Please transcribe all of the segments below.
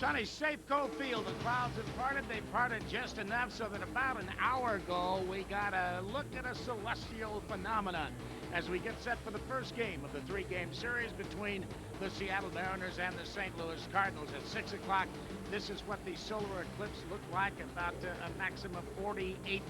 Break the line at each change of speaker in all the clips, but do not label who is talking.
Sunny Safeco Field. The clouds have parted. They parted just enough so that about an hour ago we got a look at a celestial phenomenon as we get set for the first game of the three-game series between the Seattle Mariners and the St. Louis Cardinals at 6 o'clock. This is what the solar eclipse looked like, about a maximum 48%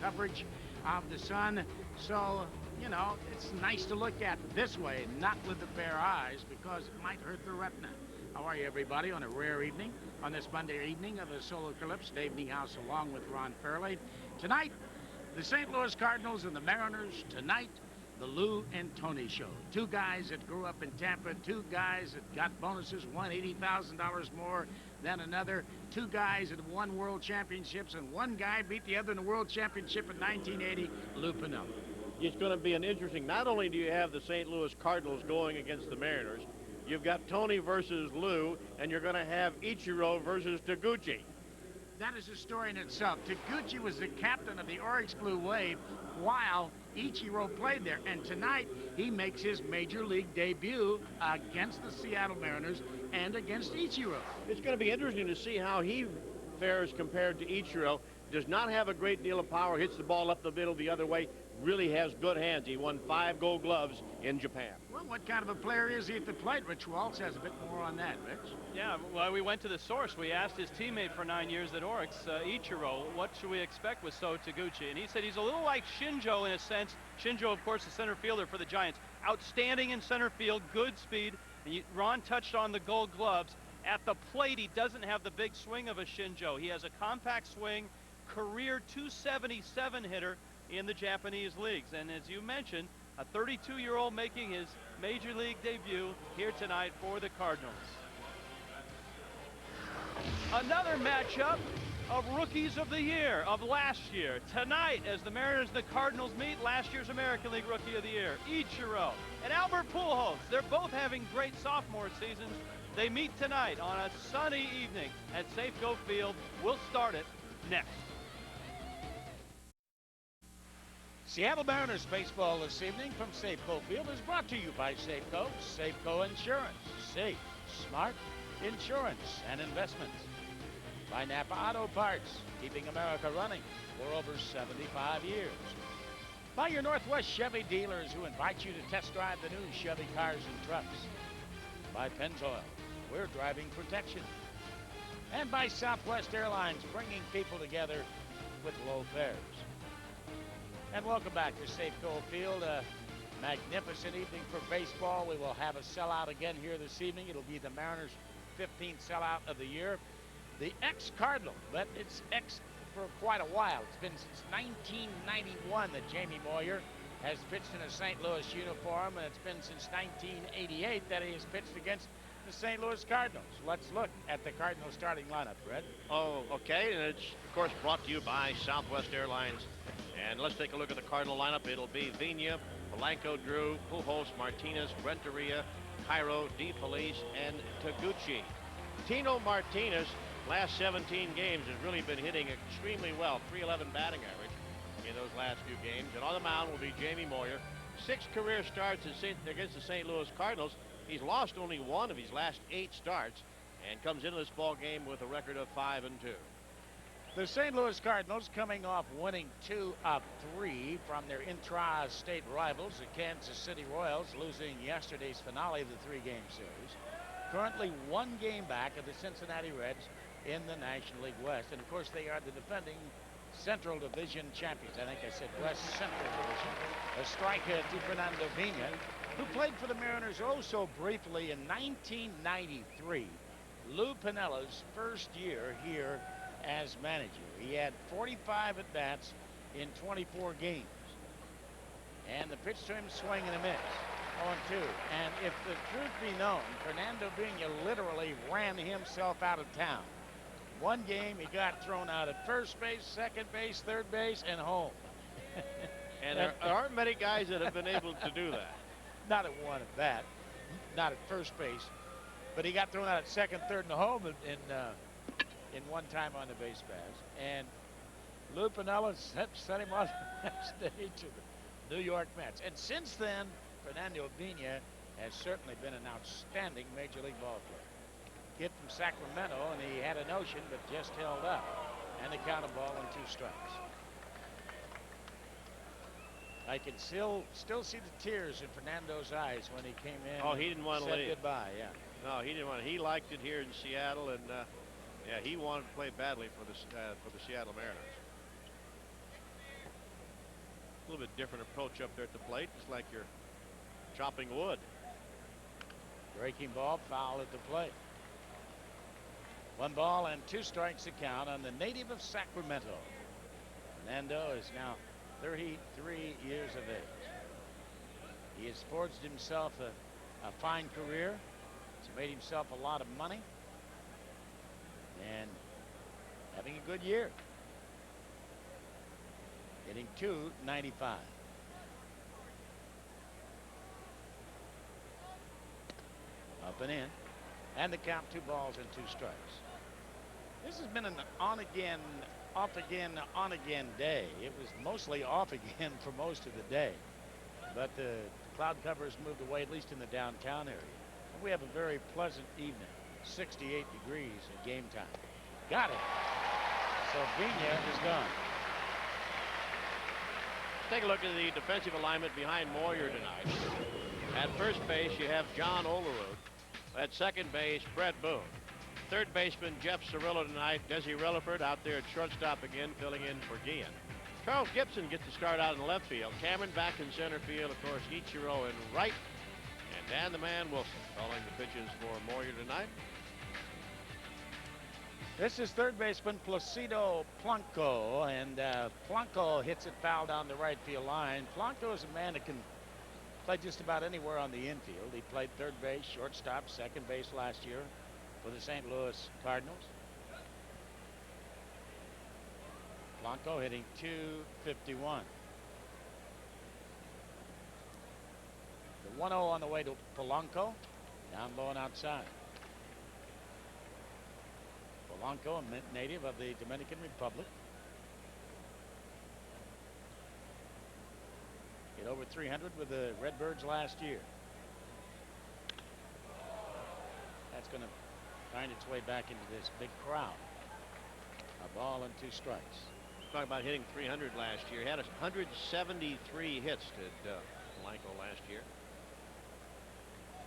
coverage of the sun. So, you know, it's nice to look at this way, not with the bare eyes, because it might hurt the retina. How are you, everybody, on a rare evening, on this Monday evening of the solar eclipse? Dave Niehaus along with Ron Fairly. Tonight, the St. Louis Cardinals and the Mariners. Tonight, the Lou and Tony Show. Two guys that grew up in Tampa, two guys that got bonuses, won $80,000 more than another, two guys that won world championships, and one guy beat the other in the world championship in 1980, Lou Piniella.
It's going to be an interesting, not only do you have the St. Louis Cardinals going against the Mariners, you've got Tony versus Lou, and you're going to have Ichiro versus Taguchi.
That is a story in itself. Taguchi was the captain of the Oryx Blue Wave while Ichiro played there. And tonight, he makes his major league debut against the Seattle Mariners and against Ichiro.
It's going to be interesting to see how he fares compared to Ichiro. Does not have a great deal of power, hits the ball up the middle the other way, really has good hands. He won 5 Gold Gloves in Japan.
Well, what kind of a player is he at the plate? Rich Waltz has a bit more on that, Rich.
Yeah, well, we went to the source. We asked his teammate for 9 years at Oryx, Ichiro, what should we expect with So Taguchi? And he said he's a little like Shinjo in a sense. Shinjo, of course, the center fielder for the Giants. Outstanding in center field, good speed. And Ron touched on the Gold Gloves. At the plate, he doesn't have the big swing of a Shinjo. He has a compact swing, career 277 hitter in the Japanese leagues. And as you mentioned, a 32-year-old making his major league debut here tonight for the Cardinals. Another matchup of rookies of the year of last year. Tonight, as the Mariners and the Cardinals meet, last year's American League Rookie of the Year, Ichiro and Albert Pujols. They're both having great sophomore seasons. They meet tonight on a sunny evening at Safeco Field. We'll start it next.
Seattle Mariners baseball this evening from Safeco Field is brought to you by Safeco. Safeco Insurance. Safe, smart insurance and investments. By Napa Auto Parts, keeping America running for over 75 years. By your Northwest Chevy dealers who invite you to test drive the new Chevy cars and trucks. By Pennzoil, we're driving protection. And by Southwest Airlines, bringing people together with low fares. And welcome back to Safeco Field. A magnificent evening for baseball. We will have a sellout again here this evening. It'll be the Mariners' 15th sellout of the year. The ex-Cardinal, but it's ex for quite a while. It's been since 1991 that Jamie Moyer has pitched in a St. Louis uniform, and it's been since 1988 that he has pitched against the St. Louis Cardinals. Let's look at the Cardinals starting lineup, Fred.
Oh, okay, and it's, of course, brought to you by Southwest Airlines. And let's take a look at the Cardinal lineup. It'll be Vina, Polanco, Drew, Pujols, Martinez, Renteria, Cairo, DeFelice, and Taguchi. Tino Martinez, last 17 games, has really been hitting extremely well. .311 batting average in those last few games. And on the mound will be Jamie Moyer. 6 career starts against the St. Louis Cardinals. He's lost only 1 of his last 8 starts and comes into this ball game with a record of 5-2.
The St. Louis Cardinals coming off winning 2 of 3 from their intra-state rivals, the Kansas City Royals, losing yesterday's finale of the 3-game series. Currently 1 game back of the Cincinnati Reds in the National League West. And of course they are the defending Central Division champions. I think I said West Central Division. A striker to Fernando Vina, who played for the Mariners oh so briefly in 1993. Lou Piniella's first year here as manager. He had 45 at-bats in 24 games. And the pitch to him, swing and a miss. 0-2. And if the truth be known, Fernando Vina literally ran himself out of town. One game he got thrown out at first base, second base, third base, and home.
And there aren't many guys that have been able to do that.
Not at one at bat, not at first base, but he got thrown out at second, third, and home in one time on the base pass. And Lou Piniella set him on the stage of the New York Mets. And since then, Fernando Vina has certainly been an outstanding Major League ball player. hit from Sacramento, and he had a notion, but just held up. And the count of ball and 2 strikes. I can still see the tears in Fernando's eyes when he came in.
Oh, he didn't want to leave.
Goodbye, yeah.
No, he didn't want. He liked it here in Seattle, and yeah, he wanted to play badly for the Seattle Mariners. A little bit different approach up there at the plate. It's like you're chopping wood.
Breaking ball, foul at the plate. 1 ball and 2 strikes to count on the native of Sacramento. Fernando is now 33 years of age. He has forged himself a fine career. He's made himself a lot of money and having a good year. Hitting .295. Up and in. And the count, 2 balls and 2 strikes. This has been an on-again, off-again, on-again day. It was mostly off again for most of the day. But the cloud cover has moved away, at least in the downtown area. And we have a very pleasant evening. 68 degrees at game time. Got it. So Vigna is gone.
Take a look at the defensive alignment behind Moyer tonight. At first base, you have John Olerud. At second base, Brett Boone. Third baseman, Jeff Cirillo tonight. Desi Relaford out there at shortstop again, filling in for Guillen. Charles Gibson gets to start out in left field. Cameron back in center field. Of course, Ichiro in right. And Dan the Man Wilson calling the pitches for Moyer tonight.
This is third baseman Placido Blanco, and Blanco hits it foul down the right field line. Blanco is a man that can play just about anywhere on the infield. He played third base, shortstop, second base last year for the St. Louis Cardinals. Blanco hitting .251. The 1-0 on the way to Polanco, down low and outside. Polanco, a native of the Dominican Republic. Hit over 300 with the Redbirds last year. That's going to find its way back into this big crowd. A ball and 2 strikes.
Talking about hitting 300 last year. He had 173 hits to Polanco last year.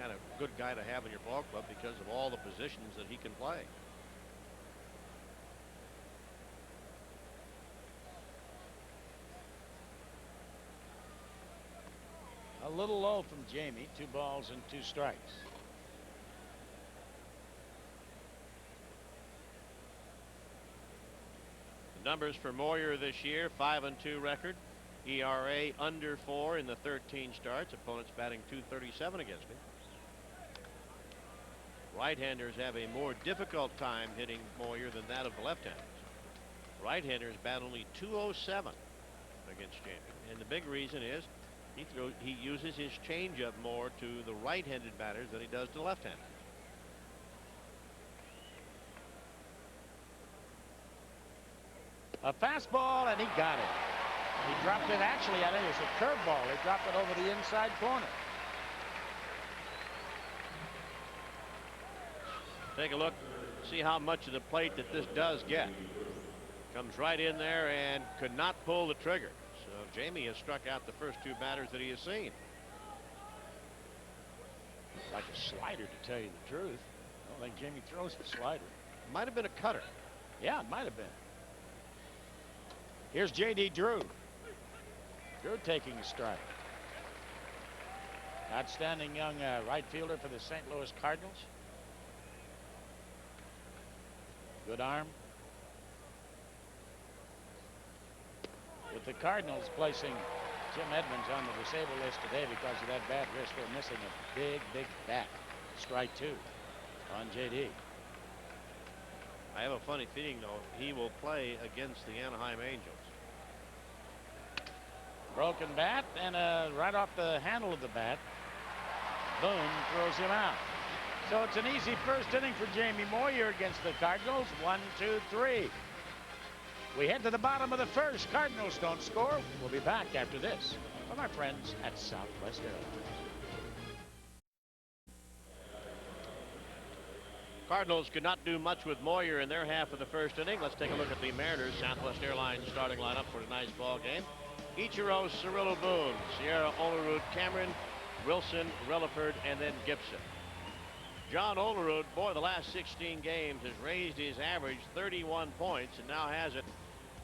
Kind of good guy to have in your ball club because of all the positions that he can play.
A little low from Jamie. 2 balls and 2 strikes.
The numbers for Moyer this year: 5-2 record, ERA under 4 in the 13 starts. Opponents batting .237 against him. Right-handers have a more difficult time hitting Moyer than that of the left-handers. Right-handers bat only .207 against Jamie, and the big reason is he uses his changeup more to the right-handed batters than he does to left-handers.
A fastball, and he got it. He dropped it. Actually, I think it was a curveball. He dropped it over the inside corner.
Take a look, see how much of the plate that this does get. Comes right in there and could not pull the trigger. So Jamie has struck out the first 2 batters that he has seen.
Like a slider, to tell you the truth. I don't think Jamie throws the slider.
Might have been a cutter.
Yeah, it might have been. Here's J.D. Drew. Drew taking a strike. Outstanding young right fielder for the St. Louis Cardinals. Good arm. With the Cardinals placing Jim Edmonds on the disabled list today because of that bad wrist, they're missing a big bat. Strike 2 on J.D.
I have a funny feeling, though, he will play against the Anaheim Angels.
Broken bat, and right off the handle of the bat, Boone throws him out. So it's an easy first inning for Jamie Moyer against the Cardinals. 1, 2, 3. We head to the bottom of the first. Cardinals don't score. We'll be back after this from our friends at Southwest Airlines.
Cardinals could not do much with Moyer in their half of the first inning. Let's take a look at the Mariners Southwest Airlines starting lineup for tonight's ball game. Ichiro, Cirillo, Boone, Sierra, Olerud, Cameron, Wilson, Relaford, and then Gibson. John Olerud, boy, the last 16 games has raised his average 31 points and now has it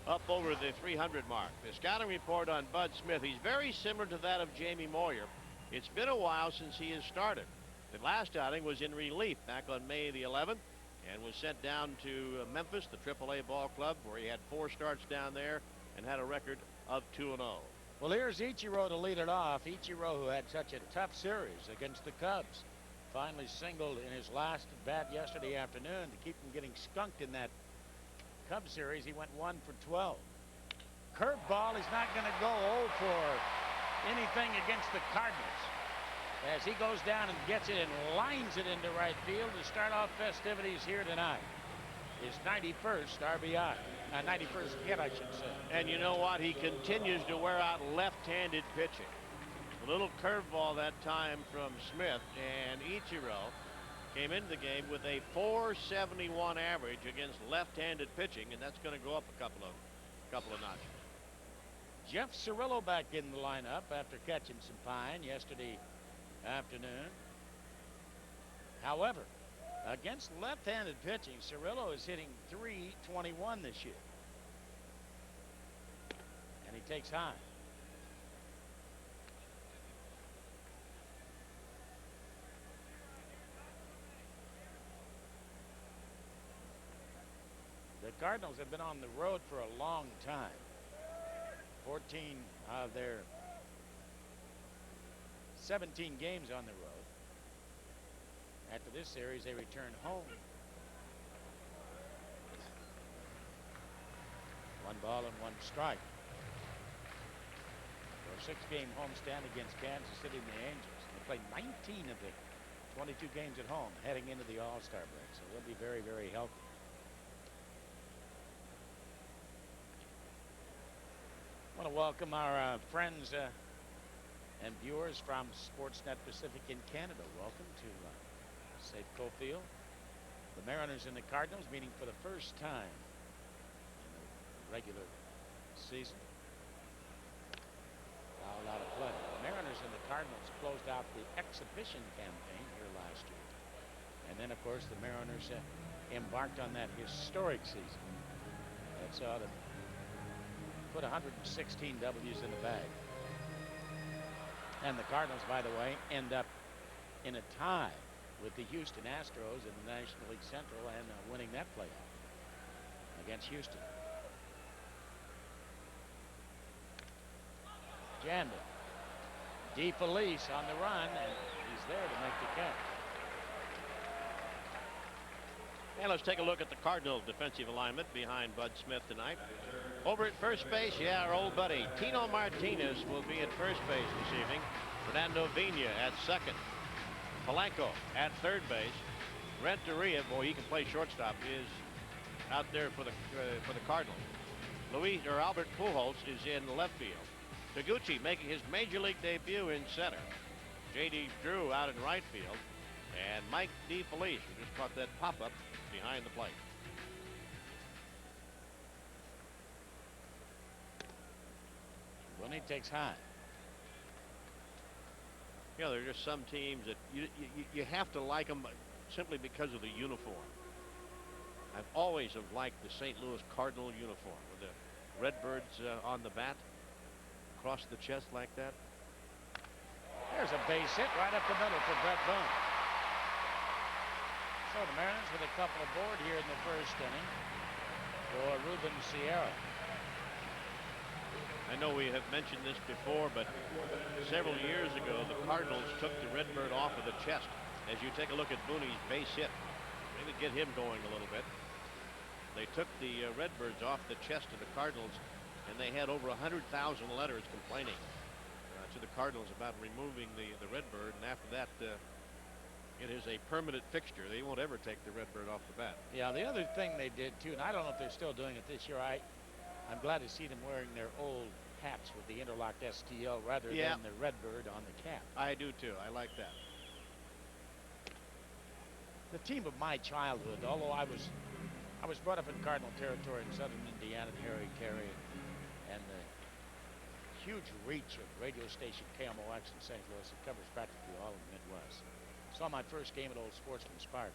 up over the 300 mark. The scouting report on Bud Smith, he's very similar to that of Jamie Moyer. It's been a while since he has started. The last outing was in relief back on May the 11th and was sent down to Memphis, the AAA ball club, where he had 4 starts down there and had a record of 2-0.
Well, here's Ichiro to lead it off. Ichiro, who had such a tough series against the Cubs, finally singled in his last at-bat yesterday afternoon to keep him getting skunked in that Cubs series. He went 1 for 12. Curveball, he's not going to go 0 for anything against the Cardinals, as he goes down and gets it and lines it into right field to start off festivities here tonight. His 91st RBI. 91st hit, I should say.
And you know what? He continues to wear out left-handed pitching. A little curveball that time from Smith, and Ichiro came into the game with a .471 average against left-handed pitching, and that's going to go up a couple of notches.
Jeff Cirillo back in the lineup after catching some pine yesterday afternoon. However, against left-handed pitching, Cirillo is hitting .321 this year. And he takes high. The Cardinals have been on the road for a long time. 14 of their 17 games on the road. After this series, they return home. 1 ball and 1 strike. For a 6-game homestand against Kansas City and the Angels. They play 19 of the 22 games at home heading into the All-Star break, so they'll be very, very healthy. I want to welcome our friends and viewers from Sportsnet Pacific in Canada. Welcome to Safeco Field. The Mariners and the Cardinals meeting for the first time in the regular season. Foul out of play. The Mariners and the Cardinals closed out the exhibition campaign here last year. And then, of course, the Mariners embarked on that historic season that saw them put 116 W's in the bag. And the Cardinals, by the way, end up in a tie with the Houston Astros in the National League Central and winning that playoff against Houston. Jammed it. DeFelice on the run, and he's there to make the catch.
And let's take a look at the Cardinals defensive alignment behind Bud Smith tonight. Over at first base, yeah, our old buddy Tino Martinez will be at first base this evening. Fernando Vina at second. Polanco at third base. Renteria, boy, he can play shortstop, is out there for the Cardinals. Albert Pujols is in left field. Taguchi making his major league debut in center. J.D. Drew out in right field. And Mike DeFelice, who just caught that pop-up behind the plate.
Rooney takes high.
Yeah, there are just some teams that you have to like them simply because of the uniform. I've always have liked the St. Louis Cardinal uniform with the Redbirds on the bat, across the chest like that.
There's a base hit right up the middle for Brett Boone. So the Mariners with a couple aboard here in the first inning for Ruben Sierra.
I know we have mentioned this before, but several years ago, the Cardinals took the Redbird off of the chest. As you take a look at Booney's base hit, maybe get him going a little bit. They took the Redbirds off the chest of the Cardinals, and they had over 100,000 letters complaining to the Cardinals about removing the Redbird, and after that, it is a permanent fixture. They won't ever take the Redbird off the bat.
Yeah, the other thing they did, too, and I don't know if they're still doing it this year, I'm glad to see them wearing their old hats with the interlocked STL rather than the Redbird on the cap.
I do too. I like that.
the team of my childhood. Although I was brought up in Cardinal territory in southern Indiana, Harry Carey, and the huge reach of radio station KMOX in St. Louis. It covers practically all of the Midwest. Saw my first game at Old Sportsman's Park.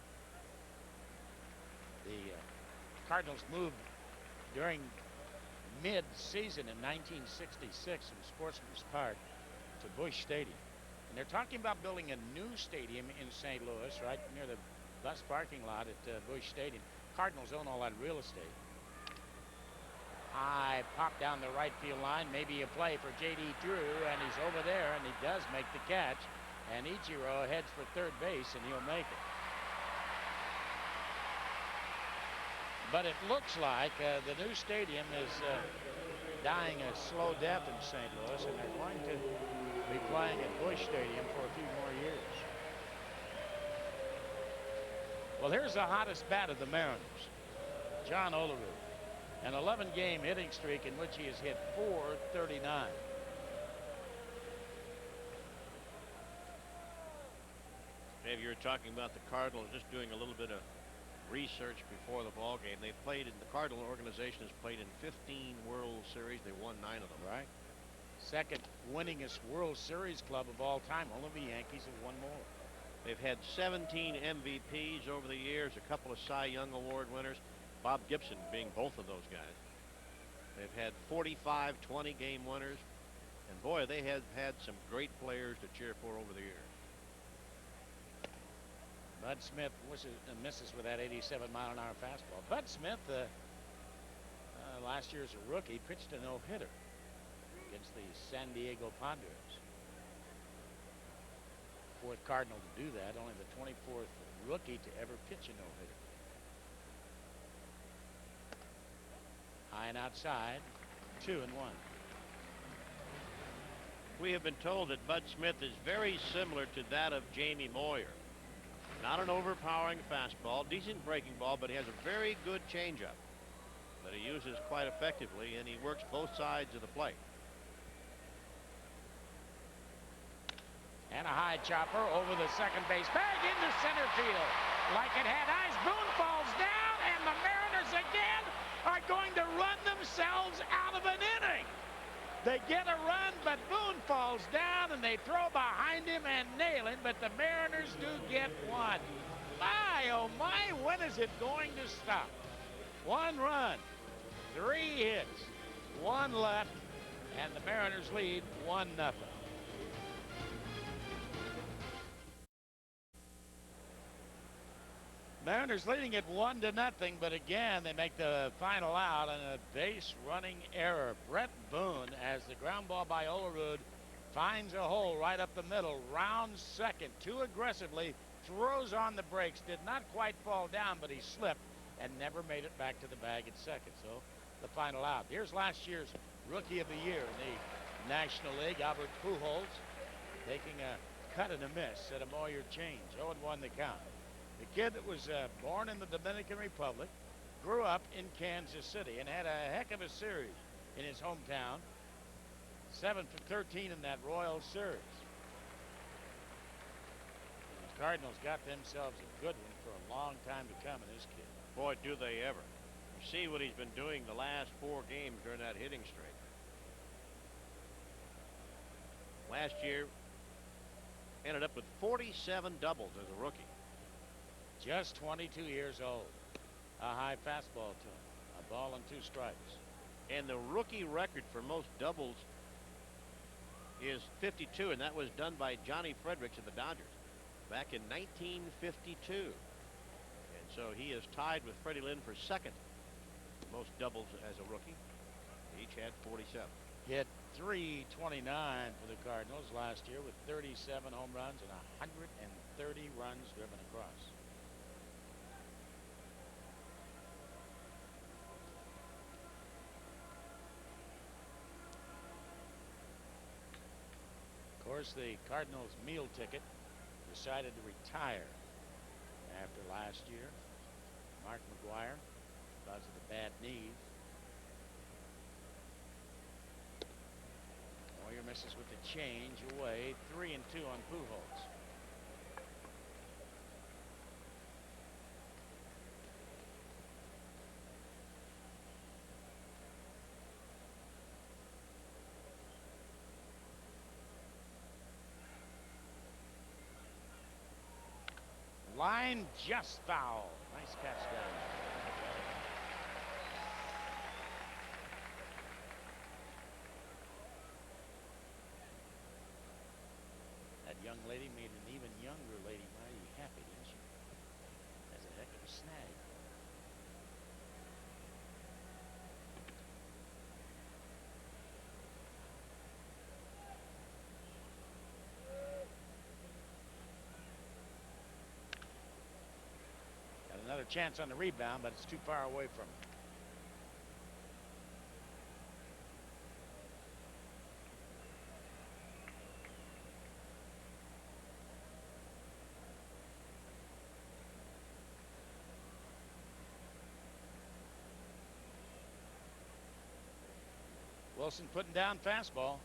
The Cardinals moved during mid-season in 1966 from Sportsman's Park to Busch Stadium. And they're talking about building a new stadium in St. Louis, right near the bus parking lot at Busch Stadium. Cardinals own all that real estate. High pop down the right field line, maybe a play for J.D. Drew, and he's over there, and he does make the catch. And Ichiro heads for third base, and he'll make it. But it looks like the new stadium is dying a slow death in St. Louis, and they're going to be playing at Busch Stadium for a few more years. Well, here's the hottest bat of the Mariners, John Olerud. An 11-game hitting streak in which he has hit .439.
Maybe you're talking about the Cardinals just doing a little bit of research before the ball game. They've played in the Cardinal organization has played in 15 World Series. They won 9 of them.
Right. Second winningest World Series club of all time. Only the Yankees have won more.
They've had 17 MVPs over the years, a couple of Cy Young Award winners, Bob Gibson being both of those guys. They've had 45 20-game winners, and boy, they have had some great players to cheer for over the years.
Bud Smith misses with that 87-mile-an-hour fastball. Bud Smith, last year as a rookie, pitched a no-hitter against the San Diego Padres. Fourth Cardinal to do that, only the 24th rookie to ever pitch a no-hitter. High and outside, 2-1.
We have been told that Bud Smith is very similar to that of Jamie Moyer. Not an overpowering fastball, decent breaking ball, but he has a very good changeup that he uses quite effectively, and he works both sides of the plate.
And a high chopper over the second base bag into center field. Like it had eyes, Boone falls down, and the Mariners again are going to run themselves out of an inning. They get a run, but Boone falls down, and they throw behind him and nail him, but the Mariners do get one. My, oh my, when is it going to stop? 1 run, 3 hits, 1 left, and the Mariners lead 1-0. Mariners leading it 1-0, but again they make the final out on a base running error. Brett Boone, as the ground ball by Olerud finds a hole right up the middle, rounds second too aggressively, throws on the brakes, did not quite fall down, but he slipped and never made it back to the bag at second. So the final out. Here's last year's Rookie of the Year in the National League, Albert Pujols, taking a cut and a miss at a Moyer change. 0-1 the count. The kid that was born in the Dominican Republic, grew up in Kansas City, and had a heck of a series in his hometown. 7 for 13 in that Royal Series. The Cardinals got themselves a good one for a long time to come in this kid.
Boy, do they ever. You see what he's been doing the last 4 games during that hitting streak. Last year, ended up with 47 doubles as a rookie.
Just 22 years old. A high fastball to him. A ball and 2 strikes.
And the rookie record for most doubles is 52, and that was done by Johnny Fredericks of the Dodgers back in 1952. And so he is tied with Freddie Lynn for second most doubles as a rookie. They each had 47.
Hit .329 for the Cardinals last year with 37 home runs and 130 runs driven across. Of course, the Cardinals meal ticket decided to retire after last year. Mark McGwire, because of the bad knees. Moyer misses with the change away. 3-2 on Pujols. line, just foul. Nice catch down there. That young lady made an even younger lady mighty happy, didn't she? That's a heck of a snag. Got another chance on the rebound, but it's too far away from him. Wilson putting down fastball.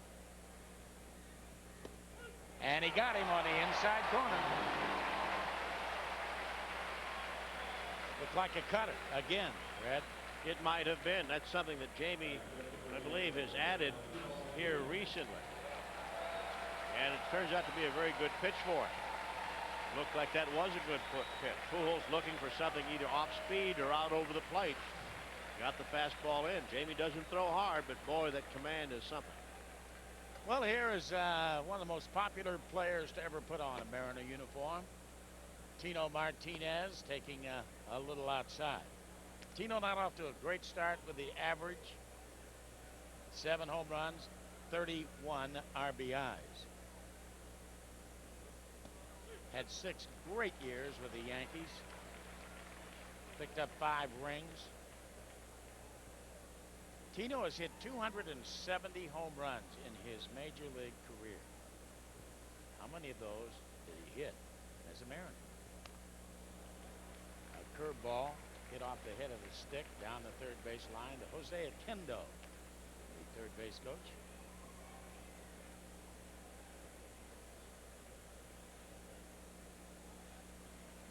And he got him on the inside corner. Looked like a cutter again, Red.
It might have been. That's something that Jamie, I believe, has added here recently. And it turns out to be a very good pitch for him. Looked like that was a good pitch. Pujols looking for something either off speed or out over the plate. Got the fastball in. Jamie doesn't throw hard, but boy, that command is something.
Well, here is one of the most popular players to ever put on a Mariner uniform. Tino Martinez taking a little outside. Tino not off to a great start with the average. 7 home runs, 31 RBIs. Had 6 great years with the Yankees. Picked up 5 rings. Tino has hit 270 home runs in his major league career. How many of those did he hit as a Mariner? A curveball hit off the head of the stick down the third base line to Jose Akendo, the third base coach.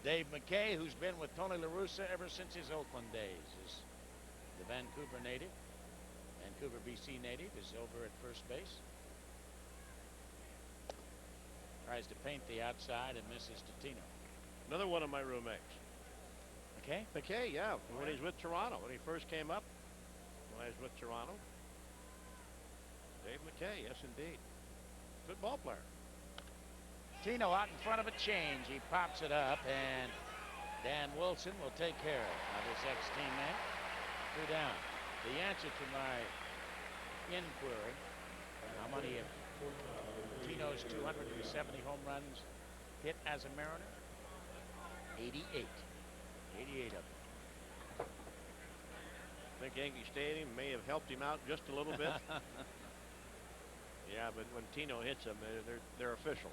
Dave McKay, who's been with Tony La Russa ever since his Oakland days, is the Vancouver native. Vancouver, BC native, is over at first base. Tries to paint the outside and misses to Tino.
Another one of my roommates.
Okay.
McKay, yeah, when he's with Toronto, when he first came up, when I was with Toronto. Dave McKay, yes indeed. Good ball player.
Tino out in front of a change. He pops it up, and Dan Wilson will take care of his ex-teammate. 2 down. The answer to my inquiry, how many of Tino's 270 home runs hit as a Mariner? 88. 88 of them.
I think Yankee Stadium may have helped him out just a little bit. Yeah, but when Tino hits them, they're official.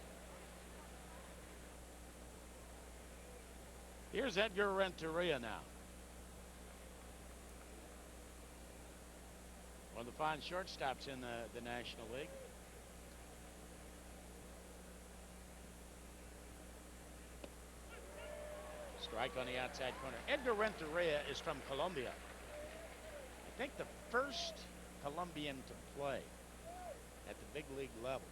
Here's Edgar Renteria now. One of the fine shortstops in the National League. Strike on the outside corner. Edgar Renteria is from Colombia. I think the first Colombian to play at the big league level.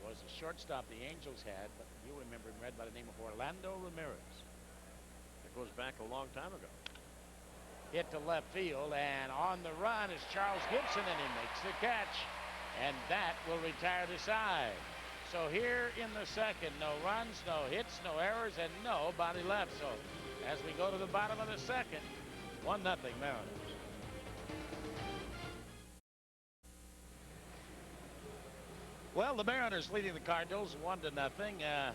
Was a shortstop the Angels had, but you remember him, read by the name of Orlando Ramirez.
That goes back a long time ago.
Hit to left field, and on the run is Charles Gibson, and he makes the catch, and that will retire the side. So here in the second, no runs, no hits, no errors, and nobody left. So as we go to the bottom of the second, 1-0 Mariners. Well, the Mariners leading the Cardinals 1-0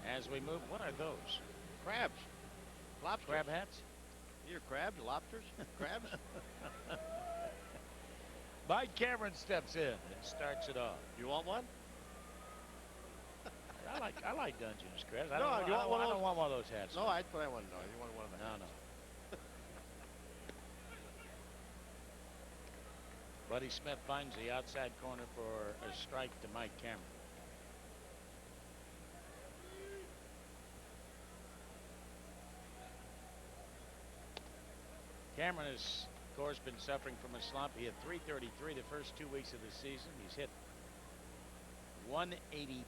as we move. What are those?
Crabs. Lobsters.
Crab hats?
Either crabs, lobsters, crabs.
Mike Cameron steps in and starts it off.
You want one?
I like Dungeness crabs.
No,
I don't want one of those hats.
No, that's what I want to know. You want one of them?
No. Buddy Smith finds the outside corner for a strike to Mike Cameron. Cameron has, of course, been suffering from a slump. He had .333 the first 2 weeks of the season. He's hit .184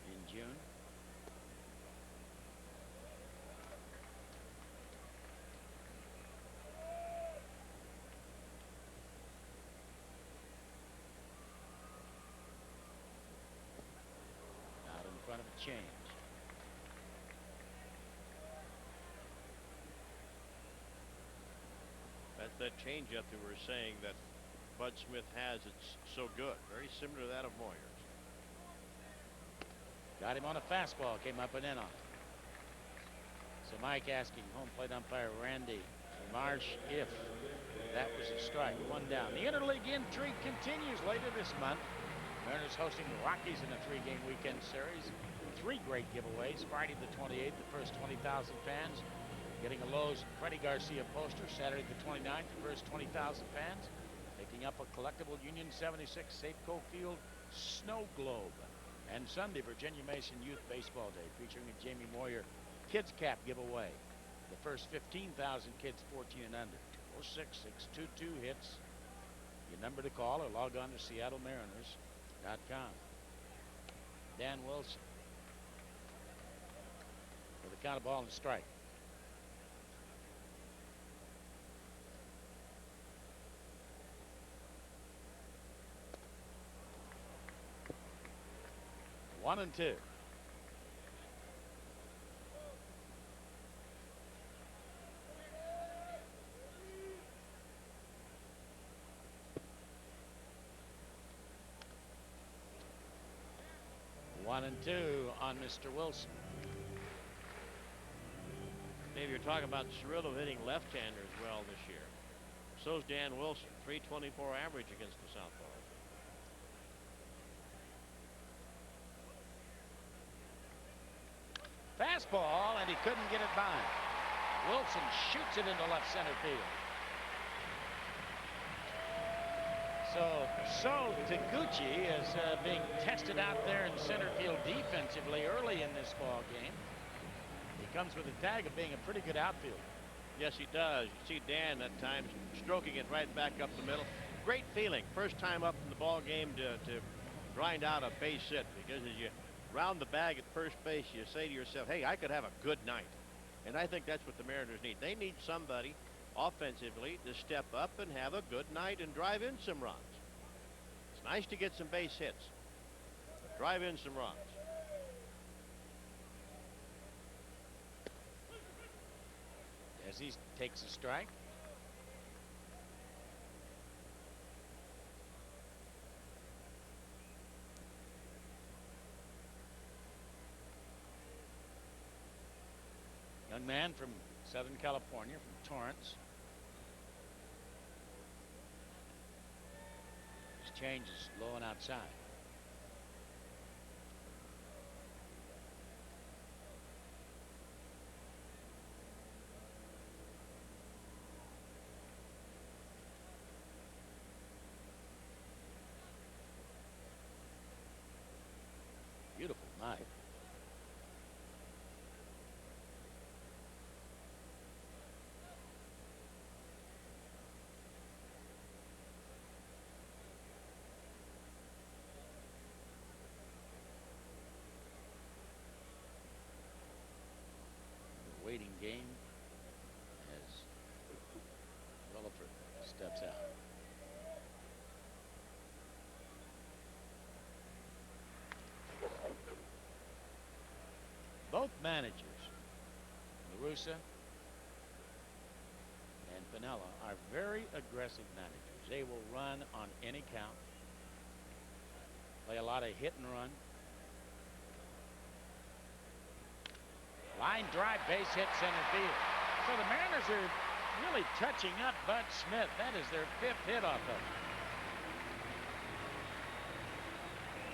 in June. Out in front of a change.
That's that changeup that we're saying that Bud Smith has. It's so good. Very similar to that of Moyer's.
Got him on a fastball. Came up and in on it. So Mike asking home plate umpire Randy Marsh if that was a strike. One down. The interleague intrigue continues later this month. Mariners hosting the Rockies in a 3-game weekend series. 3 great giveaways. Friday the 28th, the first 20,000 fans getting a Lowe's Freddie Garcia poster. Saturday the 29th, the first 20,000 fans picking up a collectible Union 76 Safeco Field snow globe. And Sunday, Virginia Mason Youth Baseball Day featuring a Jamie Moyer Kids Cap giveaway. The first 15,000 kids 14 and under. 206-622 hits. Your number to call or log on to SeattleMariners.com. Dan Wilson with a count of ball and strike. One and two. One and two on Mr. Wilson.
Maybe you're talking about Cirillo hitting left-handers well this year. So's Dan Wilson, 324 average against the southpaw.
Fastball, and he couldn't get it by. Wilson shoots it into left center field. So Taguchi is being tested out there in center field defensively early in this ball game. He comes with a tag of being a pretty good outfielder.
Yes, he does. You see Dan at times stroking it right back up the middle. Great feeling. First time up in the ball game to grind out a base hit, because as you round the bag at first base, you say to yourself, hey, I could have a good night. And I think that's what the Mariners need. They need somebody offensively to step up and have a good night and drive in some runs. It's nice to get some base hits, but drive in some runs.
As he takes a strike. Young man from Southern California, from Torrance. His change is low and outside. Beautiful night. Waiting game as Rutherford steps out. Both managers, La Russa and Piniella, are very aggressive managers. They will run on any count, play a lot of hit and run. Line drive, base hit, center field. So the Mariners are really touching up Bud Smith. That is their 5th hit off of him.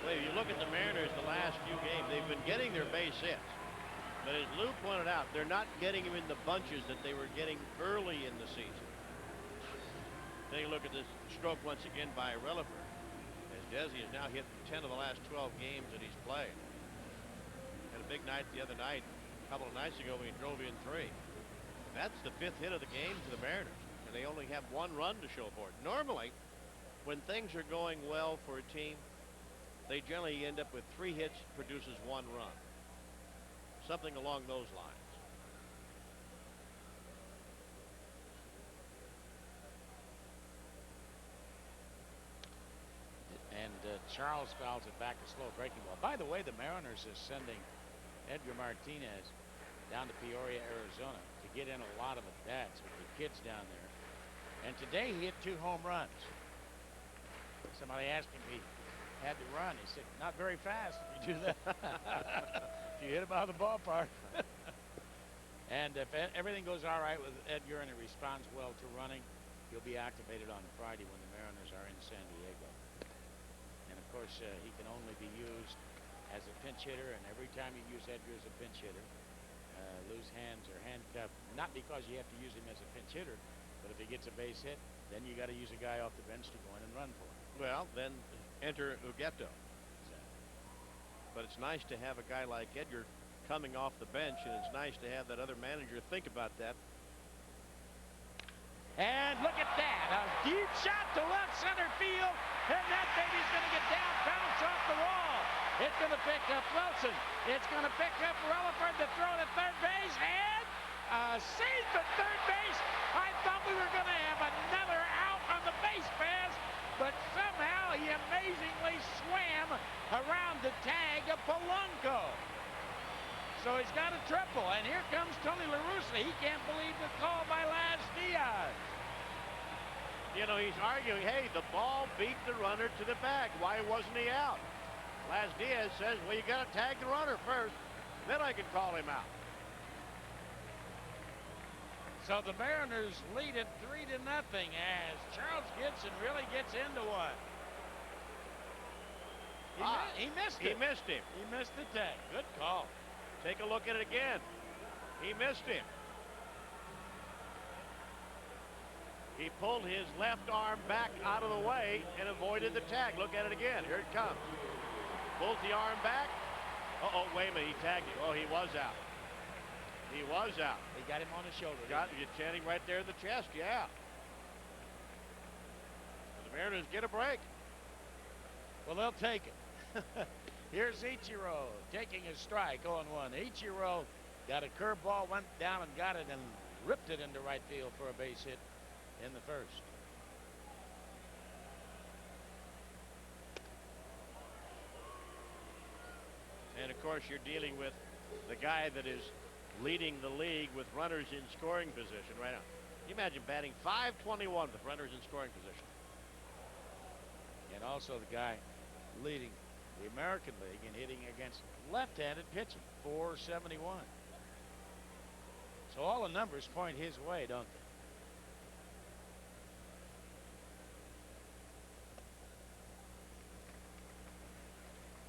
Well, if you look at the Mariners the last few games, they've been getting their base hits. But as Lou pointed out, they're not getting them in the bunches that they were getting early in the season. Take a look at this stroke once again by Rutherford, as Desi has now hit 10 of the last 12 games that he's played. Had a big night the other night. A couple of nights ago when he drove in 3. That's the 5th hit of the game to the Mariners, and they only have 1 run to show for it. Normally, when things are going well for a team, they generally end up with 3 hits, produces 1 run. Something along those lines.
And Charles fouls it back to slow breaking ball. By the way, the Mariners is sending Edgar Martinez down to Peoria, Arizona to get in a lot of at-bats with the kids down there. And today he hit 2 home runs. Somebody asked him if he had to run. He said, not very fast if you do that. If you hit him out of the ballpark. And if everything goes all right with Edgar and he responds well to running, he'll be activated on Friday when the Mariners are in San Diego. And of course, he can only be used as a pinch hitter, and every time you use Edgar as a pinch hitter, loose hands or handcuffed, not because you have to use him as a pinch hitter, but if he gets a base hit, then you got to use a guy off the bench to go in and run for him.
Well, then enter Ugetto. But it's nice to have a guy like Edgar coming off the bench, and it's nice to have that other manager think about that.
And look at that, a deep shot to left center field, and that baby's going to get down, bounce off the wall. It's going to pick up Wilson. It's going to pick up Rutherford to throw to third base, and safe at third base. I thought we were going to have another out on the base pass, but somehow he amazingly swam around the tag of Polanco. So he's got a triple, and here comes Tony La Russa. He can't believe the call by Las Diaz.
You know, he's arguing, hey, the ball beat the runner to the bag. Why wasn't he out? Las Diaz says, well, you got to tag the runner first, then I can call him out.
So the Mariners lead it 3-0 as Charles Gibson really gets into one. He missed it.
He missed him.
He missed the tag. Good call.
Take a look at it again. He missed him. He pulled his left arm back out of the way and avoided the tag. Look at it again. Here it comes. Pulls the arm back. Uh-oh, wait a minute. He tagged him. Oh, he was out. He was out.
He got him on his shoulder.
You're chanting right there in the chest. Yeah. The Mariners get a break.
Well, they'll take it. Here's Ichiro taking his strike, 0-1. Ichiro got a curveball, went down and got it and ripped it into right field for a base hit in the first.
And of course, you're dealing with the guy that is leading the league with runners in scoring position right now. Can you imagine batting .521 with runners in scoring position?
And also the guy leading the American League in hitting against left-handed pitching, .471. So all the numbers point his way, don't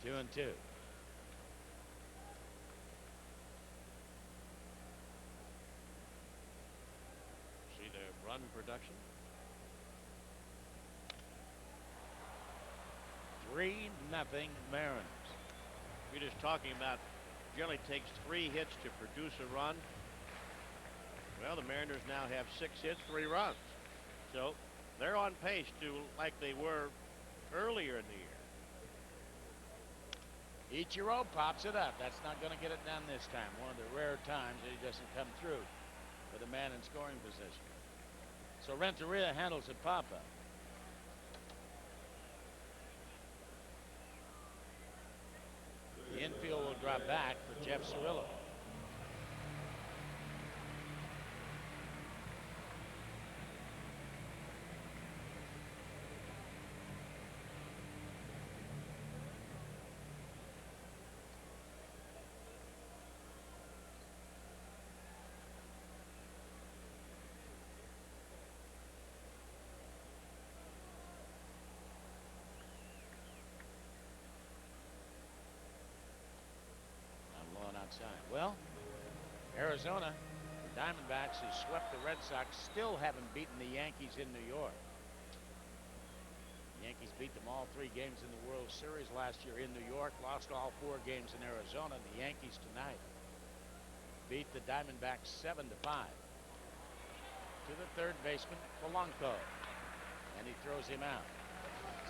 they? 2-2.
See the run production?
3-0 Mariners.
We're just talking about generally takes 3 hits to produce a run. Well, the Mariners now have 6 hits, 3 runs. So they're on pace to like they were earlier in the year.
Ichiro pops it up. That's not going to get it done this time. One of the rare times that he doesn't come through with a man in scoring position. So Renteria handles a pop-up. The infield will drop back for Jeff Cirillo. Well, Arizona, the Diamondbacks, who swept the Red Sox, still haven't beaten the Yankees in New York. The Yankees beat them all 3 games in the World Series last year in New York, lost all 4 games in Arizona. The Yankees tonight beat the Diamondbacks 7-5. To the third baseman, Polanco, and he throws him out.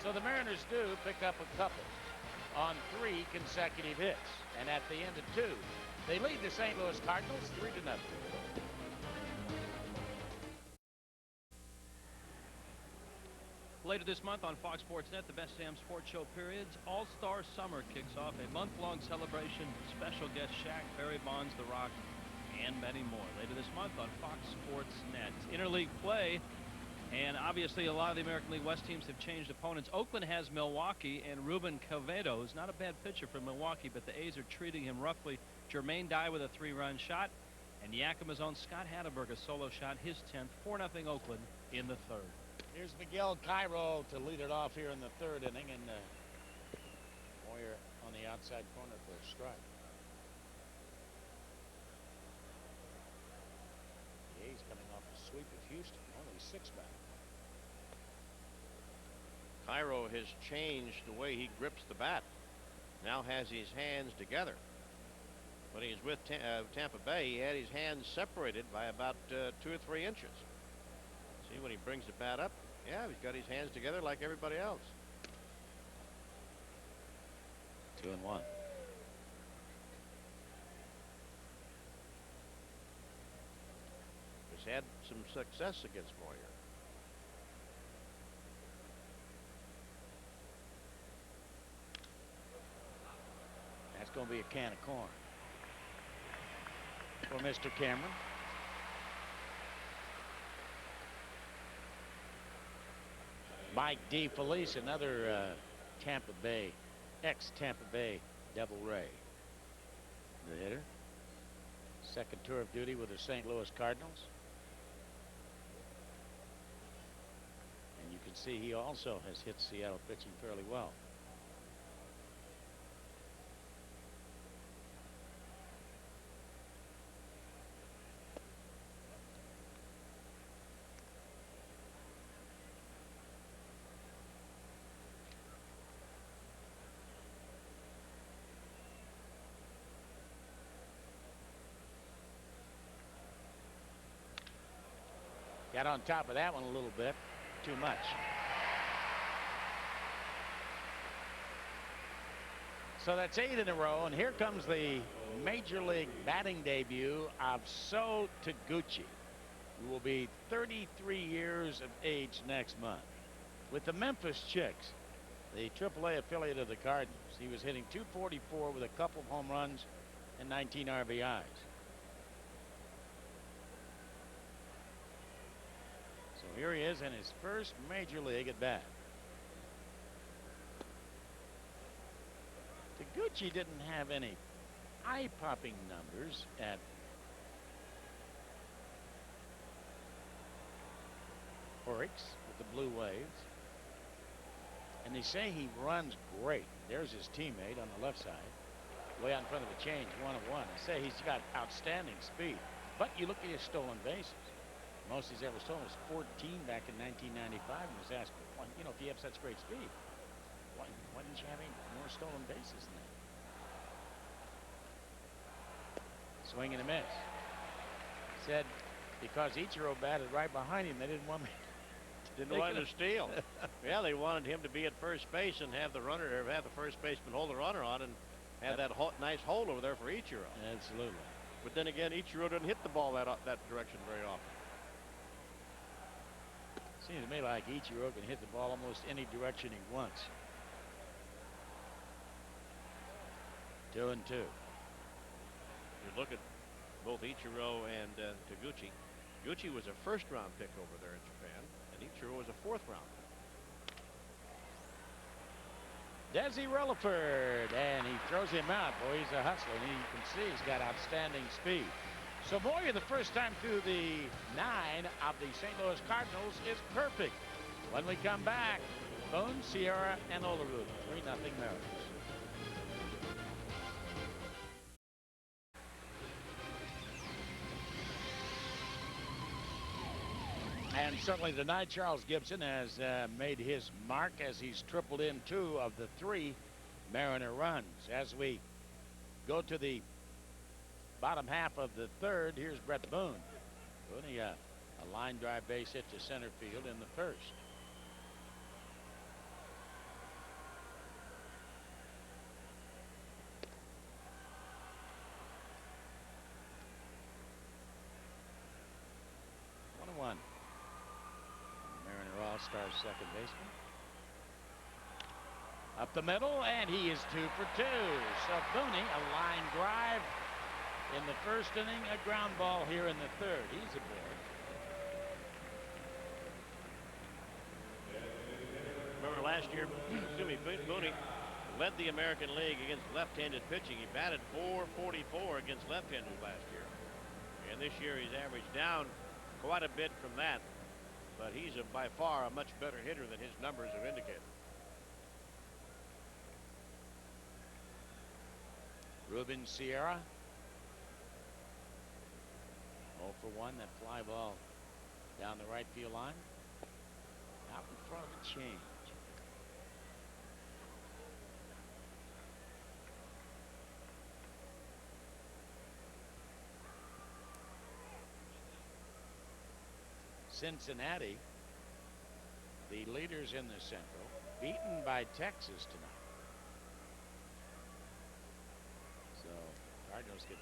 So the Mariners do pick up a couple. on 3 consecutive hits. And at the end of 2, they lead the St. Louis Cardinals 3-0.
Later this month on Fox Sports Net, the Best Damn Sports Show periods, All-Star Summer kicks off, a month-long celebration. Special guests Shaq, Barry Bonds, The Rock, and many more. Later this month on Fox Sports Net. It's interleague play, and obviously a lot of the American League West teams have changed opponents. Oakland has Milwaukee, and Ruben Quevedo is not a bad pitcher for Milwaukee, but the A's are treating him roughly. Jermaine Dye with a 3-run shot, and Yakima's own Scott Hatteberg a solo shot, his 10th, 4-0 Oakland in the 3rd.
Here's Miguel Cairo to lead it off here in the 3rd inning, and Moyer on the outside corner for a strike. The A's coming off a sweep of Houston, only 6 back.
Cairo has changed the way he grips the bat. Now has his hands together. When he was with Tampa Bay, he had his hands separated by about 2 or 3 inches. See, when he brings the bat up, yeah, he's got his hands together like everybody else.
2-1.
He's had some success against Moyer.
That's going to be a can of corn for Mr. Cameron. Mike DeFelice, another Tampa Bay, ex-Tampa Bay Devil Ray, the hitter. Second tour of duty with the St. Louis Cardinals. And you can see he also has hit Seattle pitching fairly well. Got on top of that one a little bit. Too much. So that's 8 in a row, and here comes the Major League batting debut of So Taguchi, who will be 33 years of age next month. With the Memphis Chicks, the AAA affiliate of the Cardinals, he was hitting .244 with a couple of home runs and 19 RBIs. So here he is in his first Major League at bat. Taguchi didn't have any eye-popping numbers at Oryx with the Blue Waves. And they say he runs great. There's his teammate on the left side, way out in front of the change, 1-1. I say he's got outstanding speed. But you look at his stolen bases. Most he's ever stolen was 14 back in 1995, and was asked, well, you know, if you have such great speed, why didn't you have any more stolen bases than that? Swing and a miss. Said because Ichiro batted right behind him, they didn't want me.
Didn't want him to steal. Yeah, they wanted him to be at first base and have the runner, or have the first baseman hold the runner on, and have that nice hold over there for Ichiro.
Absolutely.
But then again, Ichiro doesn't hit the ball that direction very often.
Seems to me like Ichiro can hit the ball almost any direction he wants. 2-2.
You look at both Ichiro and Taguchi. Taguchi was a first-round pick over there in Japan, and Ichiro was a fourth-round.
Desi Relaford, and he throws him out. Boy, he's a hustler, and you can see he's got outstanding speed. So Moyer, the first time through the 9 of the St. Louis Cardinals, is perfect. When we come back, Boone, Sierra, and Olerud, 3-0 Mariners. And certainly tonight, Charles Gibson has made his mark as he's tripled in 2 of the 3 Mariner runs. As we go to the bottom half of the 3rd, here's Brett Boone. Boone, a line drive base hit to center field in the 1st. all-star second baseman. Up the middle, and he is 2 for 2. So Booney, a line drive in the first inning, a ground ball here in the third. He's aboard.
Remember last year, Booney led the American League against left-handed pitching. He batted .444 against left-handers last year. And this year he's averaged down quite a bit from that. But he's by far a much better hitter than his numbers have indicated.
Ruben Sierra. 0 for 1. That fly ball down the right field line. Out in front of the change. Cincinnati, the leaders in the Central, beaten by Texas tonight. So Cardinals could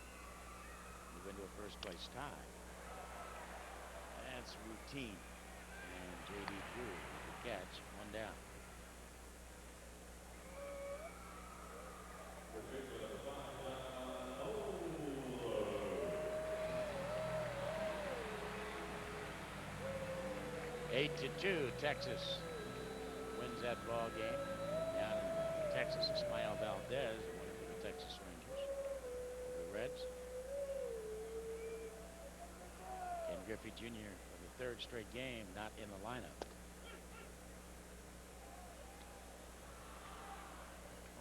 move into a first place tie. That's routine. And J.D. Drew with the catch, 1 down. Eight to 2, Texas wins that ball game. Down in Texas, Ismael Valdez winning for the Texas Rangers. The Reds. Ken Griffey Jr. for the 3rd straight game not in the lineup.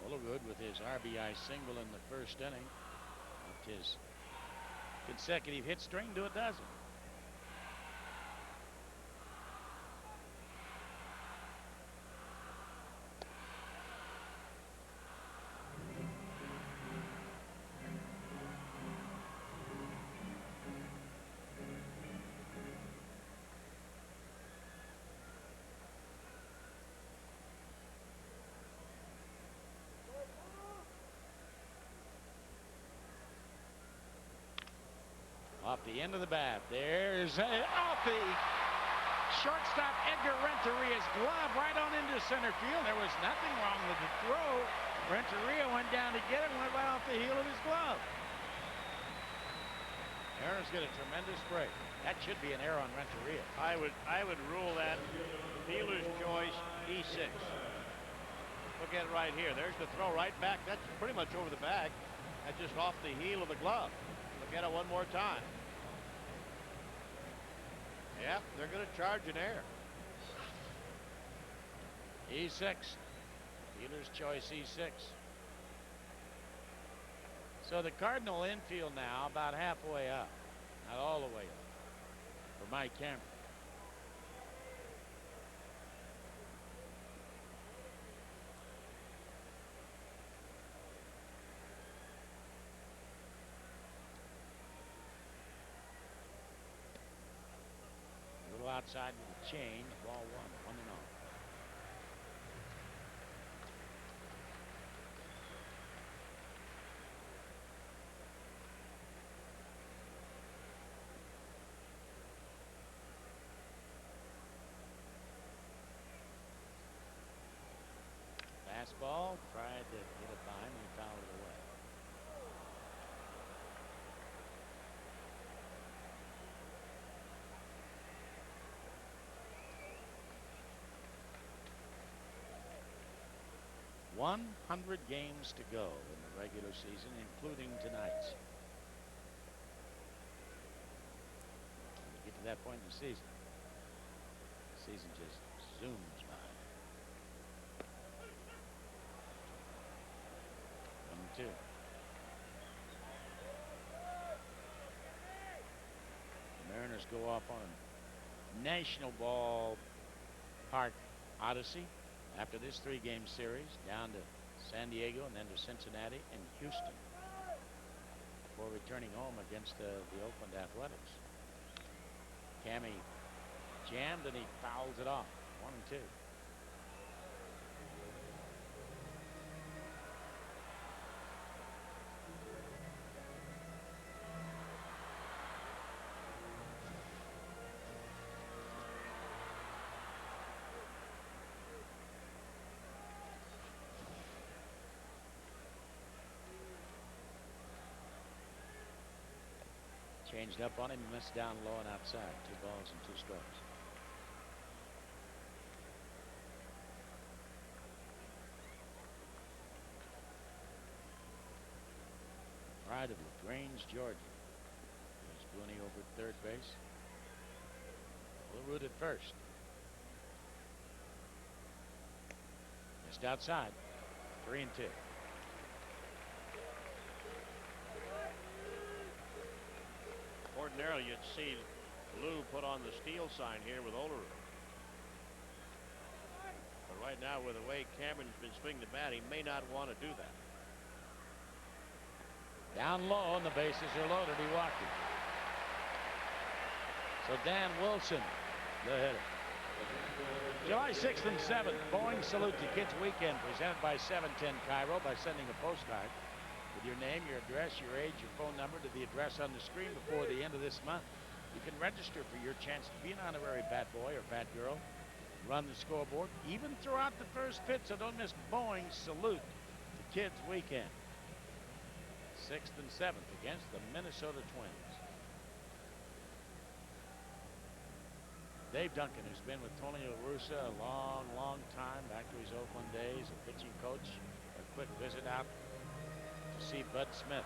Olerud with his RBI single in the first inning. Upped his consecutive hit string to a dozen. Off the end of the bat, there's off the shortstop Edgar Renteria's glove right on into center field. There was nothing wrong with the throw. Renteria went down to get it, went right off the heel of his glove. Aaron's got a tremendous break. That should be an error on Renteria.
I would rule that dealer's choice E6. Look at it right here. There's the throw right back. That's pretty much over the bag. That's just off the heel of the glove. Look at it one more time. Yeah, they're going to charge an error.
E6. Dealer's choice E6. So the Cardinal infield now about halfway up. Not all the way up. For Mike Cameron. Outside with a change, ball 1, 1-0. Fastball, tried to hit it by him, and he fouled it away. "100 games to go in the regular season, including tonight's." When you get to that point in the season just zooms by. 1-2. The Mariners go off on a National Ball Park odyssey after this 3-game series, down to San Diego and then to Cincinnati and Houston before returning home against the Oakland Athletics. Cammy jammed and he fouls it off. 1-2. Changed up on him, missed down low and outside. 2 balls and 2 strikes. Pride of LaGrange, Georgia. There's Booney over at third base. Will root at first. Missed outside. 3-2.
Ordinarily, you'd see Lou put on the steal sign here with Olerup. But right now, with the way Cameron's been swinging the bat, he may not want to do that.
Down low, and the bases are loaded. He walked it. So Dan Wilson, the hitter. July 6th and 7th, Boeing Salute to Kids Weekend, presented by 710 Cairo, by sending a postcard with your name, your address, your age, your phone number to the address on the screen before the end of this month. You can register for your chance to be an honorary bat boy or bat girl, run the scoreboard, even throughout the first pitch, so don't miss Boeing Salute to Kids Weekend. 6th and 7th against the Minnesota Twins. Dave Duncan, who's been with Tony La Russa a long, long time, back to his Oakland days, a pitching coach. A quick visit out to see Bud Smith.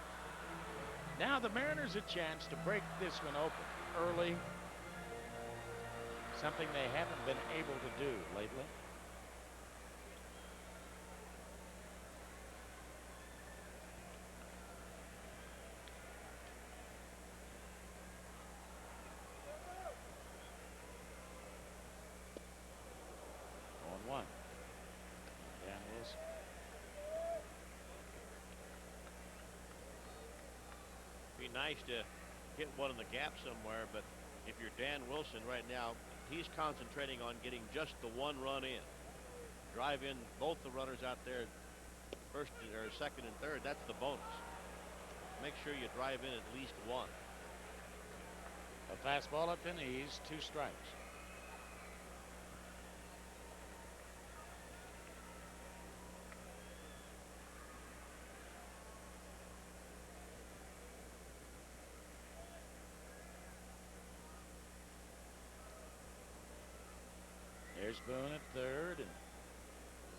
Now the Mariners a chance to break this one open early. Something they haven't been able to do lately.
Nice to hit one in the gap somewhere, but if you're Dan Wilson right now, he's concentrating on getting just the 1 run in. Drive in both the runners out there, first or second and third. That's the bonus. Make sure you drive in at least 1.
A fastball at the knees, 2 strikes. There's Boone at third and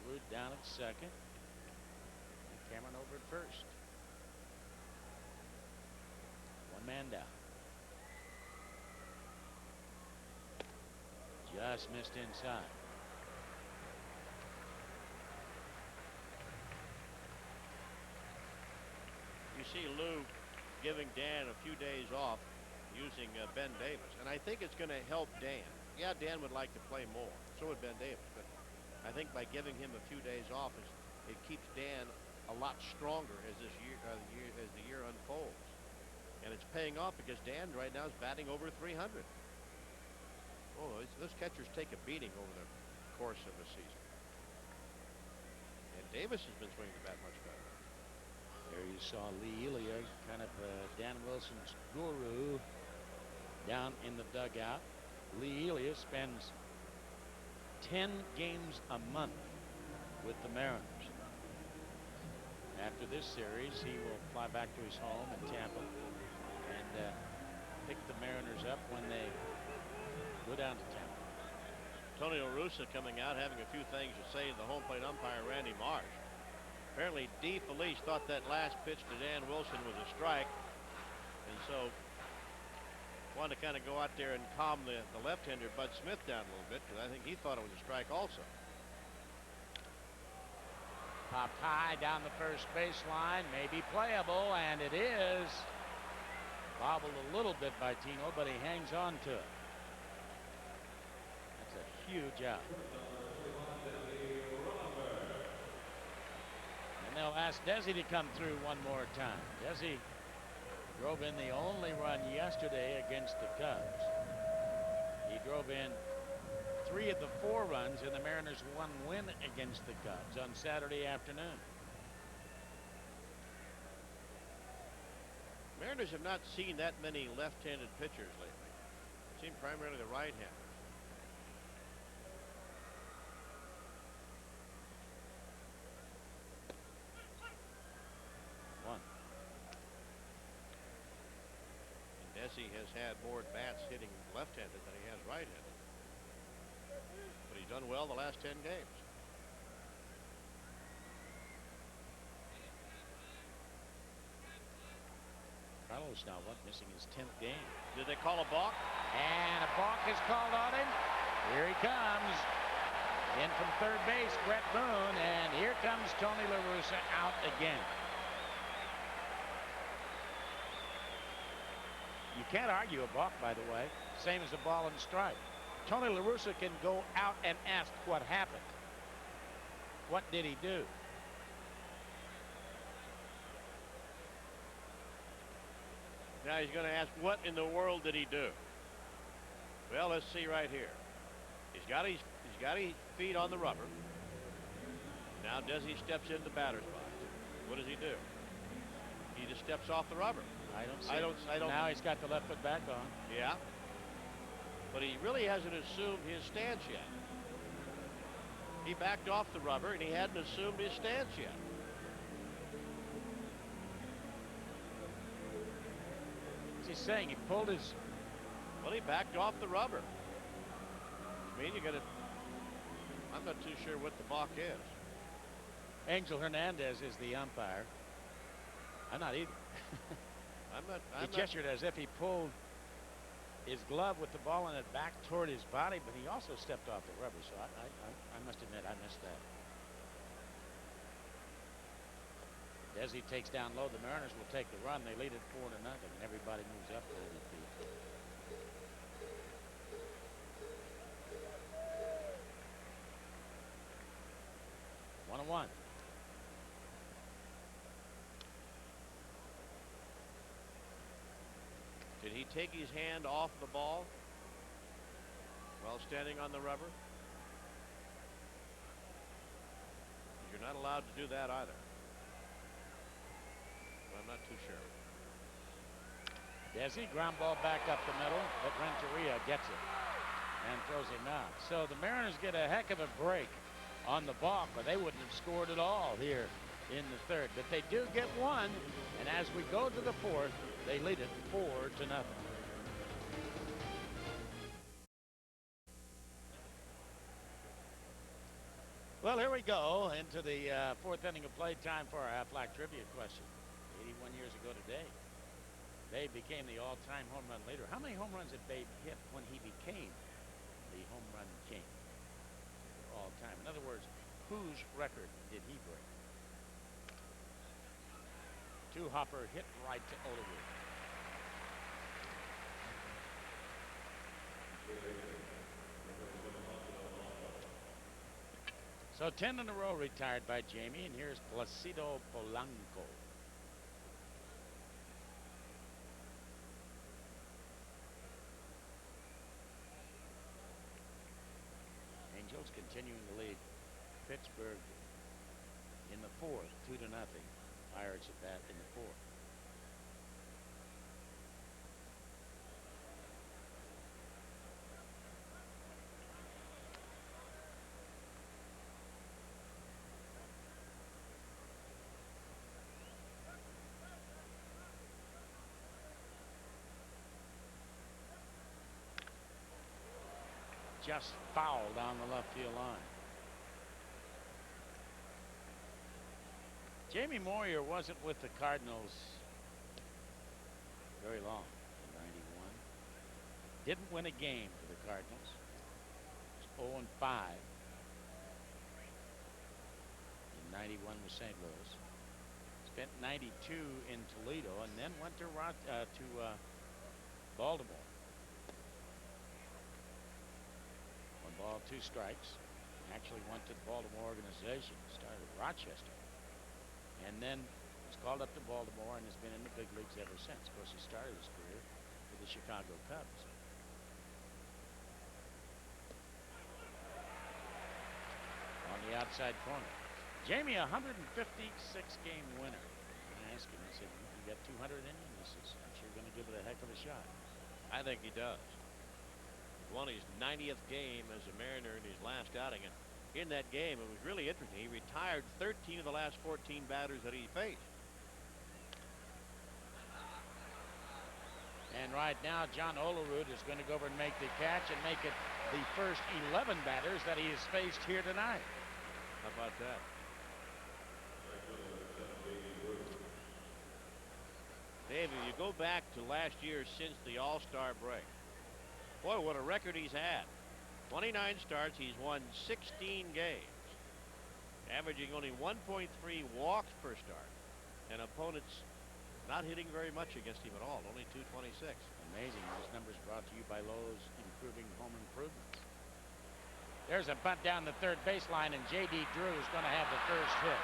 Wood down at second. And Cameron over at first. 1 man down. Just missed inside.
You see Lou giving Dan a few days off using Ben Davis, and I think it's going to help Dan. Yeah, Dan would like to play more. So would Ben Davis. But I think by giving him a few days off, it keeps Dan a lot stronger as the year unfolds. And it's paying off because Dan right now is batting over 300. Oh, those catchers take a beating over the course of a season. And Davis has been swinging the bat much better.
There you saw Lee Elia, kind of Dan Wilson's guru, down in the dugout. Lee Elia spends 10 games a month with the Mariners. After this series, he will fly back to his home in Tampa and pick the Mariners up when they go down to Tampa.
Tony La Russa coming out, having a few things to say to the home plate umpire, Randy Marsh. Apparently, D. Felice thought that last pitch to Dan Wilson was a strike, and so wanted to kind of go out there and calm the left-hander Bud Smith down a little bit, because I think he thought it was a strike also.
Popped high down the first baseline, may be playable, and it is. Bobbled a little bit by Tino, but he hangs on to it. That's a huge out. And they'll ask Desi to come through one more time. Desi drove in the only run yesterday against the Cubs. He drove in 3 of the 4 runs in the Mariners' 1 win against the Cubs on Saturday afternoon.
Mariners have not seen that many left-handed pitchers lately. Seen primarily the right-handers. Desi has had more bats hitting left-handed than he has right-handed. But he's done well the last 10 games.
Carlos now missing his 10th game.
Did they call a balk?
And a balk is called on him. Here he comes. In from third base, Brett Boone, and here comes Tony La Russa out again. You can't argue a balk, by the way. Same as a ball and strike. Tony La Russa can go out and ask what happened. What did he do?
Now he's going to ask, what in the world did he do? Well, let's see right here. He's got his feet on the rubber. Now Desi steps into batter's box. What does he do? He just steps off the rubber.
I don't. Now he's got the left foot back on.
Yeah. But he really hasn't assumed his stance yet. He backed off the rubber and he hadn't assumed his stance yet.
What's he saying? He pulled his.
Well, he backed off the rubber. I mean, you got to. I'm not too sure what the balk is.
Angel Hernandez is the umpire. I'm not either. He gestured as if he pulled his glove with the ball in it back toward his body, but he also stepped off the rubber. So I must admit I missed that. Desi takes down low. The Mariners will take the run. They lead it 4-0, and everybody moves up a little bit. 1-1.
Did he take his hand off the ball while standing on the rubber? You're not allowed to do that either. But I'm not too sure.
Desi, ground ball back up the middle, but Renteria gets it and throws him out. So the Mariners get a heck of a break on the balk, or they wouldn't have scored at all here in the third. But they do get one, and as we go to the fourth, they lead it 4-0. Well, here we go into the fourth inning of play. Time for our Aflac trivia question. 81 years ago today, Babe became the all-time home run leader. How many home runs did Babe hit when he became the home run king for all time? In other words, whose record did he break? Two hopper hit right to Oliver. So 10 in a row retired by Jamie, and here's Placido Polanco. Angels continuing to lead Pittsburgh in the fourth, 2-0. Pirates at bat in the fourth. Just fouled down the left field line. Jamie Moyer wasn't with the Cardinals very long in '91. Didn't win a game for the Cardinals. Was 0-5 in '91 with St. Louis. Spent '92 in Toledo and then went to Baltimore. 1 ball, 2 strikes. Actually went to the Baltimore organization. Started at Rochester. And then was called up to Baltimore and has been in the big leagues ever since. Of course, he started his career with the Chicago Cubs. On the outside corner. Jamie, 156-game winner. I asked him, I said, you got 200 in you? And he says, I'm sure going to give it a heck of a shot.
I think he does. He won his 90th game as a Mariner in his last outing. And in that game, it was really interesting. He retired 13 of the last 14 batters that he faced.
And And right now, John Olerud is going to go over and make the catch and make it the first 11 batters that he has faced here tonight.
How about that? Dave, if you go back to last year since the All-Star break, boy, what a record he's had. 29 starts, he's won 16 games, averaging only 1.3 walks per start, and opponents not hitting very much against him at all, only 226.
Amazing. Those numbers brought to you by Lowe's Improving Home Improvements. There's a bunt down the third baseline, and J.D. Drew is going to have the first hit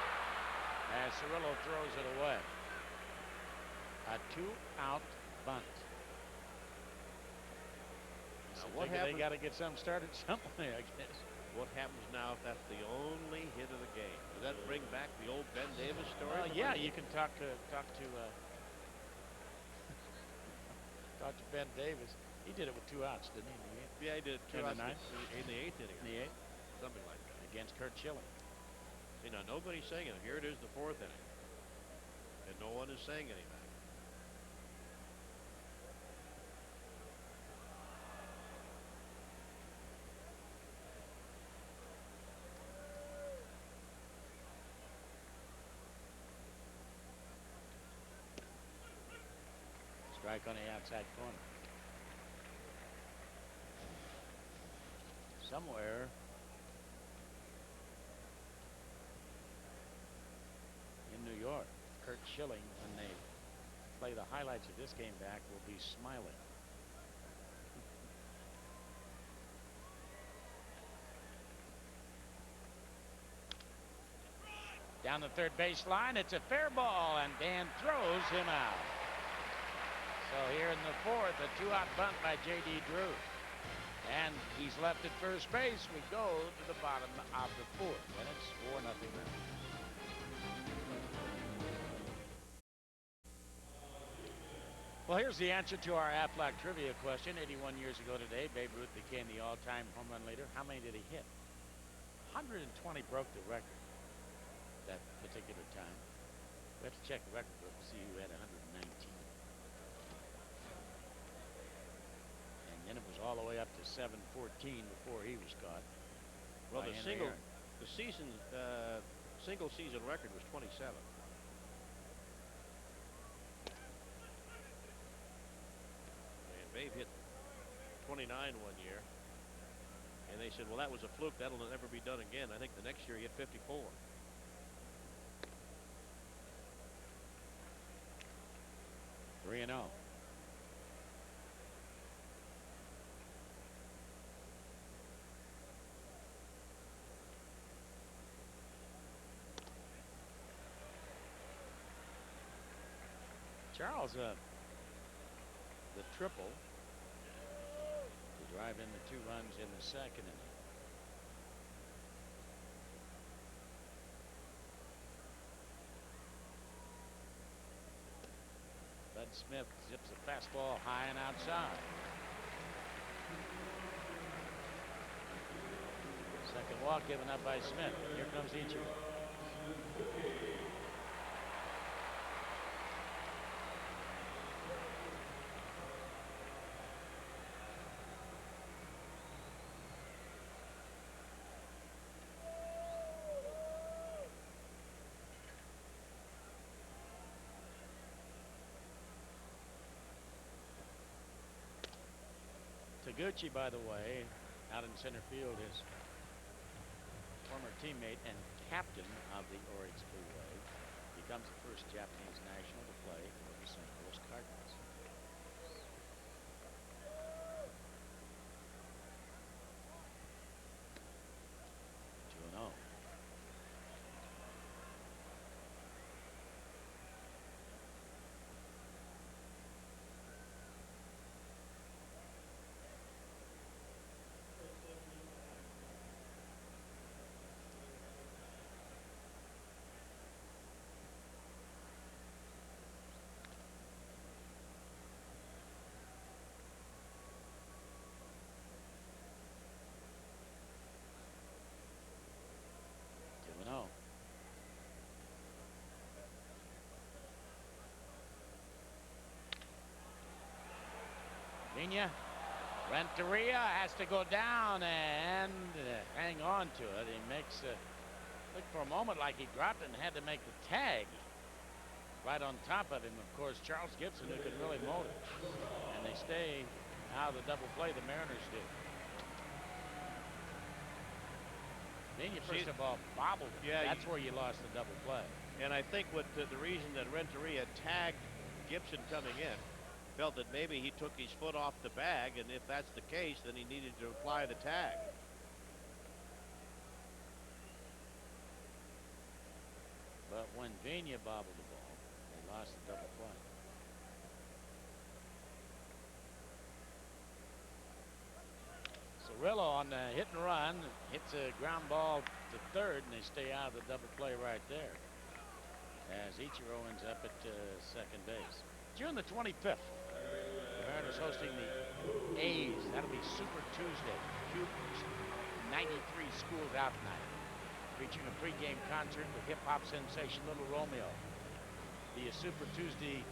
as Cirillo throws it away. A 2-out bunt.
Now, what happens?
They got to get something started somewhere, I guess.
What happens now if that's the only hit of the game? Does that bring back the old Ben Davis story?
Yeah, you can talk to talk to Ben Davis. He did it with 2 outs, didn't he?
Yeah, he did 2 outs in the 8th inning.
In the 8th?
Something like that.
Against Curt Schilling.
See, now nobody's saying it. Here it is, the 4th inning. And no one is saying anything.
Strike on the outside corner. Somewhere in New York, Curt Schilling, when they play the highlights of this game back, will be smiling. Down the third baseline, it's a fair ball, and Dan throws him out. So here in the 4th, a 2-out bunt by J.D. Drew. And he's left at first base. We go to the bottom of the 4th, and it's 4-0 now. Well, here's the answer to our Aflac trivia question. 81 years ago today, Babe Ruth became the all-time home run leader. How many did he hit? 120 broke the record that particular time. We have to check the record book to see who had 119. And it was all the way up to 714 before he was caught.
Well, the single season record was 27. And Babe hit 29 one year, and they said, well, that was a fluke. That'll never be done again. I think the next year he hit 54.
Three and 0. Charles, the triple to drive in the 2 runs in the 2nd inning. Bud Smith zips a fastball high and outside. Second walk given up by Smith. Here comes Ichiro. Taguchi, by the way, out in center field, his former teammate and captain of the Orioles Blue Wave, becomes the first Japanese national to play for the St. Louis Cardinals. Vigna. Renteria has to go down and hang on to it. He makes looked for a moment like he dropped it and had to make the tag. Right on top of him, of course, Charles Gibson, who could really mold it. And they stay out of the double play, the Mariners do. Vigna, first of all, bobbled it.
Yeah,
that's where you lost the double play.
And I think what the reason that Renteria tagged Gibson coming in, felt that maybe he took his foot off the bag, and if that's the case, then he needed to apply the tag.
But when Vigna bobbled the ball, they lost the double play. Cirillo on the hit and run hits a ground ball to third, and they stay out of the double play right there. As Ichiro ends up at second base. June the 25th, the Mariners hosting the A's. That'll be Super Tuesday. Cuba's 93 Schools Out Night, featuring a pregame concert with hip-hop sensation Little Romeo. Be a Super Tuesday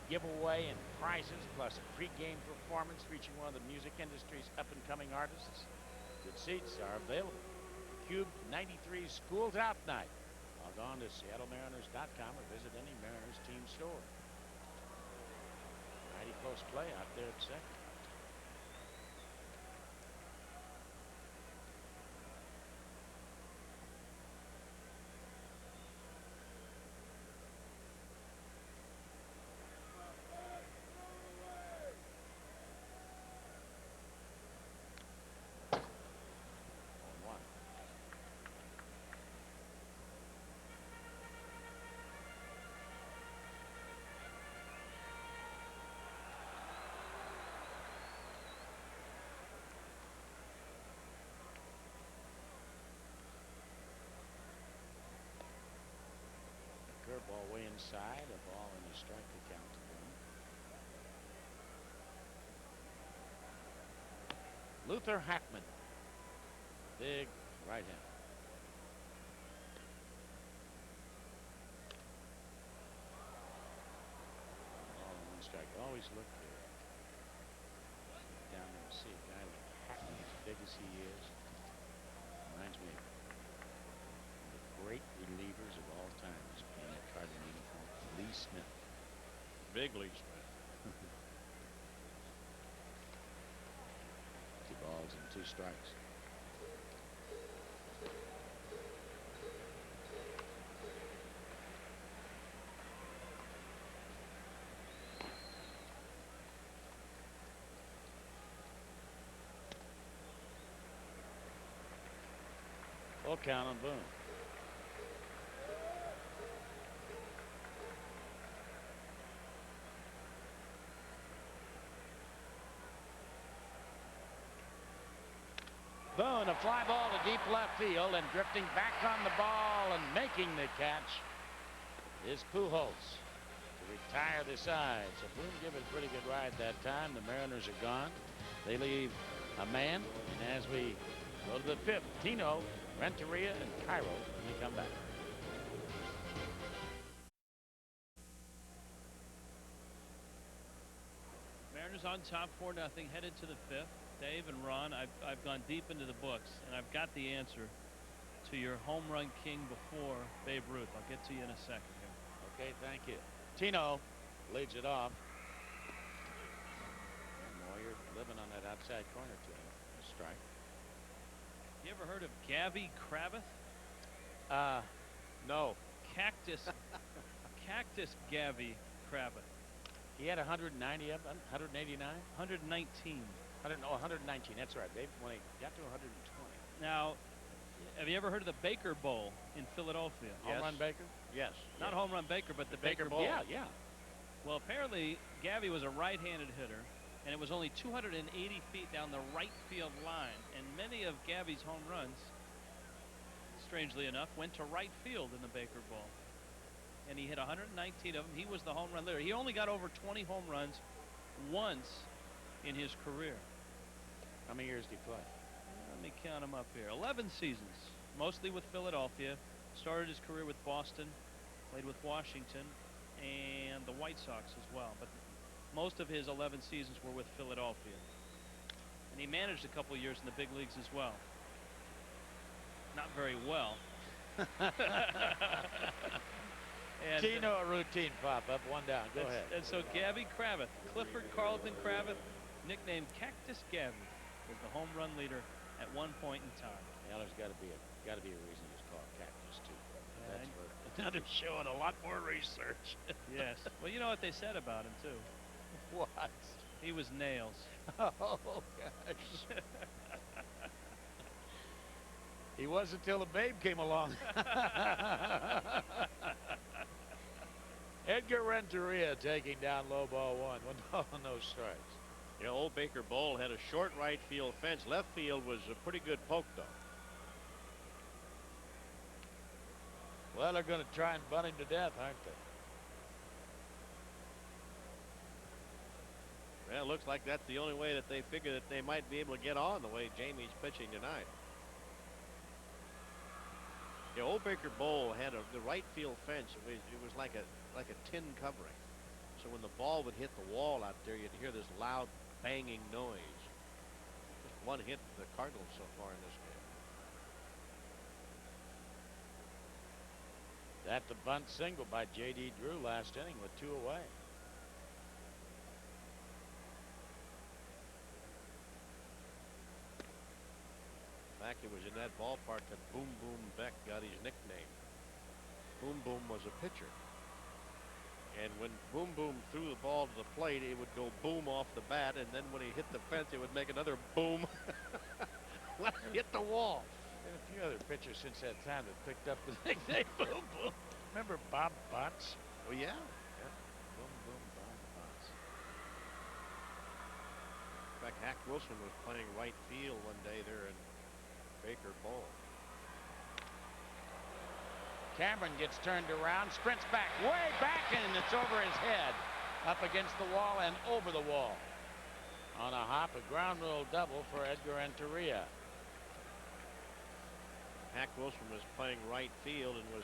giveaway and prizes, plus a pregame performance featuring one of the music industry's up-and-coming artists. Good seats are available. Cube 93 Schools Out Night. Log on to SeattleMariners.com or visit any Mariners team store. Mighty close play out there at second. Curveball way inside, a ball in the strike account to them. Luther Hackman, big right hand. Ball in one strike. Always look good. Down there and see a guy like Hackman, as big as he is. Reminds me of the great relievers of all time. Cardinal uniform. Lee Smith.
Big Lee Smith.
2 balls and 2 strikes. Full count on Boone. Boone, a fly ball to deep left field, and drifting back on the ball and making the catch is Pujols to retire the side. So Boone gave it a pretty good ride that time. The Mariners are gone. They leave a man, and as we go to the 5th, Tino, Renteria, and Cairo when they come back.
Mariners on top 4-0, headed to the 5th. Dave and Ron, I've gone deep into the books, and I've got the answer to your home run king before Babe Ruth. I'll get to you in a second here.
Okay, thank you. Tino leads it off. And Moyer living on that outside corner to him. A strike.
You ever heard of Gavy Kravitz?
No.
Cactus Gavy Kravitz.
He had 190 of them, 189?
119.
119, that's right. They when he got to 120.
Now, have you ever heard of the Baker Bowl in Philadelphia?
Yes.
Home run Baker?
Yes.
Not Home Run Baker, but the Baker Bowl.
Yeah, yeah.
Well, apparently, Gavy was a right-handed hitter, and it was only 280 feet down the right field line. And many of Gavy's home runs, strangely enough, went to right field in the Baker Bowl. And he hit 119 of them. He was the home run leader. He only got over 20 home runs once in his career.
How many years did he play?
Let me count them up here. 11 seasons, mostly with Philadelphia. Started his career with Boston, played with Washington, and the White Sox as well. But Most of his 11 seasons were with Philadelphia. And he managed a couple years in the big leagues as well. Not very well. And,
Tino, a routine pop-up, one down. Go ahead.
And so Gabby Cravath, Clifford Carlton Cravath, nicknamed Cactus Gabby, was the home run leader at one point in time.
Well, there's got to be a reason he's called Cactus too. That's for another show and a lot more research.
Yes. Well, you know what they said about him too.
What?
He was nails.
Oh gosh. He was until the babe came along. Edgar Renteria taking down low ball one. No strikes.
Yeah, old Baker Bowl had a short right field fence. Left field was a pretty good poke, though.
Well, they're going to try and butt him to death, aren't they?
Well, it looks like that's the only way that they figure that they might be able to get on the way Jamie's pitching tonight. Yeah, old Baker Bowl had the right field fence. It was like a tin covering. So when the ball would hit the wall out there, you'd hear this loud banging noise. Just one hit for the Cardinals so far in this game.
That the bunt single by J.D. Drew last inning with 2 away.
In fact, it was in that ballpark that Boom Boom Beck got his nickname. Boom Boom was a pitcher. And when Boom Boom threw the ball to the plate, it would go boom off the bat, and then when he hit the fence, it would make another boom when it hit the wall.
And a few other pitchers since that time that picked up the nickname Boom Boom. Remember Bob Bunce?
Oh, yeah.
Boom Boom Bob Bunce.
In fact, Hack Wilson was playing right field one day there in Baker Bowl.
Cameron gets turned around, sprints back, way back, and it's over his head. Up against the wall and over the wall. On a hop, a ground rule double for Edgar Renteria.
Hack Wilson was playing right field and was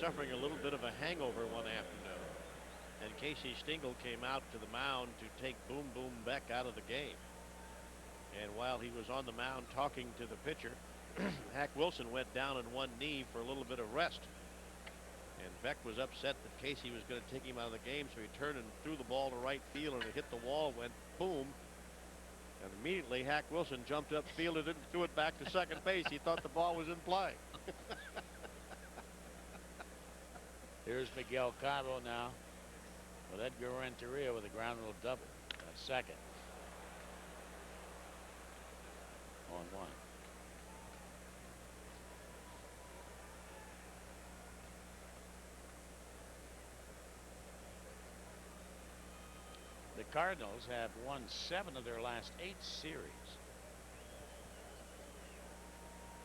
suffering a little bit of a hangover one afternoon. And Casey Stengel came out to the mound to take Boom Boom Beck out of the game. And while he was on the mound talking to the pitcher, Hack Wilson went down on one knee for a little bit of rest. And Beck was upset that Casey was going to take him out of the game, so he turned and threw the ball to right field, and it hit the wall, went boom. And immediately Hack Wilson jumped up, fielded it, and threw it back to second base. He thought the ball was in play.
Here's Miguel Cabo now with Edgar Renteria with a ground rule double. Second. On one. The Cardinals have won 7 of their last 8 series.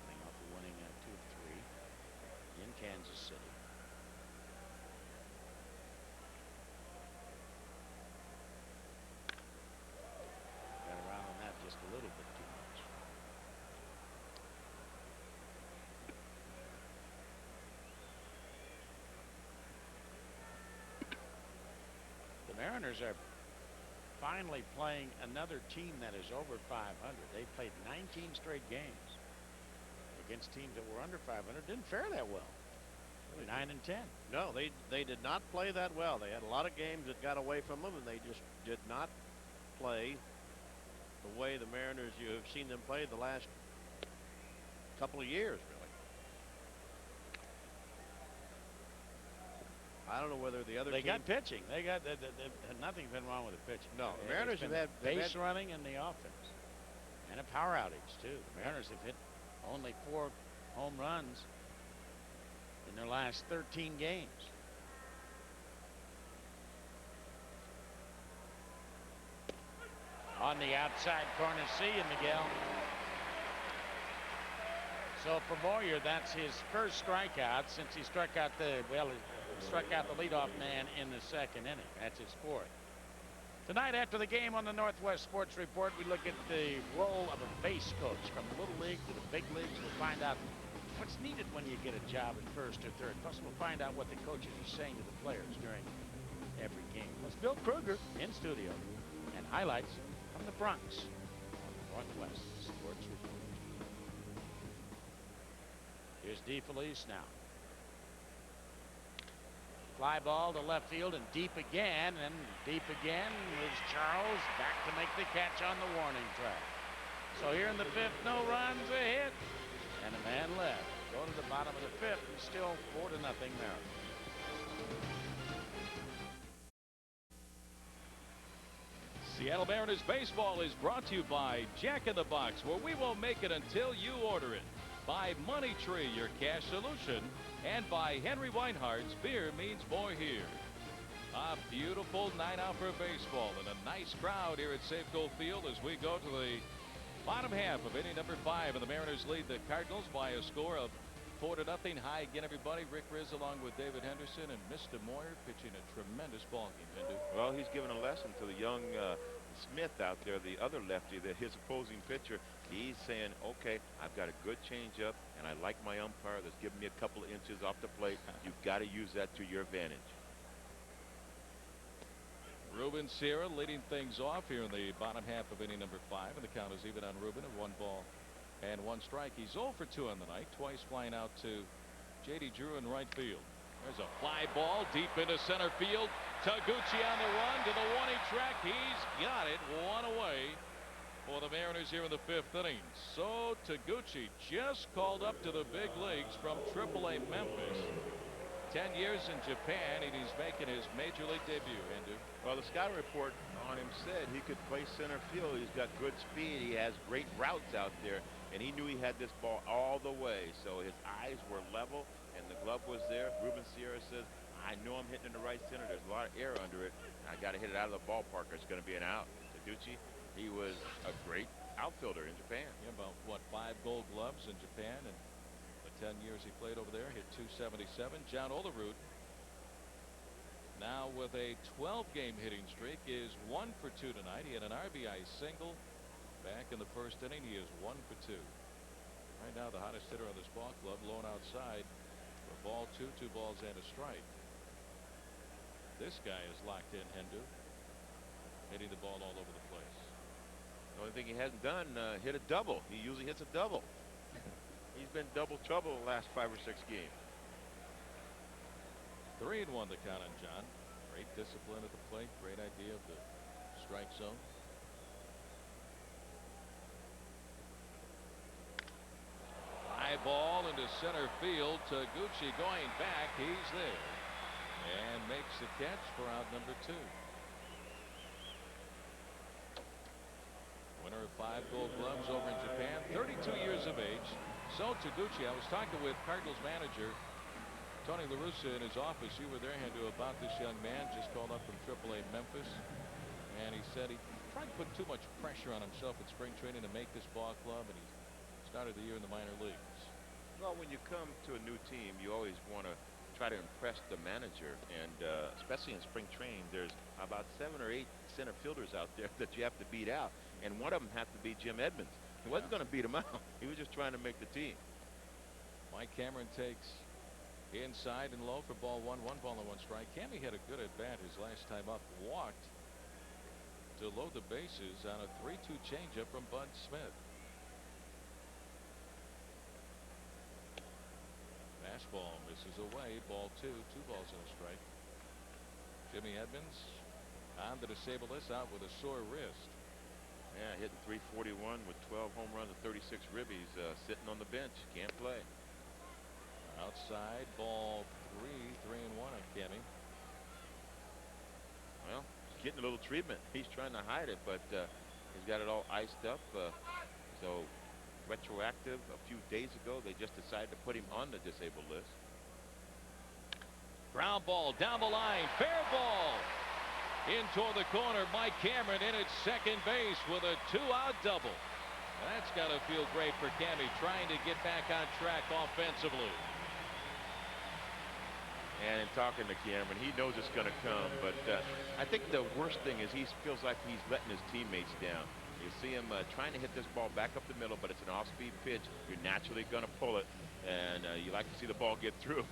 Coming off of winning 2 of 3 in Kansas City. Got around on that just a little bit too much. The Mariners are finally playing another team that is over 500. They played 19 straight games against teams that were under 500. Didn't fare that well. 9 and 10.
No, they did not play that well. They had a lot of games that got away from them, and they just did not play the way the Mariners you have seen them play the last couple of years, really. I don't know whether the other
They
team
got pitching. They got nothing's been wrong with the pitching.
No, the Mariners
have
had
base running in the offense and a power outage too. The Mariners have hit only 4 home runs in their last 13 games. On the outside corner, see you, Miguel. So for Boyer, that's his first strikeout since he struck out the leadoff man in the second inning. That's his 4th. Tonight after the game on the Northwest Sports Report, we look at the role of a base coach from the little league to the big leagues. We'll find out what's needed when you get a job at first or third. Plus we'll find out what the coaches are saying to the players during every game. Was Bill Kruger in studio, and highlights from the Bronx on Northwest Sports Report. Here's DeFelice now. Fly ball to left field and deep again, and deep again was Charles back to make the catch on the warning track. So here in the fifth, no runs, a hit, and a man left. Go to the bottom of the fifth, and still 4-0 Mariners.
Seattle Mariners baseball is brought to you by Jack in the Box, where we won't make it until you order it. By Money Tree, your cash solution. And by Henry Weinhardt's Beer Means More Here. A beautiful night out for baseball and a nice crowd here at Safeco Field as we go to the bottom half of inning number 5, and the Mariners lead the Cardinals by a score of 4-0. Hi again, everybody. Rick Riz along with David Henderson and Mr. Moyer pitching a tremendous ball game. Hindu.
Well, he's giving a lesson to the young Smith out there, the other lefty, his opposing pitcher. He's saying, okay, I've got a good changeup, and I like my umpire that's giving me a couple of inches off the plate. You've got to use that to your advantage.
Ruben Sierra leading things off here in the bottom half of inning number 5, and the count is even on Ruben at 1 ball and 1 strike. He's 0 for 2 on the night, twice flying out to J.D. Drew in right field. There's a fly ball deep into center field. Taguchi on the run to the warning track. He's got it, 1 away for the Mariners here in the 5th inning. So Taguchi just called up to the big leagues from AAA Memphis. 10 years in Japan, and he's making his major league debut. Hindu.
Well, the scouting report on him said he could play center field. He's got good speed. He has great routes out there, and he knew he had this ball all the way. So his eyes were level, and the glove was there. Ruben Sierra says, I know I'm hitting in the right center. There's a lot of air under it. I got to hit it out of the ballpark, or it's going to be an out. Taguchi, he was a great outfielder in Japan.
Yeah, about, what, 5 gold gloves in Japan, and the 10 years he played over there, hit .277. John Olerud, now with a 12-game hitting streak, is 1 for 2 tonight. He had an RBI single back in the 1st inning. He is 1 for 2. Right now, the hottest hitter on this ball club, lone outside for ball 2, 2 balls and a strike. This guy is locked in, Hindu, hitting the ball all over the place.
The only thing he hasn't done, hit a double. He usually hits a double. He's been double trouble the last 5 or 6 games.
3-1 the count on John. Great discipline at the plate. Great idea of the strike zone. High ball into center field. Taguchi going back. He's there and makes the catch for out number 2. Winner of 5 gold gloves over in Japan, 32 years of age. So Taguchi, I was talking with Cardinals manager Tony La Russa in his office. You were there, Hindu, about this young man just called up from AAA Memphis, and he said he tried to put too much pressure on himself in spring training to make this ball club, and he started the year in the minor leagues.
Well, when you come to a new team, you always want to try to impress the manager, and especially in spring training, there's about 7 or 8 center fielders out there that you have to beat out, and one of them had to be Jim Edmonds. He wasn't going to beat him out. He was just trying to make the team.
Mike Cameron takes inside and low for ball 1, 1 ball and 1 strike. Cammy had a good at bat his last time up. Walked to load the bases on a 3-2 changeup from Bud Smith. Fastball misses away. Ball 2, 2 balls and a strike. Jimmy Edmonds on the disabled list, out with a sore wrist.
Yeah, hitting .341 with 12 home runs and 36 ribbies, sitting on the bench. Can't play.
Outside, ball 3-1 on Cammy.
Well, he's getting a little treatment. He's trying to hide it, but he's got it all iced up. So retroactive, a few days ago, they just decided to put him on the disabled list.
Ground ball down the line, fair ball. In toward the corner, Mike Cameron in at second base with a 2-out double. That's got to feel great for Cammy, trying to get back on track offensively.
And in talking to Cameron, he knows it's going to come, but I think the worst thing is he feels like he's letting his teammates down. You see him trying to hit this ball back up the middle, but it's an off-speed pitch. You're naturally going to pull it, and you like to see the ball get through.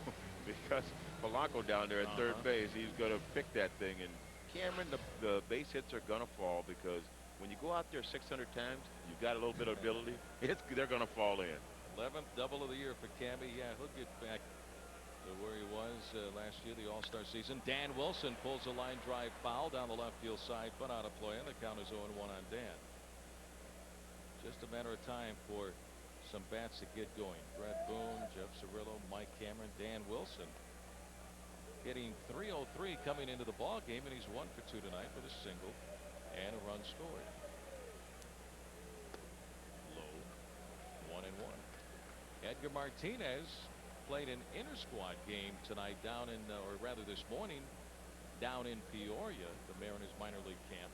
because Polanco down there at third base, he's going to pick that thing. And Cameron, the base hits are going to fall because when you go out there 600 times, you've got a little bit of ability. They're going to fall in.
11th double of the year for Cammy. Yeah, he'll get back to where he was last year, the All-Star season. Dan Wilson pulls a line drive foul down the left field side, but out of play, and the count is 0-1 on Dan. Just a matter of time for some bats to get going. Brett Boone, Jeff Cirillo, Mike Cameron, Dan Wilson hitting .303 coming into the ball game, and he's 1 for 2 tonight with a single and a run scored. Low, 1-1. Edgar Martinez played an inter-squad game tonight down in, or rather this morning, down in Peoria, the Mariners minor league camp,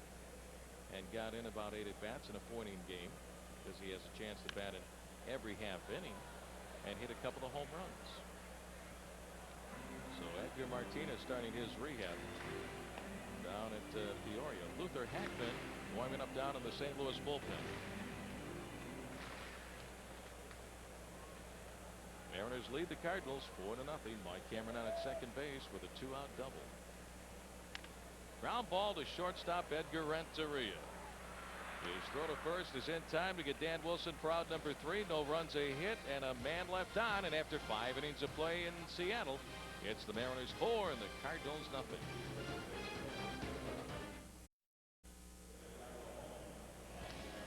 and got in about 8 at-bats in a 4-inning game because he has a chance to bat in every half inning and hit a couple of home runs. So Edgar Martinez starting his rehab down at Peoria. Luther Hackman warming up down in the St. Louis bullpen. Mariners lead the Cardinals 4-0. Mike Cameron out at second base with a 2-out double. Ground ball to shortstop Edgar Renteria. His throw to first is in time to get Dan Wilson for out number 3. No runs, a hit, and a man left on. And after 5 innings of play in Seattle, it's the Mariners 4 and the Cardinals nothing.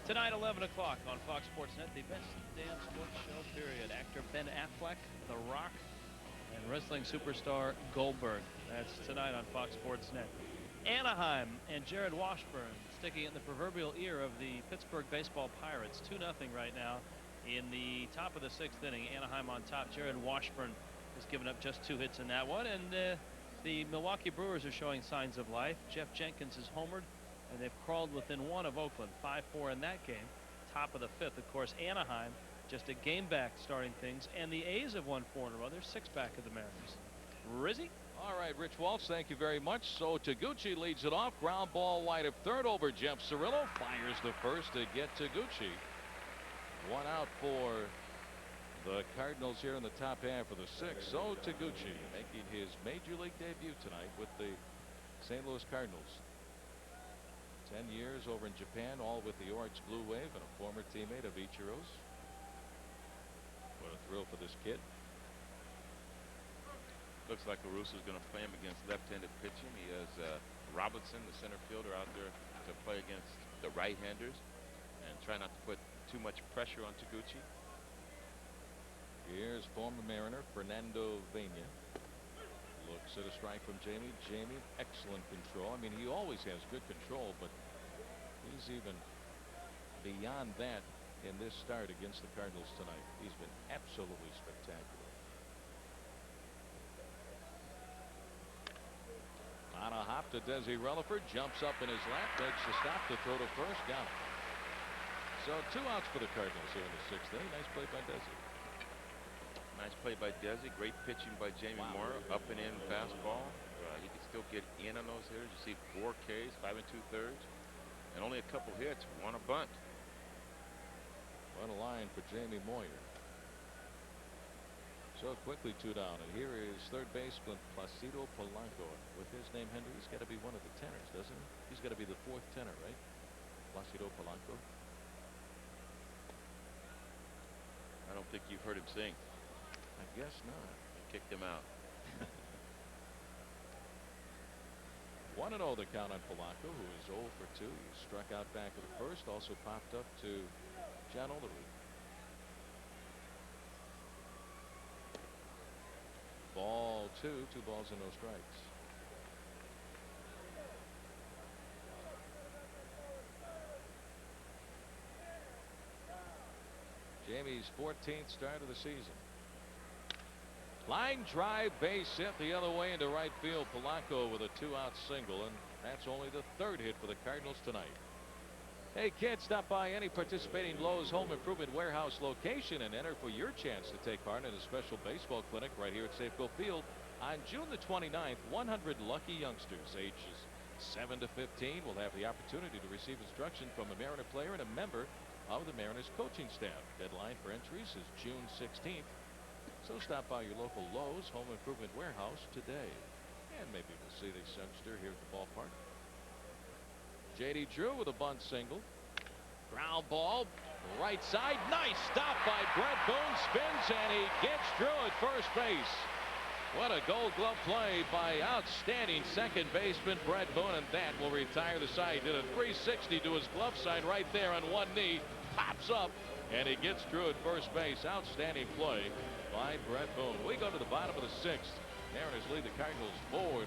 Tonight, 11 o'clock on Fox Sports Net, the best damn sports show, period. Actor Ben Affleck, The Rock, and wrestling superstar Goldberg. That's tonight on Fox Sports Net. Anaheim and Jared Washburn sticking in the proverbial ear of the Pittsburgh baseball Pirates. 2-0 right now in the top of the 6th inning. Anaheim on top. Jared Washburn has given up just 2 hits in that one. And the Milwaukee Brewers are showing signs of life. Jeff Jenkins is homered, and they've crawled within 1 of Oakland. 5-4 in that game. Top of the 5th. Of course, Anaheim just a game back starting things. And the A's have won 4 in a row. They're 6 back of the Mariners. Rizzy?
All right, Rich Walsh, thank you very much. So Taguchi leads it off. Ground ball wide of third over Jeff Cirillo. Fires the first to get Taguchi. 1 out for the Cardinals here in the top half of the 6th. So Taguchi making his major league debut tonight with the St. Louis Cardinals. 10 years over in Japan, all with the Oryx Blue Wave, and a former teammate of Ichiro's. What a thrill for this kid.
Looks like Caruso's going to play him against left-handed pitching. He has Robinson, the center fielder, out there to play against the right-handers and try not to put too much pressure on Taguchi.
Here's former Mariner Fernando Vena. Looks at a strike from Jamie. Jamie, excellent control. I mean, he always has good control, but he's even beyond that in this start against the Cardinals tonight. He's been absolutely spectacular. On a hop to Desi Relaford, jumps up in his lap, makes the stop to throw to first, got him. So 2 outs for the Cardinals here in the 6th inning. Nice play by Desi.
Nice play by Desi. Great pitching by Jamie Moore. Up and in fastball. He can still get in on those hitters. You see 4 Ks, 5 2/3, and only a couple hits. 1 a bunt.
What a line for Jamie Moyer. So quickly 2 down, and here is third baseman Placido Polanco. With his name, Henry, he's got to be one of the tenors, doesn't he? He's got to be the 4th tenor, right? Placido Polanco.
I don't think you've heard him sing.
I guess not.
Kicked him out.
1-0 the count on Polanco, who is 0 for 2. He struck out back of the first, also popped up to John Olerud. Ball 2, 2 balls and no strikes. Jamie's 14th start of the season. Line drive, base hit the other way into right field. Polanco with a 2-out single, and that's only the 3rd hit for the Cardinals tonight. Hey kids, stop by any participating Lowe's Home Improvement Warehouse location and enter for your chance to take part in a special baseball clinic right here at Safeco Field on June the 29th. 100 lucky youngsters ages 7 to 15 will have the opportunity to receive instruction from a Mariner player and a member of the Mariners coaching staff. Deadline for entries is June 16th. So stop by your local Lowe's Home Improvement Warehouse today. And maybe we'll see this youngster here at the ballpark. J.D. Drew with a bunt single. Ground ball. Right side. Nice stop by Brett Boone. Spins and he gets Drew at first base. What a Gold Glove play by outstanding second baseman Brett Boone, and that will retire the side. Did a 360 to his glove side right there on one knee. Pops up and he gets Drew at first base. Outstanding play by Brett Boone. We go to the bottom of the sixth. Mariners lead the Cardinals 4-0.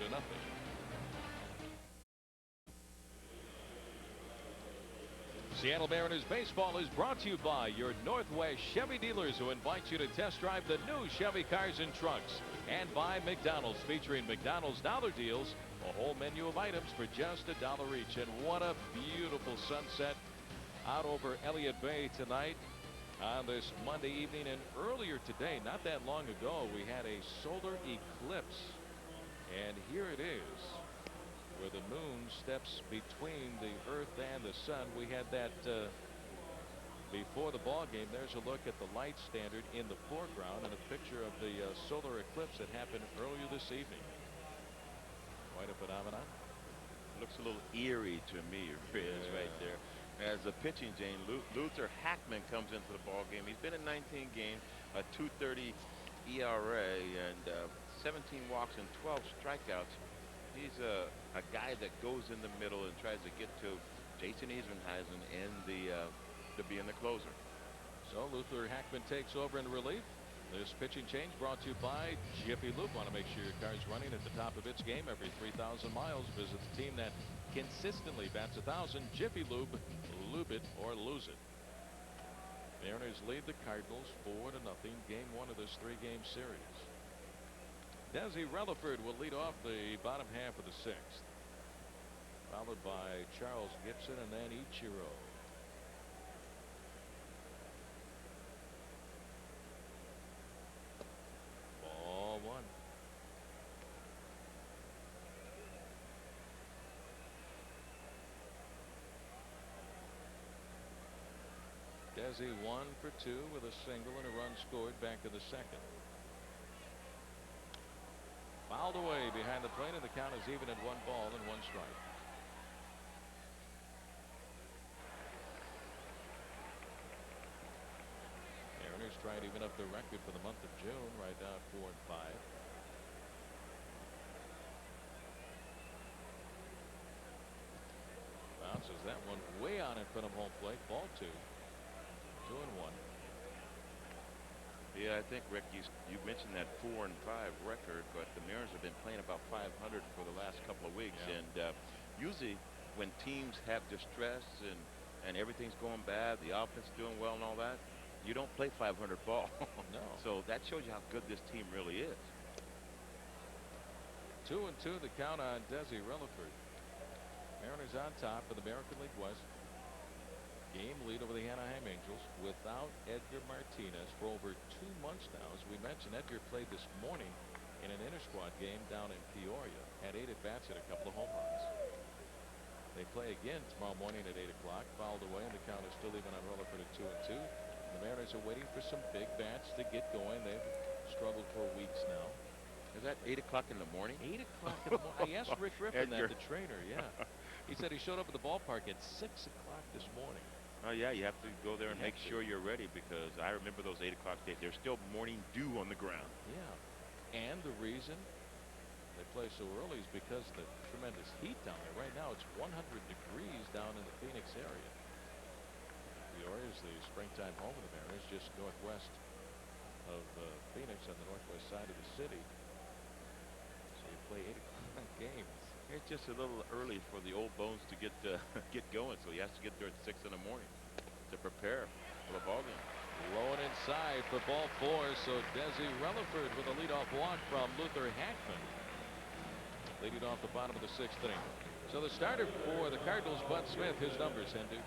Seattle Mariners baseball is brought to you by your Northwest Chevy dealers, who invite you to test drive the new Chevy cars and trucks, and by McDonald's, featuring McDonald's dollar deals, a whole menu of items for just $1 each. And what a beautiful sunset out over Elliott Bay tonight on this Monday evening. And earlier today, not that long ago, we had a solar eclipse, and here it is, where the moon steps between the earth and the sun. We had that before the ball game. There's a look at the light standard in the foreground and a picture of the solar eclipse that happened earlier this evening. Quite a phenomenon.
Looks a little eerie to me, Riz, right there. As a pitching, Jane, Luther Hackman comes into the ball game. He's been in 19 games, a 2.30 ERA, and 17 walks and 12 strikeouts. He's a guy that goes in the middle and tries to get to Jason Easenheisen in to be in the closer.
So Luther Hackman takes over in relief. This pitching change brought to you by Jiffy Lube. Want to make sure your car's running at the top of its game every 3,000 miles. Visit the team that consistently bats 1,000. Jiffy Lube. Lube it or lose it. Mariners lead the Cardinals 4-0. Game 1 of this 3-game series. Desi Rutherford will lead off the bottom half of the sixth, followed by Charles Gibson and then Ichiro. Ball one. Desi 1 for 2 with a single and a run scored back in the second. Fouled away behind the plate, and the count is even at 1 ball and 1 strike. Mariners try to even up the record for the month of June, right now at 4-5. Bounces that one way on in front of home plate. Ball 2. 2-1.
Yeah, I think, Rick, you mentioned that 4-5 record, but the Mariners have been playing about 500 for the last couple of weeks.
Yeah.
And usually when teams have distress and everything's going bad, the offense doing well and all that, you don't play 500 ball.
No.
So that shows you how good this team really is.
2-2 the count on Desi Rutherford. Mariners on top of the American League West. Game lead over the Anaheim Angels without Edgar Martinez for over 2 months now. As we mentioned, Edgar played this morning in an inter-squad game down in Peoria. Had 8 at-bats, hit a couple of home runs. They play again tomorrow morning at 8 o'clock. Fouled away, and the count is still even on Rutherford at 2-2. The Mariners are waiting for some big bats to get going. They've struggled for weeks now.
Is that 8 o'clock in the morning?
8 o'clock in the morning. I asked Rick Griffin that, the trainer. Yeah. He said he showed up at the ballpark at 6 o'clock this morning.
Oh, yeah, you have to go there and make sure you're ready, because I remember those 8 o'clock days. There's still morning dew on the ground.
Yeah. And the reason they play so early is because of the tremendous heat down there. Right now, it's 100 degrees down in the Phoenix area. Peoria is the springtime home of the Mariners, just northwest of Phoenix on the northwest side of the city. So you play 8 o'clock games.
It's just a little early for the old bones to get going, so he has to get there at 6 in the morning to prepare for the ball game.
Low and inside for ball 4. So Desi Rutherford with a leadoff walk from Luther Hackman, leading off the bottom of the 6th inning. So the starter for the Cardinals, Bud Smith, his numbers, Hendu.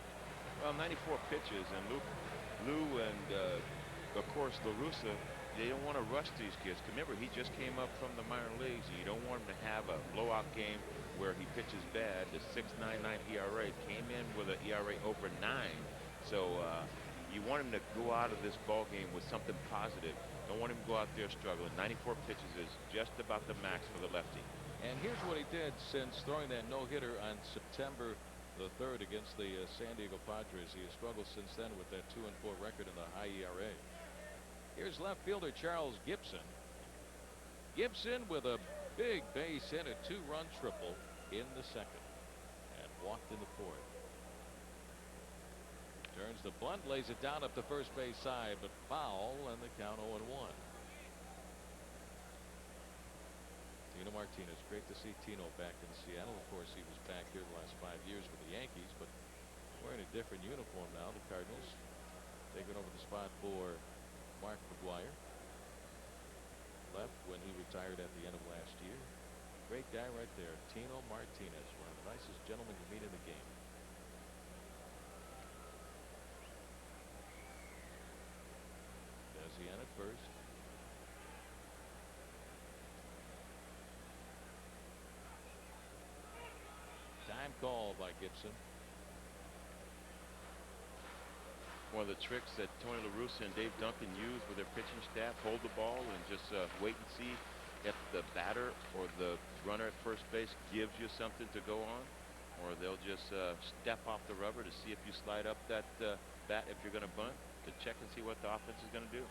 Well, 94 pitches, and Lou and of course La Russa, they don't want to rush these kids. Remember, he just came up from the minor leagues, and you don't want him to have a blowout game where he pitches bad. The 6.99 ERA came in with an ERA over 9, so You want him to go out of this ball game with something positive. Don't want him to go out there struggling. 94 pitches is just about the max for the lefty.
And here's what he did since throwing that no-hitter on September the 3rd against the San Diego Padres. He has struggled since then with that 2-4 record and the high ERA. Here's left fielder Charles Gibson. Gibson with a big base hit, a 2-run triple in the 2nd, and walked in the 4th. Turns the bunt, lays it down up the first base side, but foul, and the count 0-1. Tino Martinez, great to see Tino back in Seattle. Of course, he was back here the last 5 years with the Yankees, but wearing a different uniform now. The Cardinals taking over the spot for Mark McGuire. Left when he retired at the end of last year. Great guy right there, Tino Martinez, one of the nicest gentlemen you meet in the game. Desian at first. Time call by Gibson.
One of the tricks that Tony La Russa and Dave Duncan use with their pitching staff, hold the ball and just wait and see if the batter or the runner at first base gives you something to go on, or they'll just step off the rubber to see if you slide up that bat if you're going to bunt, to check and see what the offense is going to do.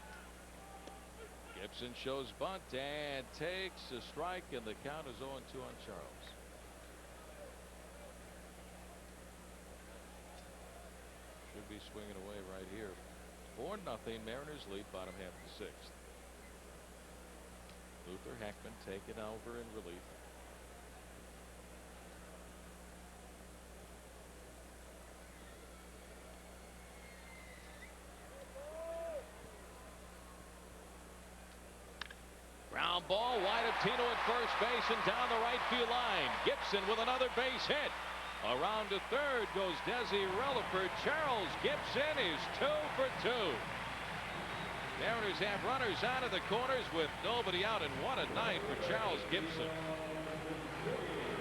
Gibson shows bunt and takes a strike, and the count is 0-2 on Charles. Should be swinging away right here. 4-0 Mariners lead, bottom half of the 6th. Luther Heckman taken over in relief. Ground ball wide of Tino at first base and down the right field line. Gibson with another base hit. Around to third goes Desi Relaford. Charles Gibson is 2 for 2. Mariners have runners out of the corners with nobody out, and what a night for Charles Gibson.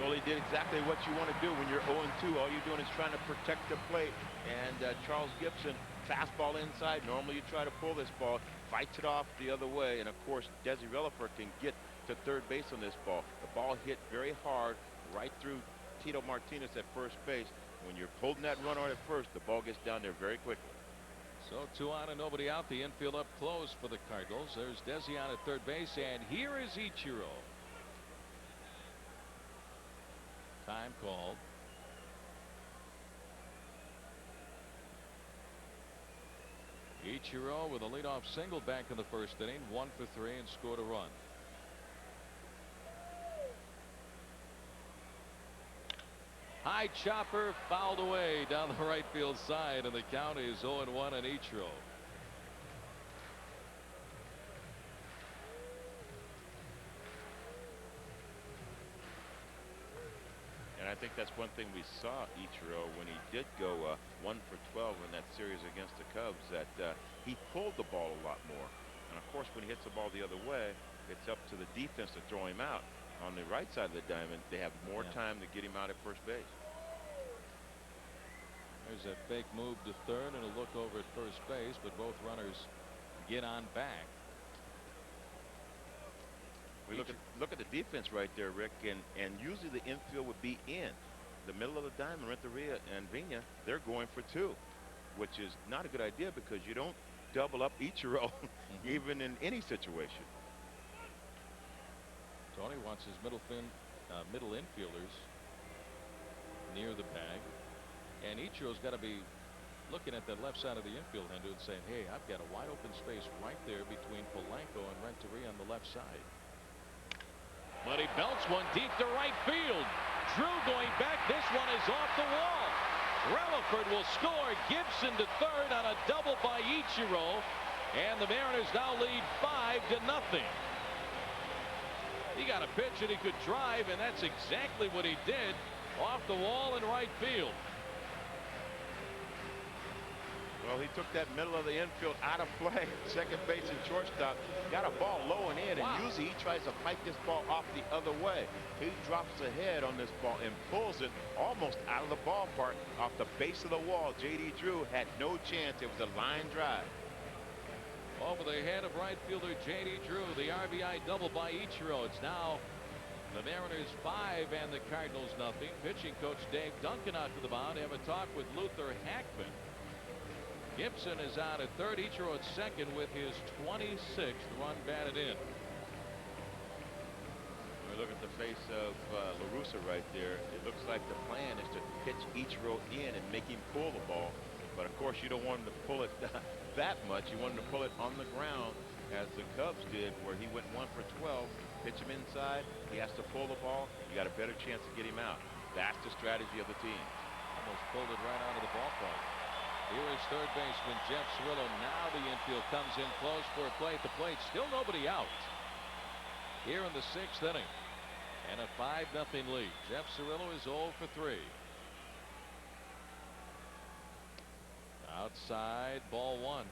Well, he did exactly what you want to do when you're 0-2. All you're doing is trying to protect the plate. And Charles Gibson, fastball inside. Normally you try to pull this ball, fights it off the other way. And of course, Desi Relaford can get to third base on this ball. The ball hit very hard right through Tito Martinez at first base. When you're holding that runner at first, the ball gets down there very quickly.
So 2 on and nobody out. The infield up close for the Cardinals. There's Desian at third base, and here is Ichiro. Time called. Ichiro with a leadoff single back in the first inning, 1 for 3, and scored a run. High chopper fouled away down the right field side, and the count is 0-1 on Ichiro.
And I think that's one thing we saw Ichiro when he did go 1 for 12 in that series against the Cubs, that he pulled the ball a lot more. And of course, when he hits the ball the other way, it's up to the defense to throw him out. On the right side of the diamond, they have more time to get him out at first base.
There's that fake move to third and a look over at first base, but both runners get on back.
We look at the defense right there, Rick, and usually the infield would be in the middle of the diamond. Renteria and Vina, they're going for 2, which is not a good idea because you don't double up Ichiro even in any situation.
Tony wants his middle infielders near the bag, and Ichiro's got to be looking at that left side of the infield and saying, hey, I've got a wide open space right there between Polanco and Renteria on the left side. But he belts one deep to right field. Drew going back. This one is off the wall. Relaford will score. Gibson to third on a double by Ichiro, and the Mariners now lead 5-0. He got a pitch that he could drive, and that's exactly what he did, off the wall in right field.
Well, he took that middle of the infield out of play. Second base and shortstop got a ball low and in, and usually he tries to fight this ball off the other way. He drops the head on this ball and pulls it almost out of the ballpark off the base of the wall. J.D. Drew had no chance. It was a line drive.
Over the head of right fielder J.D. Drew, the RBI double by Ichiro. It's now the Mariners 5 and the Cardinals nothing. Pitching coach Dave Duncan out to the mound. Have a talk with Luther Hackman. Gibson is out at third. Ichiro at second with his 26th run batted in.
We look at the face of La Russa right there. It looks like the plan is to pitch Ichiro in and make him pull the ball. But of course, you don't want him to pull it that much. You want him to pull it on the ground, as the Cubs did, where he went 1 for 12. Pitch him inside. He has to pull the ball. You got a better chance to get him out. That's the strategy of the team.
Almost pulled it right out of the ballpark. Here is third baseman Jeff Cirillo. Now the infield comes in close for a play at the plate. Still nobody out here in the 6th inning. And a 5-0 lead. Jeff Cirillo is 0 for 3. Outside, ball 1.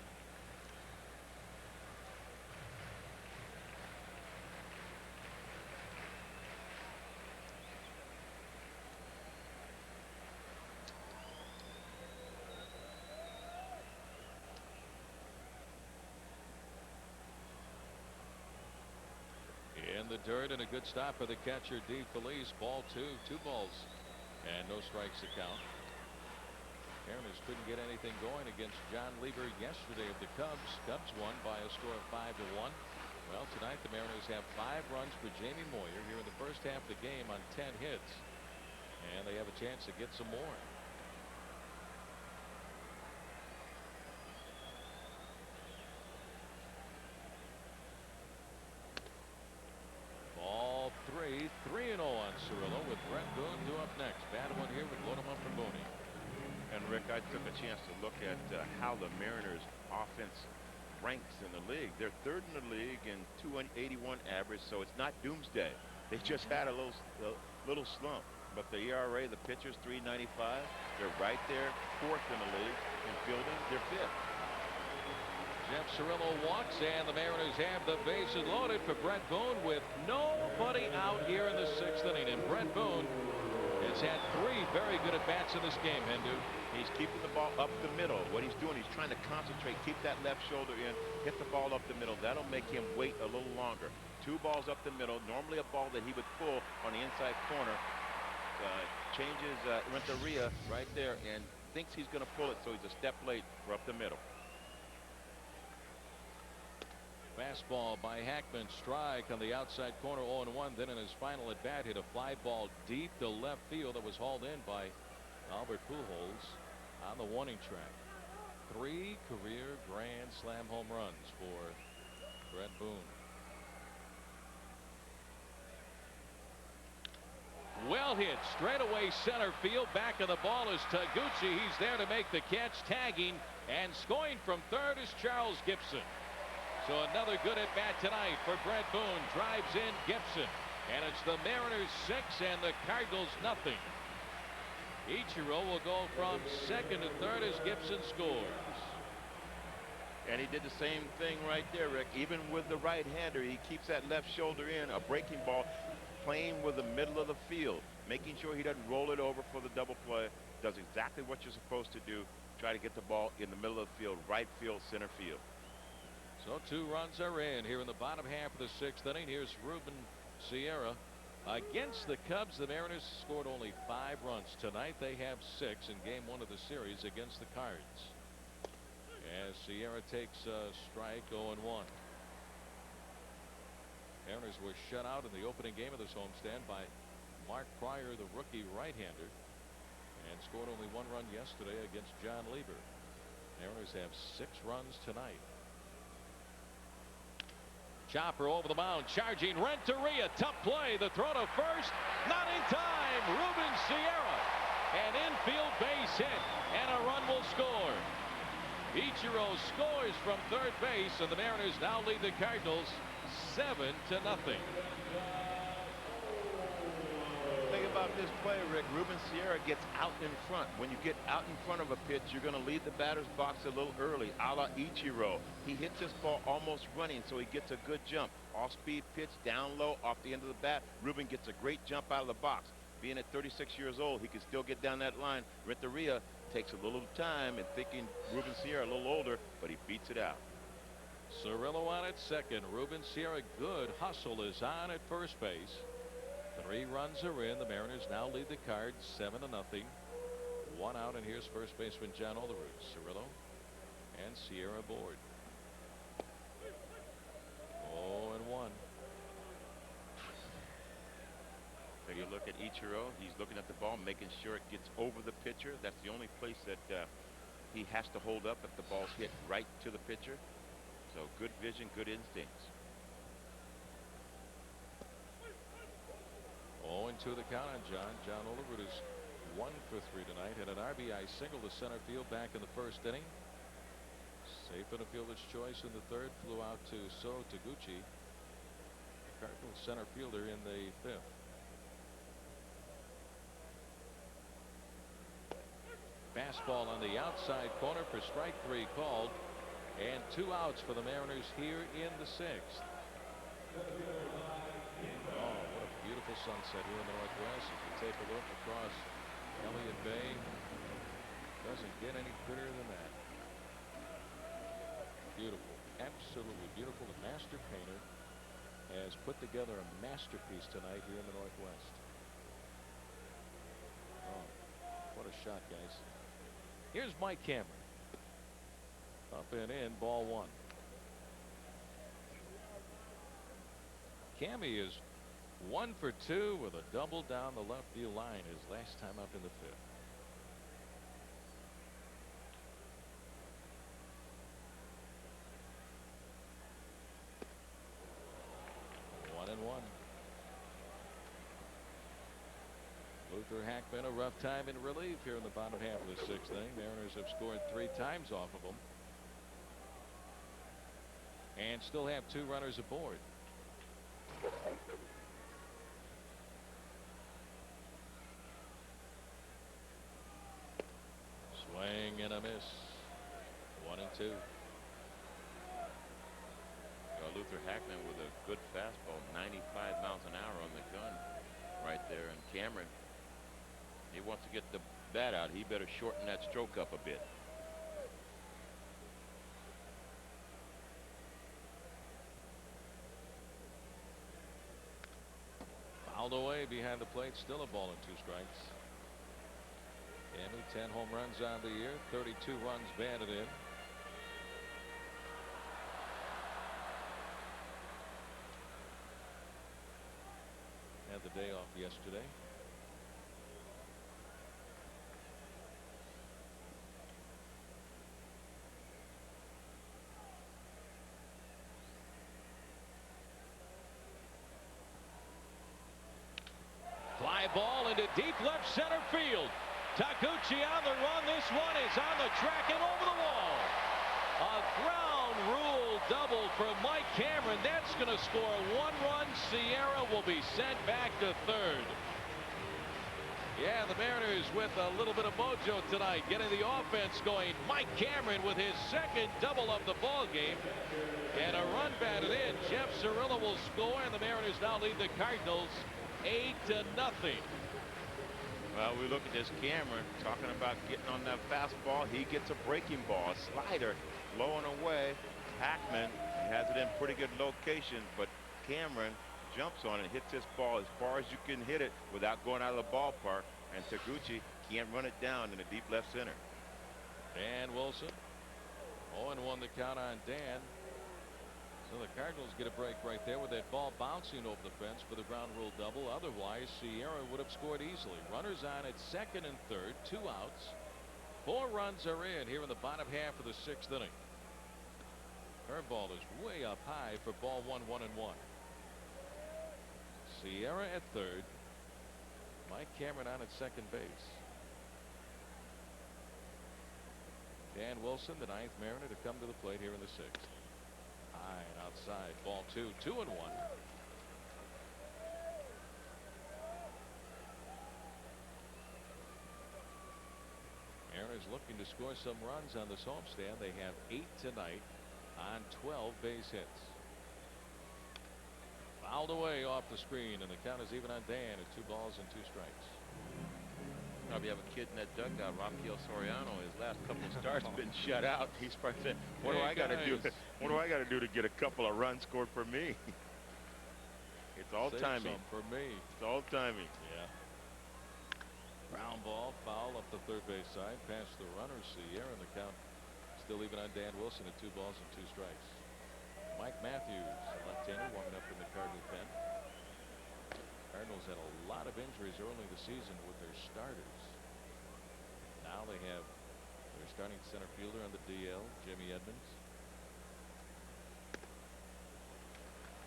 In the dirt, and a good stop for the catcher D. Felice. Ball 2, 2 balls and no strikes to count. Mariners couldn't get anything going against John Lieber yesterday of the Cubs. Cubs won by a score of 5-1. Well, tonight the Mariners have 5 runs for Jamie Moyer here in the first half of the game on 10 hits, and they have a chance to get some more. Ball 3, 3-0 on Cirillo, with Brett Boone due up next. Bad one here with Lodemup and Booney.
And Rick, I took a chance to look at how the Mariners offense ranks in the league. They're 3rd in the league in 281 average, so it's not doomsday. They just had a little slump. But the ERA, the pitchers, 3.95. They're right there, 4th in the league. In fielding, they're 5th.
Jeff Cirillo walks, and the Mariners have the bases loaded for Brett Boone with nobody out here in the 6th inning. And Brett Boone has had 3 very good at-bats in this game, Hendu.
He's keeping the ball up the middle. What he's doing, he's trying to concentrate, keep that left shoulder in, hit the ball up the middle. That'll make him wait a little longer. 2 balls up the middle. Normally a ball that he would pull on the inside corner. Changes Renteria right there and thinks he's going to pull it, so he's a step late for up the middle.
Fastball by Hackman, strike on the outside corner, 0-1. Then in his final at bat, hit a fly ball deep to left field that was hauled in by Albert Pujols on the warning track. 3 career Grand Slam home runs for Brett Boone. Well hit, straightaway center field. Back of the ball is Taguchi. He's there to make the catch, tagging, and scoring from third is Charles Gibson. So another good at bat tonight for Brett Boone. Drives in Gibson, and it's the Mariners 6 and the Cardinals nothing. Ichiro will go from 2nd to 3rd as Gibson scores.
And he did the same thing right there, Rick. Even with the right-hander, he keeps that left shoulder in, a breaking ball, playing with the middle of the field, making sure he doesn't roll it over for the double play. Does exactly what you're supposed to do. Try to get the ball in the middle of the field, right field, center field.
So 2 runs are in here in the bottom half of the 6th inning. Here's Ruben Sierra. Against the Cubs, the Mariners scored only 5 runs. Tonight they have 6 in game 1 of the series against the Cards. As Sierra takes a strike, 0-1. Mariners were shut out in the opening game of this homestand by Mark Pryor, the rookie right-hander, and scored only 1 run yesterday against John Lieber. Mariners have 6 runs tonight. Chopper over the mound, charging Renteria. Tough play. The throw to first. Not in time. Ruben Sierra. An infield base hit, and a run will score. Ichiro scores from third base, and the Mariners now lead the Cardinals 7-0.
The thing about of this play, Rick, Ruben Sierra gets out in front. When you get out in front of a pitch, you're going to leave the batter's box a little early, a la Ichiro. He hits this ball almost running, so he gets a good jump. Off-speed pitch, down low, off the end of the bat. Ruben gets a great jump out of the box. Being at 36 years old, he can still get down that line. Renteria takes a little time and thinking Ruben Sierra a little older, but he beats it out.
Cirillo on at second. Ruben Sierra, good hustle, is on at first base. 3 runs are in. The Mariners now lead the Cards 7-0. 1 out, and here's first baseman John Olerud. Cirillo and Sierra aboard. 0-1.
So you look at Ichiro, he's looking at the ball, making sure it gets over the pitcher. That's the only place that he has to hold up if the ball's hit right to the pitcher. So good vision, good instincts.
0-2 the count on John. John Olerud is 1 for 3 tonight. Had an RBI single to center field back in the first inning. Safe in a fielder's choice in the third. Flew out to So Taguchi, Cardinals center fielder, in the 5th. Fastball on the outside corner for strike 3 called, and 2 outs for the Mariners here in the 6th. Oh, what a beautiful sunset here in the Northwest. As you take a look across Elliott Bay, doesn't get any prettier than that. Beautiful, absolutely beautiful. The master painter has put together a masterpiece tonight here in the Northwest. Oh, what a shot, guys. Here's Mike Cameron. Up and in, ball 1. Cammy is 1 for 2 with a double down the left field line his last time up in the 5th. Luther Hackman, a rough time in relief here in the bottom half of the 6th inning. Mariners have scored 3 times off of them and still have 2 runners aboard. Swing and a miss. 1-2.
Luther Hackman with a good fastball, 95 miles an hour on the gun right there. And Cameron, he wants to get the bat out. He better shorten that stroke up a bit.
Fouled away behind the plate. Still a ball and 2 strikes. Cammy, 10 home runs on the year, 32 runs batted in. Had the day off yesterday. Fly ball into deep left center field. Taguchi on the run. This one is on the track and over the wall. A ground rule double for Mike Cameron. That's going to score 1 run. Sierra will be sent back to 3rd. Yeah, the Mariners with a little bit of mojo tonight, getting the offense going. Mike Cameron with his 2nd double of the ball game, and a run batted in. Jeff Cirillo will score, and the Mariners now lead the Cardinals 8-0.
Well, we look at this Cameron talking about getting on that fastball. He gets a breaking ball, a slider, blowing away. Hackman has it in pretty good location, but Cameron jumps on it, hits this ball as far as you can hit it without going out of the ballpark, and Taguchi can't run it down in the deep left center.
Dan Wilson, 0-1 the count on Dan. So the Cardinals get a break right there with that ball bouncing over the fence for the ground rule double. Otherwise, Sierra would have scored easily. Runners on at 2nd and 3rd, 2 outs. 4 runs are in here in the bottom half of the 6th inning. Curveball is way up high for ball 1, 1-1. Sierra at 3rd. Mike Cameron on at 2nd base. Dan Wilson, the 9th Mariner to come to the plate here in the 6th. High and outside, ball 2, 2-1. looking to score some runs on this homestand. They have 8 tonight on 12 base hits. Fouled away off the screen, and the count is even on Dan at 2 balls and 2 strikes.
Probably have a kid in that dugout, Rafael Soriano. His last couple of starts been shut out. He's probably saying, "What do I got to do? What do I got to do to get a couple of runs scored for me?" It's all timing
for me.
It's all timing.
Yeah. Ground ball, foul up the third base side, past the runner. Sierra, and the count still even on Dan Wilson at 2 balls and 2 strikes. Mike Matthews, a left-hander, warming up in the Cardinal pen. Cardinals had a lot of injuries early this season with their starters. Now they have their starting center fielder on the DL, Jimmy Edmonds.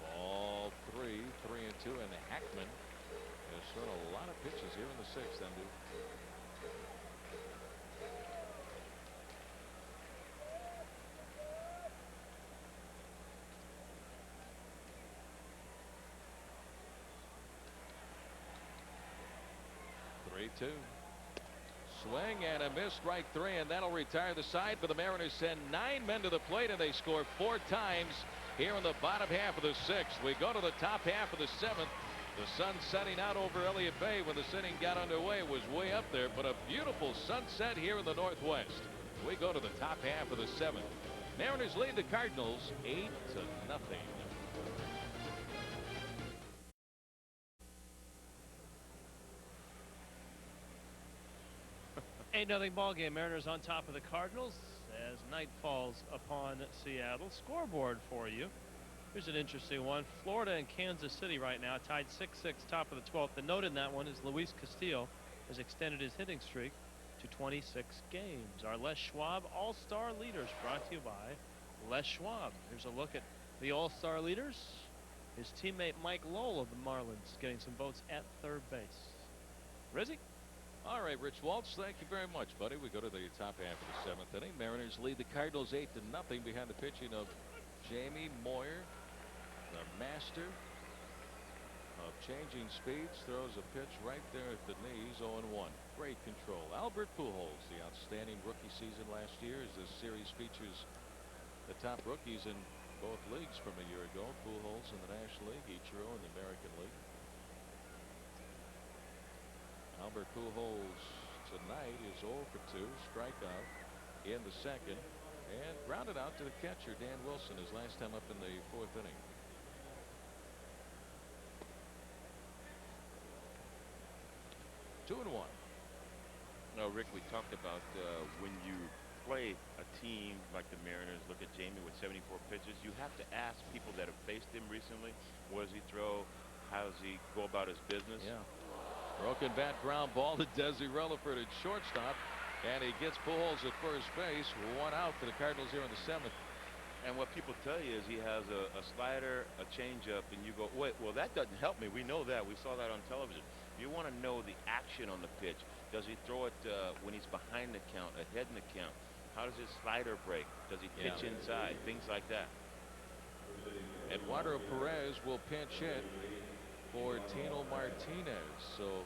Ball 3, 3-2, and Hackman has thrown a lot of pitches here in the 6th, Endu. Two. Swing and a miss, strike 3, and that'll retire the side. For the Mariners send 9 men to the plate, and they score 4 times here in the bottom half of the 6th. We go to the top half of the 7th. The sun setting out over Elliott Bay when this inning got underway. It was way up there, but a beautiful sunset here in the Northwest. We go to the top half of the 7th. Mariners lead the Cardinals 8-0.
8-0 ball game. Mariners on top of the Cardinals as night falls upon Seattle. Scoreboard for you. Here's an interesting one. Florida and Kansas City right now tied 6-6, top of the 12th. The note in that one is Luis Castillo has extended his hitting streak to 26 games. Our Les Schwab All-Star Leaders brought to you by Les Schwab. Here's a look at the All-Star Leaders. His teammate Mike Lowell of the Marlins getting some votes at third base. Rizzy?
All right, Rich Waltz, thank you very much, buddy. We go to the top half of the 7th inning. Mariners lead the Cardinals 8-0 behind the pitching of Jamie Moyer, the master of changing speeds. Throws a pitch right there at the knees, 0-1. Great control. Albert Pujols, the outstanding rookie season last year, as this series features the top rookies in both leagues from a year ago. Pujols in the National League, Ichiro in the American League. Albert Pujols tonight is 0 for 2, strikeout in the 2nd, and grounded out to the catcher Dan Wilson his last time up in the 4th inning. Two and 1.
No, Rick, we talked about when you play a team like the Mariners. Look at Jamie with 74 pitches. You have to ask people that have faced him recently, what does he throw? How does he go about his business?
Yeah. Broken bat ground ball to Desi Relaford at shortstop, and he gets Pujols at first base. 1 out for the Cardinals here in the 7th.
And what people tell you is he has a slider, a changeup, and you go, wait, well, that doesn't help me. We know that. We saw that on television. You want to know the action on the pitch. Does he throw it when he's behind the count, ahead in the count? How does his slider break? Does he pitch inside? Things like that.
Eduardo Perez will pinch hit for Tino Martinez. So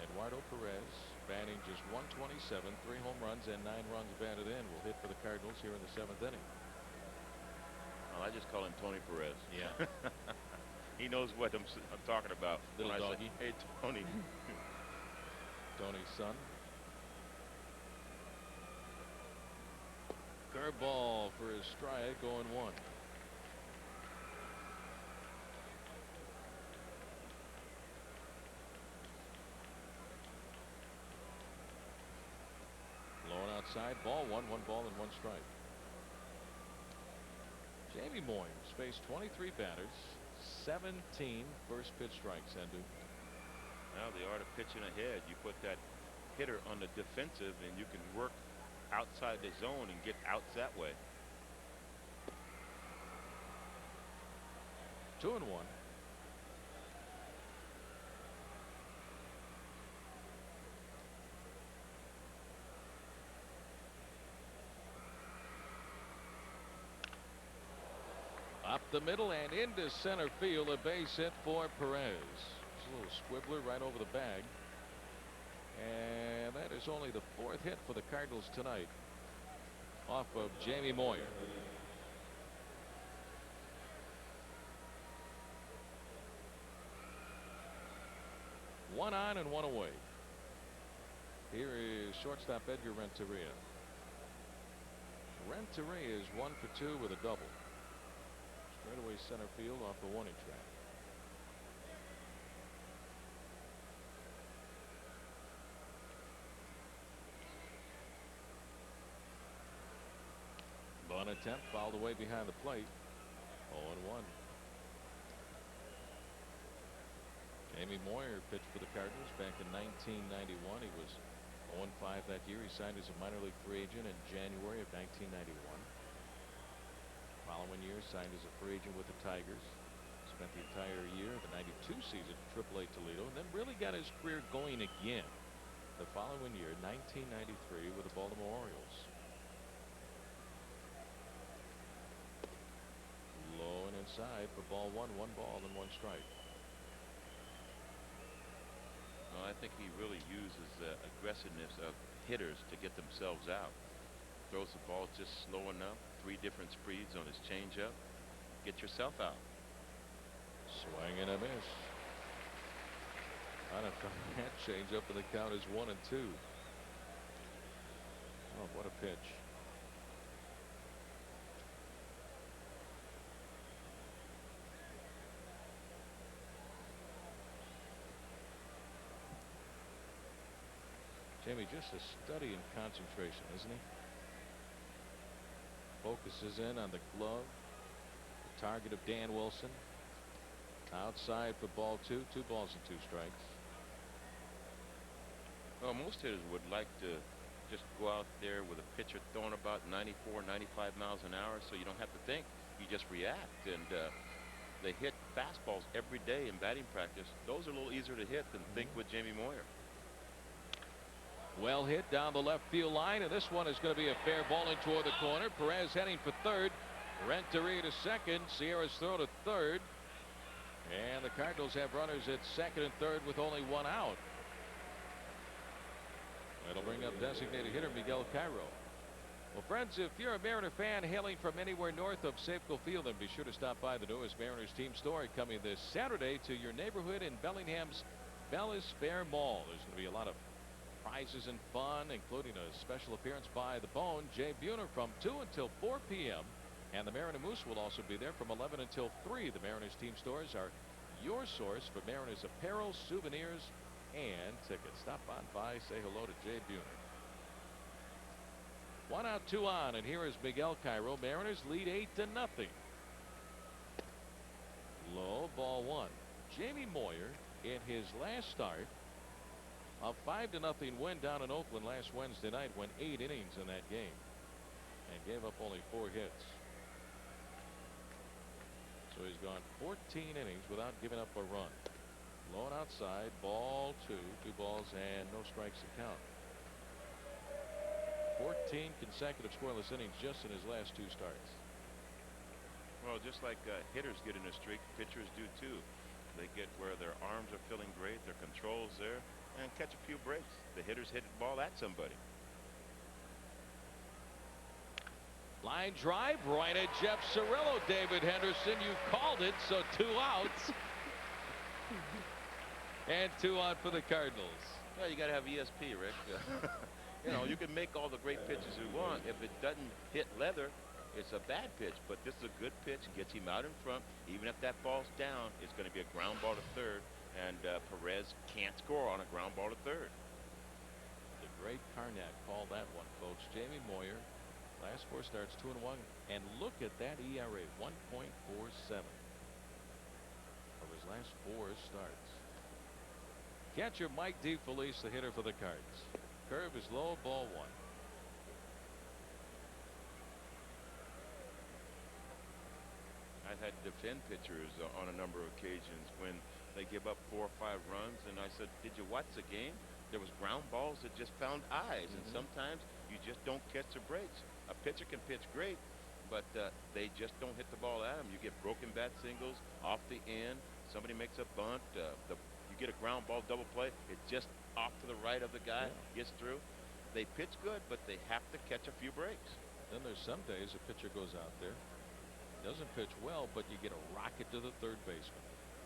Eduardo Perez batting just 127, 3 home runs and 9 runs batted in, will hit for the Cardinals here in the 7th inning.
Well, I just call him Tony Perez.
Yeah.
He knows what I'm talking about.
Little doggy.
Say, hey, Tony.
Tony's son. Curveball for his strike, going 1. Outside, ball 1, 1 ball and 1 strike. Jamie Moyers faced 23 batters, 17 first pitch strikes. Endu.
Now the art of pitching ahead. You put that hitter on the defensive, and you can work outside the zone and get outs that way.
2-1. Up the middle and into center field, a base hit for Perez. Just a little squibbler right over the bag. And that is only the 4th hit for the Cardinals tonight off of Jamie Moyer. One on and one away. Here is shortstop Edgar Renteria. Renteria is 1 for 2 with a double. Straightaway center field off the warning track. Bunt attempt fouled away behind the plate. 0-1. Jamie Moyer pitched for the Cardinals back in 1991. He was 0-5 that year. He signed as a minor league free agent in January of 1991. Following year, signed as a free agent with the Tigers. Spent the entire year, the 92 season, at AAA Toledo, and then really got his career going again the following year, 1993, with the Baltimore Orioles. Low and inside for ball one. 1 ball and 1 strike.
I think he really uses the aggressiveness of hitters to get themselves out. Throws the ball just slow enough, 3 different speeds on his changeup. Get yourself out.
Swing and a miss. On a that changeup, and the count is 1-2. Oh, what a pitch. Jamie, just a study in concentration, isn't he? Focuses in on the glove, the target of Dan Wilson. Outside for ball 2. 2 balls and 2 strikes.
Well, most hitters would like to just go out there with a pitcher throwing about 94, 95 miles an hour, so you don't have to think. You just react. And they hit fastballs every day in batting practice. Those are a little easier to hit than think with Jamie Moyer.
Well hit down the left field line, and this one is going to be a fair ball in toward the corner. Perez heading for third. Renteria to second. Sierra's throw to third. And the Cardinals have runners at second and third with only 1 out. That'll bring up designated hitter Miguel Cairo. Well, friends, if you're a Mariner fan hailing from anywhere north of Safeco Field, then be sure to stop by the newest Mariners team store coming this Saturday to your neighborhood in Bellingham's Bellis Fair Mall. There's going to be a lot of prizes and fun, including a special appearance by the Bone, Jay Buhner, from 2 until 4 p.m. And the Mariner Moose will also be there from 11 until 3. The Mariners team stores are your source for Mariners apparel, souvenirs, and tickets. Stop on by, say hello to Jay Buhner. 1 out, 2 on, and here is Miguel Cairo. Mariners lead 8-0. Low, ball 1. Jamie Moyer, in his last start, a 5-0 win down in Oakland last Wednesday night, went 8 innings in that game and gave up only 4 hits. So he's gone 14 innings without giving up a run. Low and outside, ball 2. 2 balls and no strikes to count. 14 consecutive scoreless innings just in his last 2 starts.
Well, just like hitters get in a streak, pitchers do too. They get where their arms are feeling great, their control's there, and catch a few breaks. The hitters hit the ball at somebody.
Line drive right at Jeff Cirillo. David Henderson, you called it, so 2 outs. And 2 out for the Cardinals.
Well, you got to have ESP, Rick. You know, you can make all the great pitches you want. If it doesn't hit leather, it's a bad pitch. But this is a good pitch. Gets him out in front. Even if that ball's down, it's going to be a ground ball to third. And Perez can't score on a ground ball to third.
The great Carnett called that one, folks. Jamie Moyer, last 4 starts, 2-1. And look at that ERA, 1.47 of his last 4 starts. Catcher Mike DeFelice, the hitter for the Cards. Curve is low, ball 1.
I've had to defend pitchers on a number of occasions when they give up 4 or 5 runs, and I said, did you watch the game? There was ground balls that just found eyes, and sometimes you just don't catch the breaks. A pitcher can pitch great, but they just don't hit the ball at him. You get broken bat singles off the end. Somebody makes a bunt. You get a ground ball double play. It just off to the right of the guy, gets through. They pitch good, but they have to catch a few breaks.
Then there's some days a pitcher goes out there, doesn't pitch well, but you get a rocket to the third baseman.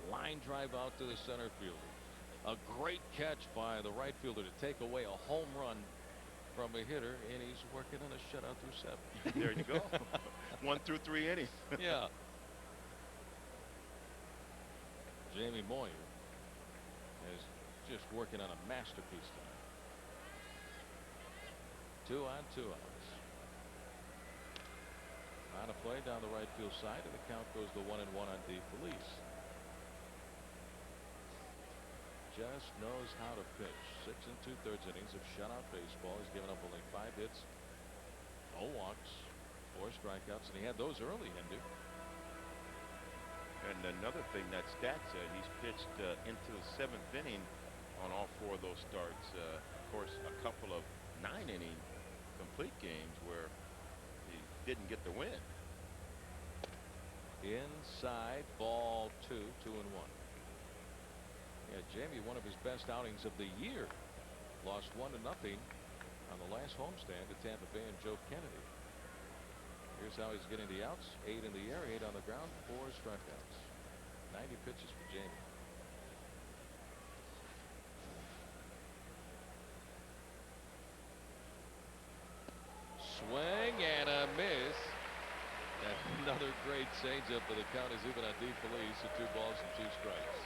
Line drive out to the center fielder. A great catch by the right fielder to take away a home run from a hitter, and he's working on a shutout through 7.
There you go. 1 through 3 innings.
Yeah. Jamie Moyer is just working on a masterpiece tonight. 2 on, 2 outs. On a play down the right field side, and the count goes to 1-1 on DeFelice. Just knows how to pitch. 6 2/3 innings of shutout baseball. He's given up only 5 hits, no walks, 4 strikeouts, and he had those early, Hindu.
And another thing that stat said, he's pitched into the 7th inning on all 4 of those starts. Of course, a couple of 9-inning complete games where he didn't get the win.
Inside, ball 2, 2-1. Yeah, Jamie, one of his best outings of the year. Lost 1-0 on the last homestand to Tampa Bay and Joe Kennedy. Here's how he's getting the outs. 8 in the air, 8 on the ground, 4 strikeouts. 90 pitches for Jamie. Swing and a miss. And another great changeup, but the count is even on DeFelice at 2 balls and 2 strikes.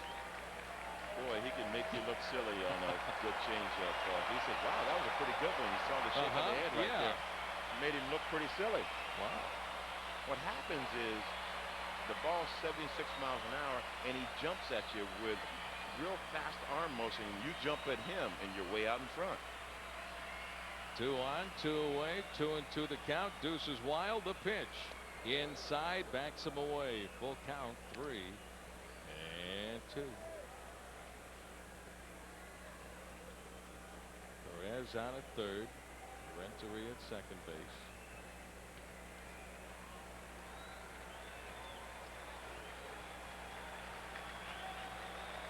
Boy, he can make you look silly on a good changeup. He said, wow, that was a pretty good one. You saw the shake of the head right there. Made him look pretty silly.
Wow.
What happens is the ball's 76 miles an hour, and he jumps at you with real fast arm motion, and you jump at him, and you're way out in front.
2 on, 2 away, 2-2 the count. Deuce is wild. The pitch inside, backs him away. Full count, 3 and 2. Perez on at third. Renteria at second base.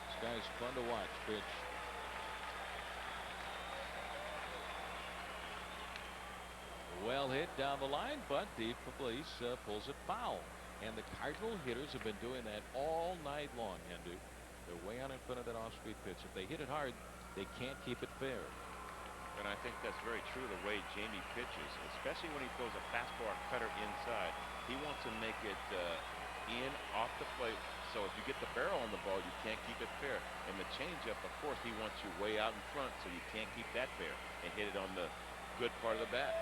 This guy's fun to watch. Pitch. Well hit down the line, but DeFelice pulls it foul. And the Cardinal hitters have been doing that all night long, Hindu. They're way out in front of that off-speed pitch. If they hit it hard, they can't keep it fair.
And I think that's very true the way Jamie pitches, especially when he throws a fastball or cutter inside. He wants to make it in, off the plate. So if you get the barrel on the ball, you can't keep it fair. And the changeup, of course, he wants you way out in front, so you can't keep that fair and hit it on the good part of the bat.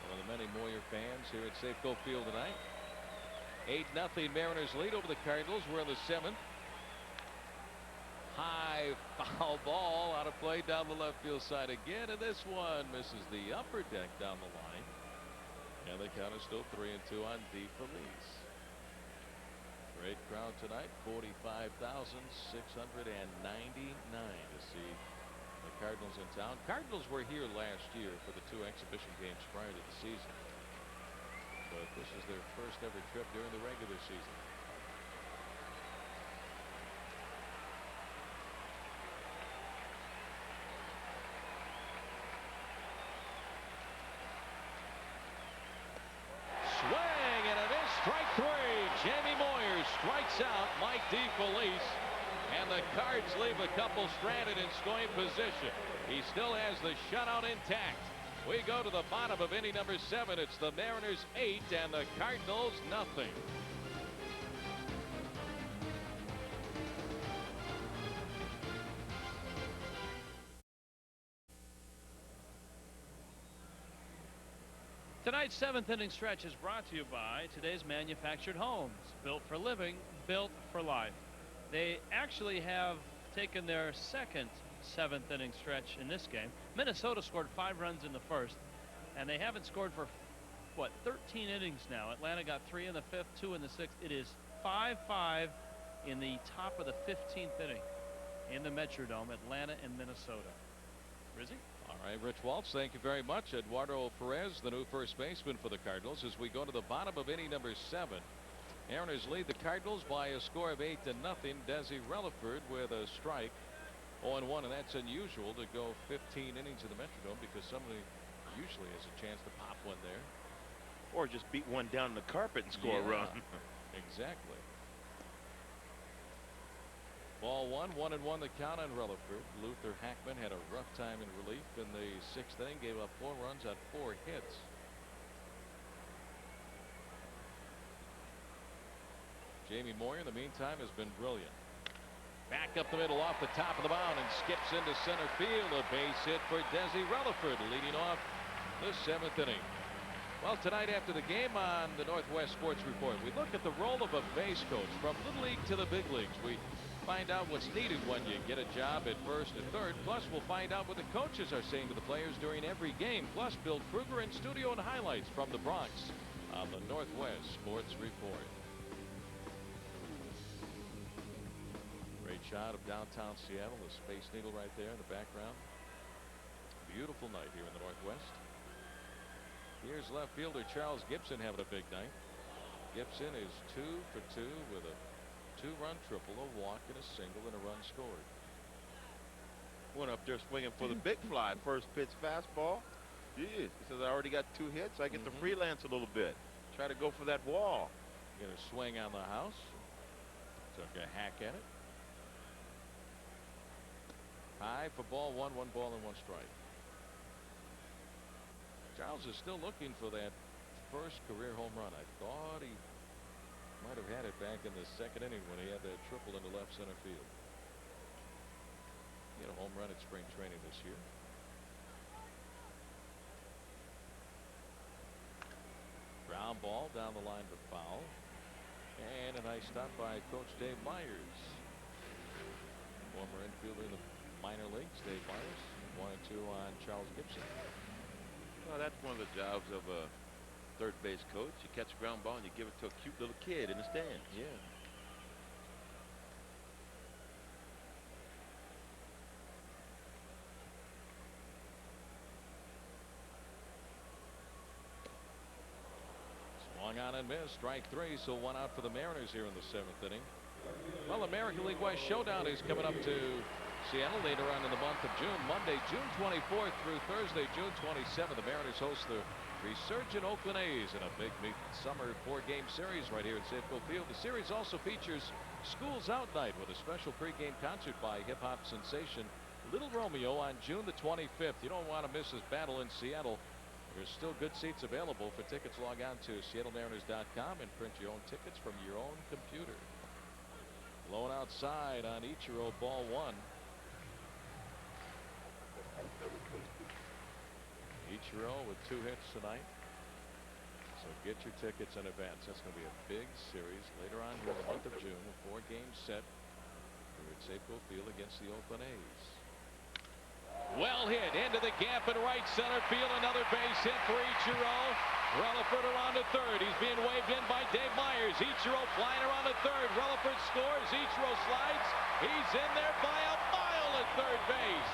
One of the many Moyer fans here at Safeco Field tonight. 8-0 Mariners lead over the Cardinals. We're in the 7th. High foul ball out of play down the left field side again, and this one misses the upper deck down the line, and the count is still 3-2 on DeFelice. Great crowd tonight, 45,699 to see the Cardinals in town. Cardinals were here last year for the 2 exhibition games prior to the season, but this is their first ever trip during the regular season. Swing and a miss. Strike 3. Jamie Moyer strikes out Mike DeFelice, and the Cards leave a couple stranded in scoring position. He still has the shutout intact. We go to the bottom of inning number 7. It's the Mariners 8 and the Cardinals nothing.
Tonight's 7th inning stretch is brought to you by today's manufactured homes. Built for living, built for life. They actually have taken their second 7th inning stretch in this game. Minnesota scored 5 runs in the first, and they haven't scored for, what, 13 innings now. Atlanta got 3 in the 5th, 2 in the 6th. It is 5-5 in the top of the 15th inning in the Metrodome, Atlanta and Minnesota. Rizzy?
All right, Rich Waltz, thank you very much. Eduardo Perez, the new first baseman for the Cardinals, as we go to the bottom of inning number 7. Mariners lead the Cardinals by a score of 8-0. Desi Relaford with a strike. 0-1, and that's unusual to go 15 innings in the Metrodome because somebody usually has a chance to pop one there.
Or just beat one down on the carpet and score a run.
Exactly. Ball 1-1 the count on Rutherford. Luther Hackman had a rough time in relief in the 6th inning, gave up 4 runs on 4 hits. Jamie Moyer in the meantime has been brilliant. Back up the middle off the top of the mound and skips into center field. A base hit for Desi Rutherford leading off the 7th inning. Well, tonight after the game on the Northwest Sports Report, we look at the role of a base coach from Little League to the big leagues. We find out what's needed when you get a job at first and third. Plus, we'll find out what the coaches are saying to the players during every game. Plus, Bill Kruger in studio and highlights from the Bronx on the Northwest Sports Report. Great shot of downtown Seattle, the Space Needle right there in the background. Beautiful night here in the Northwest. Here's left fielder Charles Gibson having a big night. Gibson is 2 for 2 with a 2-run triple, a walk, and a single, and a run scored.
Went up there swinging for the big fly. First pitch fastball. Geez, he says, I already got 2 hits. I get to freelance a little bit. Try to go for that wall.
Get a swing on the house. Took a hack at it. High for ball 1, 1 ball and 1 strike. Charles is still looking for that first career home run. I thought he might have had it back in the 2nd inning when he had that triple into left center field. He had a home run at spring training this year. Ground ball down the line for foul. And a nice stop by Coach Dave Myers. Former infielder in the minor leagues, Dave Myers. 1-2 on Charles Gibson.
Well, that's one of the jobs of a third base coach. You catch a ground ball and you give it to a cute little kid in the stands.
Yeah. Swung on and missed. Strike 3, so 1 out for the Mariners here in the 7th inning. Well, American League West Showdown is coming up to Seattle later on in the month of June. Monday, June 24th through Thursday, June 27th. The Mariners host the resurgent Oakland A's in a big summer 4-game series right here at Safeco Field. The series also features Schools Out Night with a special pregame concert by hip-hop sensation Little Romeo on June the 25th. You don't want to miss this battle in Seattle. There's still good seats available. For tickets, log on to SeattleMariners.com and print your own tickets from your own computer. Blown outside on Ichiro, ball 1. Ichiro with 2 hits tonight. So get your tickets in advance. That's going to be a big series later on in the month of June. A 4-game set here at Safeco Field against the Oakland A's. Well hit into the gap in right center field. Another base hit for Ichiro. Rutherford around to third. He's being waved in by Dave Myers. Ichiro flying around to third. Rutherford scores. Ichiro slides. He's in there by a mile at third base.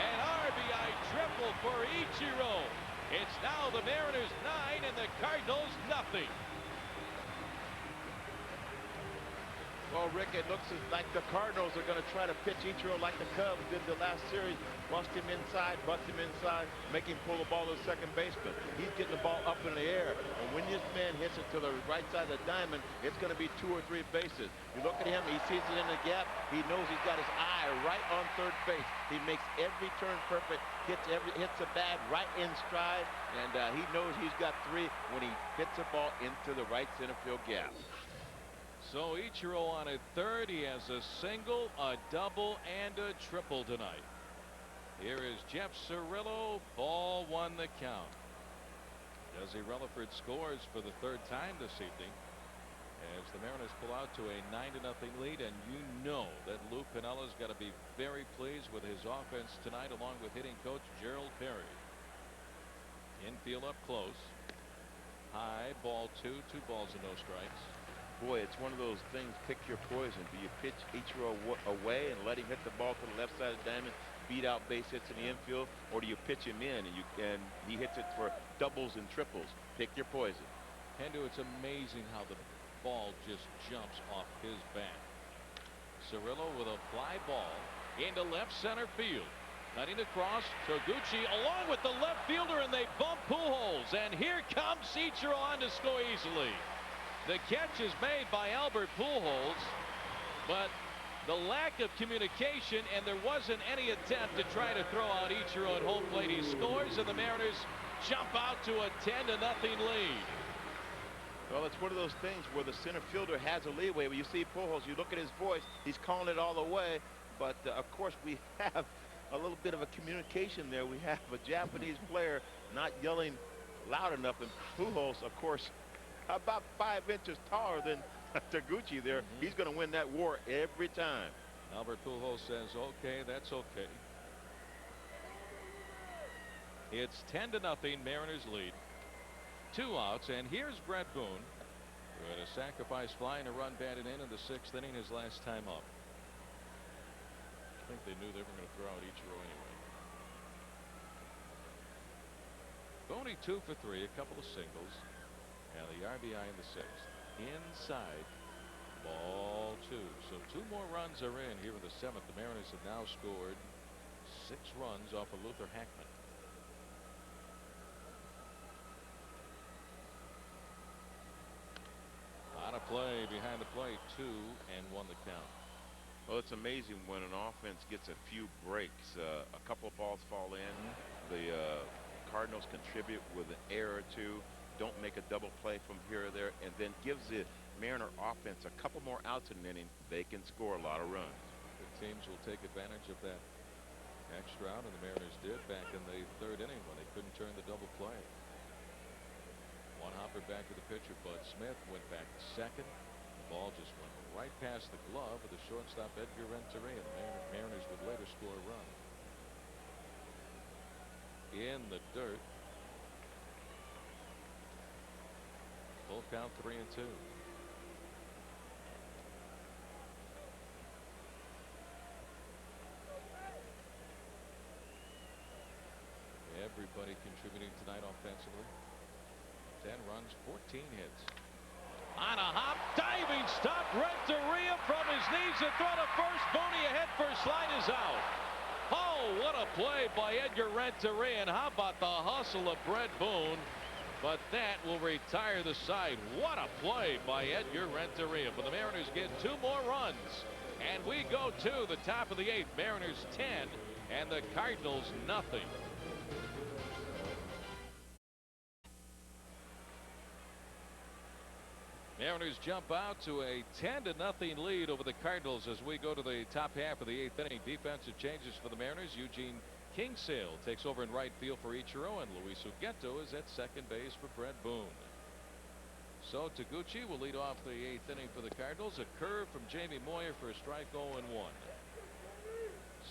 An RBI triple for Ichiro. It's now the Mariners 9 and the Cardinals nothing.
Well, Rick, it looks like the Cardinals are going to try to pitch Ichiro like the Cubs did the last series. Bust him inside, make him pull the ball to the second baseman. He's getting the ball up in the air. And when this man hits it to the right side of the diamond, it's going to be 2 or 3 bases. You look at him, he sees it in the gap. He knows he's got his eye right on third base. He makes every turn perfect, hits the bat right in stride, and he knows he's got 3 when he hits the ball into the right center field gap.
So Ichiro on at third. He has a single, a double, and a triple tonight. Here is Jeff Cirillo. Ball 1 the count. Desi Rutherford scores for the 3rd time this evening as the Mariners pull out to a 9-0 lead, and you know that Lou Pinella's got to be very pleased with his offense tonight, along with hitting coach Gerald Perry. Infield up close. High, ball 2, 2 balls and no strikes.
Boy, it's one of those things, pick your poison. Do you pitch Ichiro away and let him hit the ball to the left side of the diamond, beat out base hits in the infield, or do you pitch him in and he hits it for doubles and triples? Pick your poison.
Hendo, it's amazing how the ball just jumps off his bat. Cirillo with a fly ball into left center field. Cutting across, Toguchi along with the left fielder, and they bump Pujols. And here comes Ichiro on to score easily. The catch is made by Albert Pujols, but the lack of communication, and there wasn't any attempt to try to throw out Ichiro at home plate. He scores, and the Mariners jump out to a 10-0 lead.
Well, it's one of those things where the center fielder has a leeway. When you see Pujols, you look at his voice, he's calling it all the way. But, of course, we have a little bit of a communication there. We have a Japanese player not yelling loud enough, and Pujols, of course, about 5 inches taller than Toguchi there. He's going to win that war every time.
Albert Pujols says, okay, that's okay. It's 10-0, Mariners lead. 2 outs, and here's Brett Boone, who had a sacrifice fly and a run batted in the 6th inning, his last time up. I think they knew they were going to throw out Ichiro anyway. Boone 2 for 3, a couple of singles, and the RBI in the 6th. Inside, ball 2. So 2 more runs are in here in the 7th. The Mariners have now scored 6 runs off of Luther Hackman. On a play behind the plate, 2-1 the count.
Well, it's amazing when an offense gets a few breaks. A couple of balls fall in. The Cardinals contribute with an error or two. Don't make a double play from here or there, and then gives the Mariner offense a couple more outs in an inning. They can score a lot of runs.
The teams will take advantage of that extra out, and the Mariners did back in the 3rd inning when they couldn't turn the double play. One hopper back to the pitcher. Bud Smith went back to second. The ball just went right past the glove of the shortstop Edgar Renteria. The Mariners would later score a run. In the dirt. Full count, 3-2. Everybody contributing tonight offensively. 10 runs, 14 hits. On a hop, diving stop, Renteria from his knees and throw to first. Booney ahead first, slide is out. Oh, what a play by Edgar Renteria, and how about the hustle of Brett Boone? But that will retire the side. What a play by Edgar Renteria. But the Mariners get 2 more runs, and we go to the top of the 8th. Mariners 10 and the Cardinals nothing. Mariners jump out to a 10-0 lead over the Cardinals as we go to the top half of the 8th inning. Defensive changes for the Mariners. Eugene Kingsale takes over in right field for Ichiro, and Luis Ugueto is at second base for Brett Boone. So Toguchi will lead off the 8th inning for the Cardinals. A curve from Jamie Moyer for a strike, 0-1.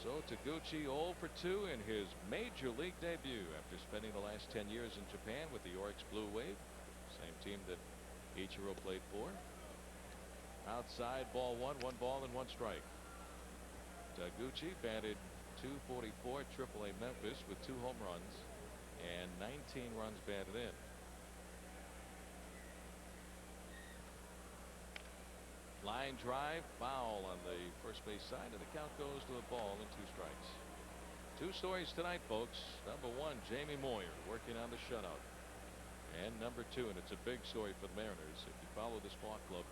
So Toguchi 0 for 2 in his major league debut after spending the last 10 years in Japan with the Oryx Blue Wave, same team that Ichiro played for. Outside, ball 1, 1 ball and 1 strike. Toguchi batted .244 AAA Memphis with 2 home runs and 19 runs batted in. Line drive, foul on the first base side, and the count goes to a ball and 2 strikes. 2 stories tonight, folks. Number 1, Jamie Moyer working on the shutout. And number 2, and it's a big story for the Mariners. If you follow this ball club,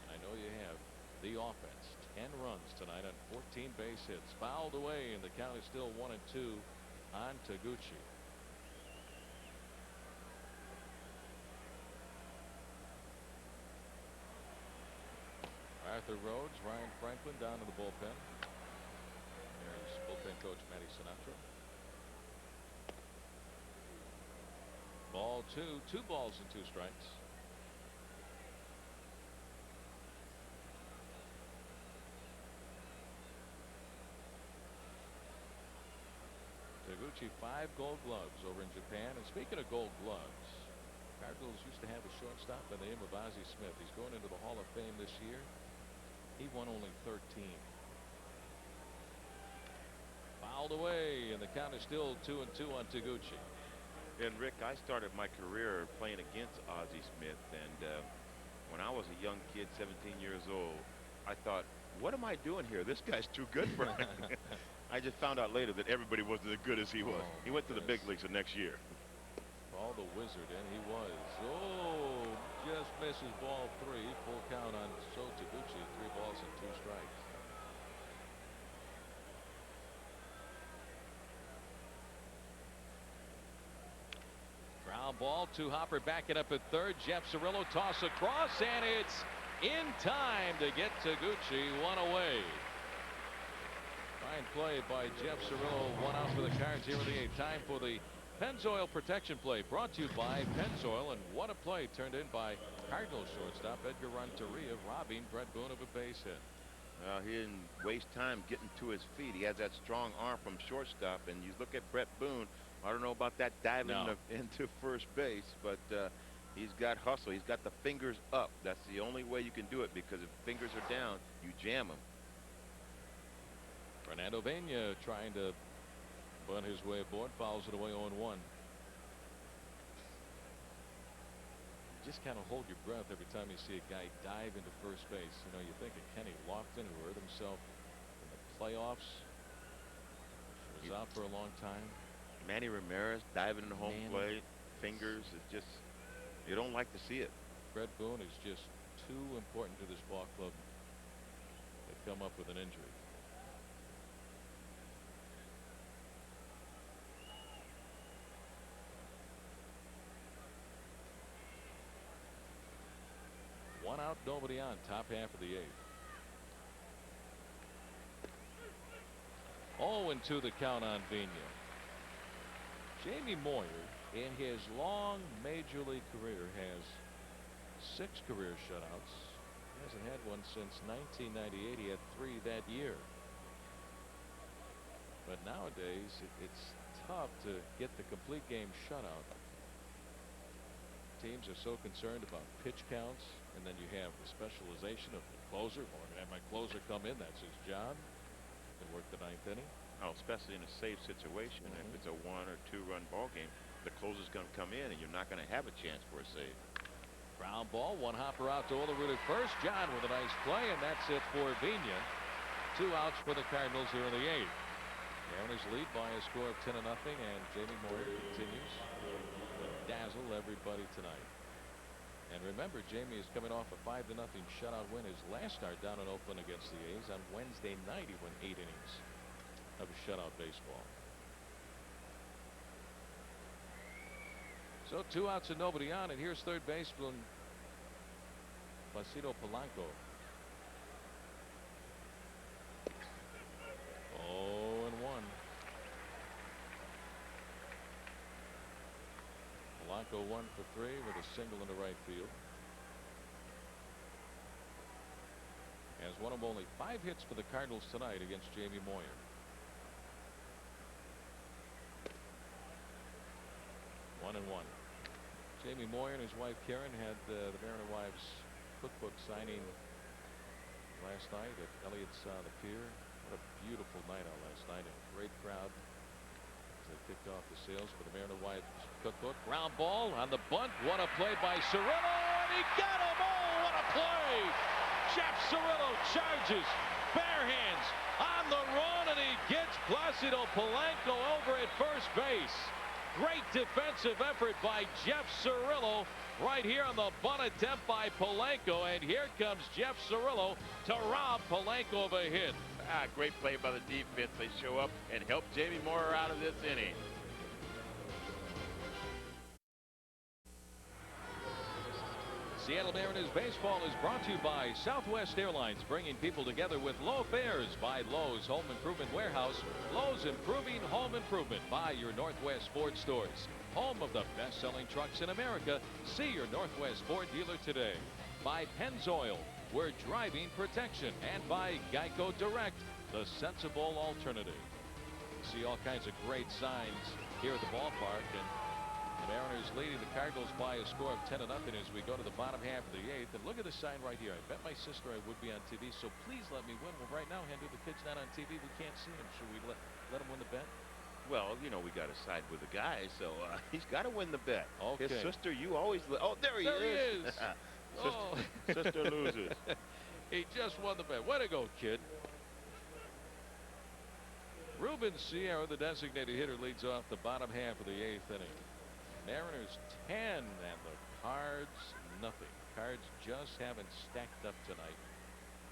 and I know you have, the offense, 10 runs tonight on 14 base hits. Fouled away, and the count is still 1-2 on Toguchi. Arthur Rhodes, Ryan Franklin down to the bullpen. There's bullpen coach Matty Sinatra. Ball 2, 2 balls and 2 strikes. Toguchi 5 gold gloves over in Japan. And speaking of gold gloves, Cardinals used to have a shortstop by the name of Ozzie Smith. He's going into the Hall of Fame this year. He won only 13. Fouled away, and the count is still 2-2 on Toguchi.
And Rick, I started my career playing against Ozzie Smith, and when I was a young kid, 17 years old, I thought what am I doing here? This guy's too good for me. I just found out later that everybody wasn't as good as he was.
Oh,
He went to the big
goodness.
leagues the next year.
Call the wizard, and he was. Oh, just misses ball 3. Full count on So Taguchi. 3 balls and 2 strikes. Ground ball to Hopper, backing up at third. Jeff Cirillo toss across, and it's in time to get Taguchi 1 away. Fine play by Jeff Cirillo. 1 out for the Cards here in the 8th. Time for the Pennzoil protection play, brought to you by Pennzoil. And what a play turned in by Cardinals shortstop Edgar Renteria, robbing Brett Boone of a base hit.
He didn't waste time getting to his feet. He has that strong arm from shortstop, and you look at Brett Boone. I don't know about that diving into first base, but he's got hustle. He's got the fingers up. That's the only way you can do it, because if fingers are down, you jam them.
Fernando Vena trying to bunt his way aboard, fouls it away 0-1. Just kind of hold your breath every time you see a guy dive into first base. You know, you think of Kenny Lofton, who hurt himself in the playoffs. Was out for a long time.
Manny Ramirez diving into home plate, fingers. It's just, you don't like to see it.
Brett Boone is just too important to this ball club to come up with an injury. One out, nobody on, top half of the 8th. 0-2 the count on Vena. Jamie Moyer, in his long major league career, has 6 career shutouts. He hasn't had one since 1998. He had 3 that year. But nowadays, it's tough to get the complete game shutout. Teams are so concerned about pitch counts, and then you have the specialization of the closer. Oh, I'm going to have my closer come in. That's his job. And work the 9th inning.
Oh, especially in a safe situation. If it's a 1 or 2 run ball game, the closer's going to come in, and you're not going to have a chance for a save.
Ground ball, 1 hopper out to Olerud at first. John with a nice play, and that's it for Vena. 2 outs for the Cardinals here in the 8th. Mariners lead by a score of 10-0, and Jamie Moyer continues to dazzle everybody tonight. And remember, Jamie is coming off a 5-0 shutout win. His last start down in Oakland against the A's on Wednesday night. He went 8 innings of shutout baseball. So 2 outs and nobody on, and here's third baseman Placido Polanco. 0-1. Polanco 1 for 3 with a single into right field. Has one of only 5 hits for the Cardinals tonight against Jamie Moyer. One and one. Jamie Moyer and his wife Karen had the Mariner Wives cookbook signing last night at Elliott's on the pier. What a beautiful night out last night. A great crowd as they kicked off the sales for the Mariner Wives cookbook. Ground ball on the bunt. What a play by Cirillo, and he got him! Oh, what a play! Jeff Cirillo charges, bare hands on the run, and he gets Placido Polanco over at first base. Great defensive effort by Jeff Cirillo right here on the bunt attempt by Polanco, and here comes Jeff Cirillo to rob Polanco of a hit.
Great play by the defense. They show up and help Jamie Moyer out of this inning.
Seattle Mariners baseball is brought to you by Southwest Airlines, bringing people together with low fares. By Lowe's Home Improvement Warehouse. Lowe's improving home improvement. By your Northwest Ford stores, home of the best-selling trucks in America. See your Northwest Ford dealer today. By Pennzoil, we're driving protection. And by Geico Direct, the sensible alternative. See all kinds of great signs here at the ballpark, and the Mariners leading the Cardinals by a score of 10-0 as we go to the bottom half of the 8th. And look at the sign right here. I bet my sister I would be on TV, so please let me win. Well, right now, Henry, the kid's not on TV. We can't see him. Should we let him win the bet?
Well, you know, we got to side with the guy, so he's got to win the bet.
Okay.
His sister, you always... Oh, there he is.
Oh.
Sister loses.
He just won the bet. Way to go, kid. Ruben Sierra, the designated hitter, leads off the bottom half of the 8th inning. Mariners 10 and the Cards nothing. Cards just haven't stacked up tonight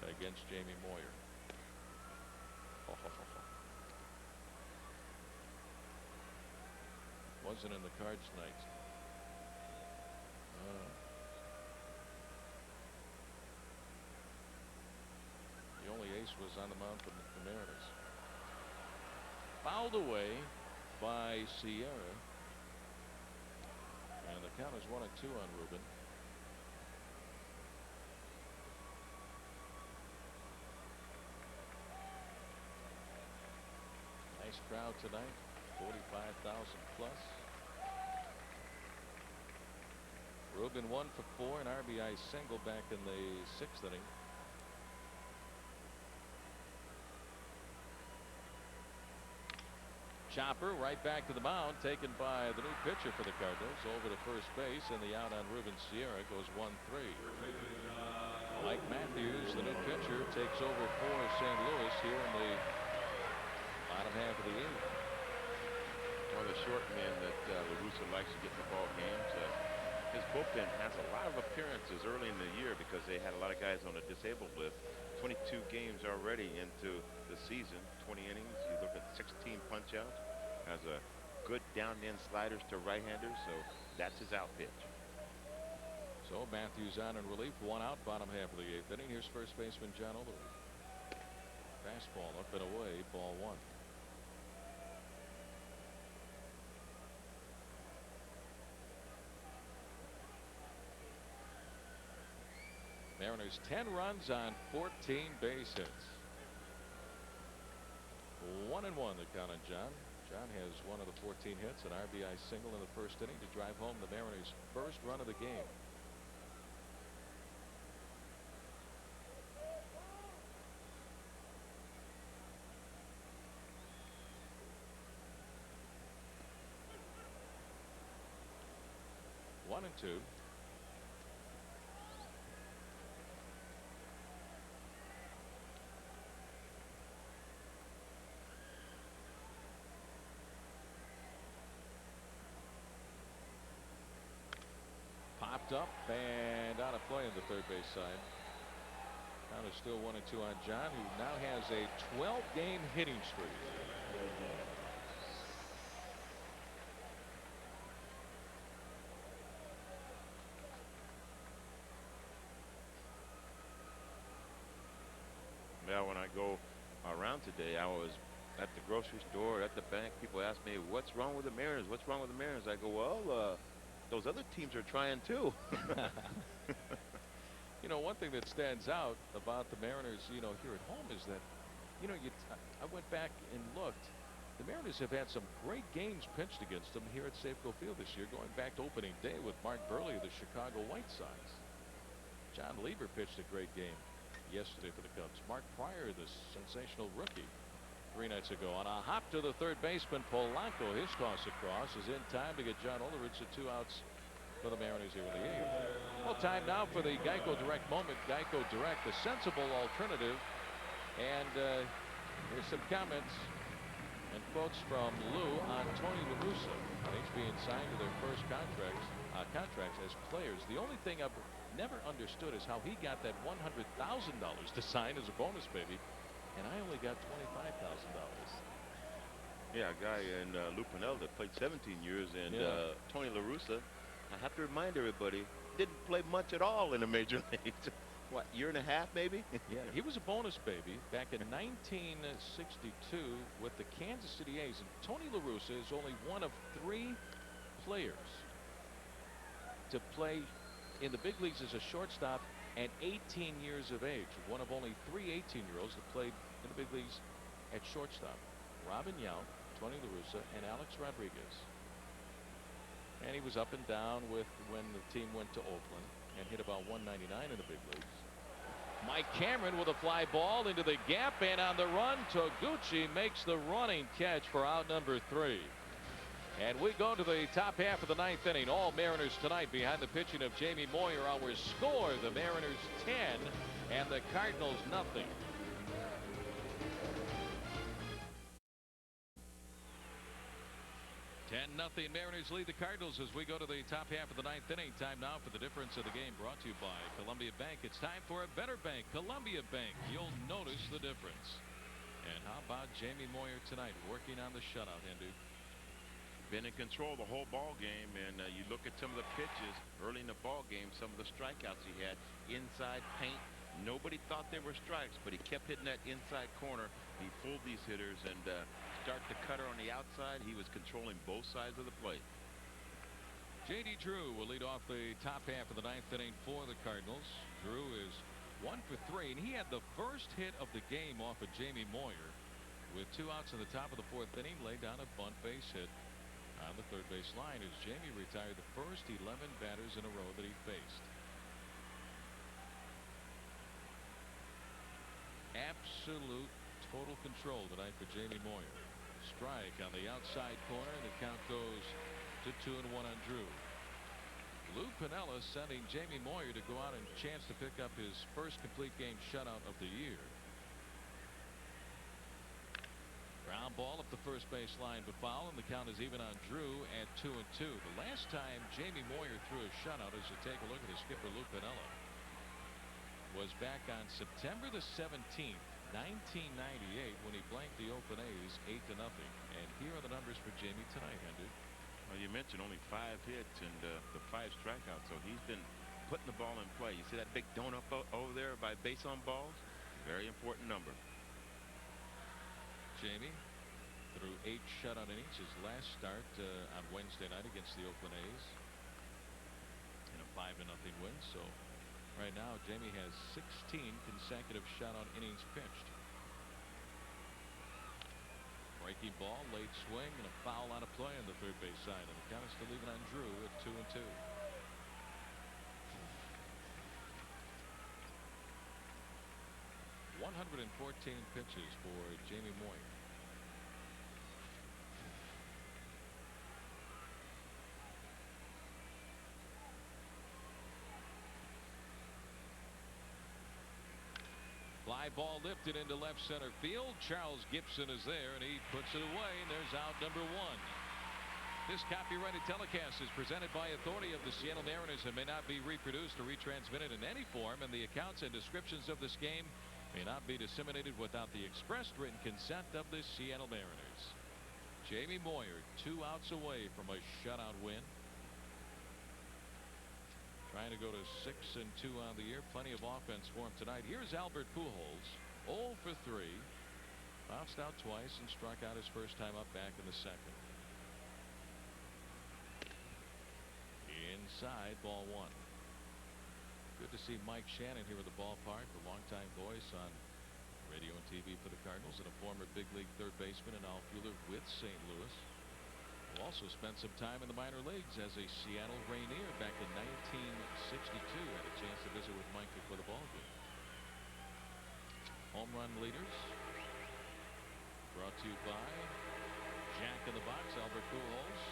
against Jamie Moyer. Wasn't in the Cards night. The only ace was on the mound for the Mariners. Fouled away by Sierra. And the count is 1-2 on Ruben. Nice crowd tonight, 45,000 plus. Ruben 1 for 4, an RBI single back in the 6th inning. Chopper right back to the mound, taken by the new pitcher for the Cardinals over to first base, and the out on Ruben Sierra goes 1-3. Mike Matthews, the new pitcher, takes over for St. Louis here in the bottom half of the 8th.
One of the short men that LaRussa likes to get in the ball games. His bullpen has a lot of appearances early in the year because they had a lot of guys on the disabled list. 22 games already into the season, 20 innings. You look at 16 punch-outs. Has a good down-in sliders to right-handers, so that's his out pitch.
So Matthews on in relief, 1 out, bottom half of the 8th inning. Here's first baseman John Olerud. Fastball up and away, ball 1. Mariners 10 runs on 14 base hits. 1-1 the count on John. John has one of the 14 hits, an RBI single in the first inning to drive home the Mariners' first run of the game. One and two. Popped up and out of play on the third base side. Count is still 1-2 on John, who now has a 12-game hitting streak.
Well, when I go around today, I was at the grocery store, at the bank. People ask me, what's wrong with the Mariners? What's wrong with the Mariners? I go, well, those other teams are trying too.
You know, one thing that stands out about the Mariners, you know, here at home is that, you know, I went back and looked. The Mariners have had some great games pitched against them here at Safeco Field this year, going back to opening day with Mark Burley of the Chicago White Sox. John Lieber pitched a great game yesterday for the Cubs. Mark Pryor, the sensational rookie, 3 nights ago. On a hop to the third baseman, Polanco, his toss across is in time to get John Olerud to 2 outs for the Mariners here in the 8th. Well, time now for the Geico Direct moment. Geico Direct, the sensible alternative. And here's some comments and quotes from Lou on Tony La Russa. Each being signed to their first contracts as players. The only thing I've never understood is how he got that $100,000 to sign as a bonus baby, and I only got $25,000.
Yeah, a guy in Lou Piniella that played 17 years, and Tony La Russa, I have to remind everybody, didn't play much at all in the major leagues. What, year and a half maybe?
Yeah, he was a bonus baby back in 1962 with the Kansas City A's, and Tony La Russa is only one of 3 players to play in the big leagues as a shortstop at 18 years of age. One of only 3 18-year-olds that played in the big leagues at shortstop. Robin Yount, Tony La Russa, and Alex Rodriguez. And he was up and down with when the team went to Oakland and hit about 199 in the big leagues. Mike Cameron with a fly ball into the gap, and on the run, Toguchi makes the running catch for out number 3. And we go to the top half of the 9th inning. All Mariners tonight behind the pitching of Jamie Moyer. Our score, the Mariners 10 and the Cardinals nothing. Nothing. Mariners lead the Cardinals as we go to the top half of the ninth inning. Time now for the difference of the game, brought to you by Columbia Bank. It's time for a better bank, Columbia Bank. You'll notice the difference. And how about Jamie Moyer tonight, working on the shutout, Hindu?
Been in control the whole ball game, and you look at some of the pitches early in the ball game, some of the strikeouts he had inside paint. Nobody thought they were strikes, but he kept hitting that inside corner. He fooled these hitters, and start the cutter on the outside. He was controlling both sides of the plate.
J.D. Drew will lead off the top half of the ninth inning for the Cardinals. Drew is 1 for 3, and he had the first hit of the game off of Jamie Moyer. With 2 outs in the top of the 4th inning, laid down a bunt base hit on the third base line as Jamie retired the first 11 batters in a row that he faced. Absolute total control tonight for Jamie Moyer. Strike on the outside corner, and the count goes to 2-1 on Drew. Lou Piniella sending Jamie Moyer to go out and chance to pick up his first complete game shutout of the year. Ground ball up the first base line, but foul, and the count is even on Drew at 2-2. The last time Jamie Moyer threw a shutout, as you take a look at his skipper Lou Piniella, was back on September the 17th, 1998, when he blanked the Oakland A's 8-0. And here are the numbers for Jamie tonight, Henry.
Well, you mentioned only 5 hits and the 5 strikeouts, so he's been putting the ball in play. You see that big donut over there by base on balls? Very important number.
Jamie threw 8 shutout innings his last start on Wednesday night against the Oakland A's in a 5-0 win. So right now Jamie has 16 consecutive shutout innings pitched. Breaking ball, late swing, and a foul on a play on the third base side, and the count is still even on Drew at 2-2. .114 pitches for Jamie Moyer. Fly ball lifted into left center field. Charles Gibson is there, and he puts it away, and there's out number 1. This copyrighted telecast is presented by authority of the Seattle Mariners and may not be reproduced or retransmitted in any form, and the accounts and descriptions of this game may not be disseminated without the expressed written consent of the Seattle Mariners. Jamie Moyer 2 outs away from a shutout win. Trying to go to 6-2 on the year. Plenty of offense for him tonight. Here's Albert Pujols, 0 for 3. Bounced out twice and struck out his first time up back in the second. Inside, ball 1. Good to see Mike Shannon here at the ballpark, the longtime voice on radio and TV for the Cardinals, and a former big league third baseman and outfielder with St. Louis. Who also spent some time in the minor leagues as a Seattle Rainier back in 1962. Had a chance to visit with Mike before the ball game. Home run leaders brought to you by Jack in the Box, Albert Pujols.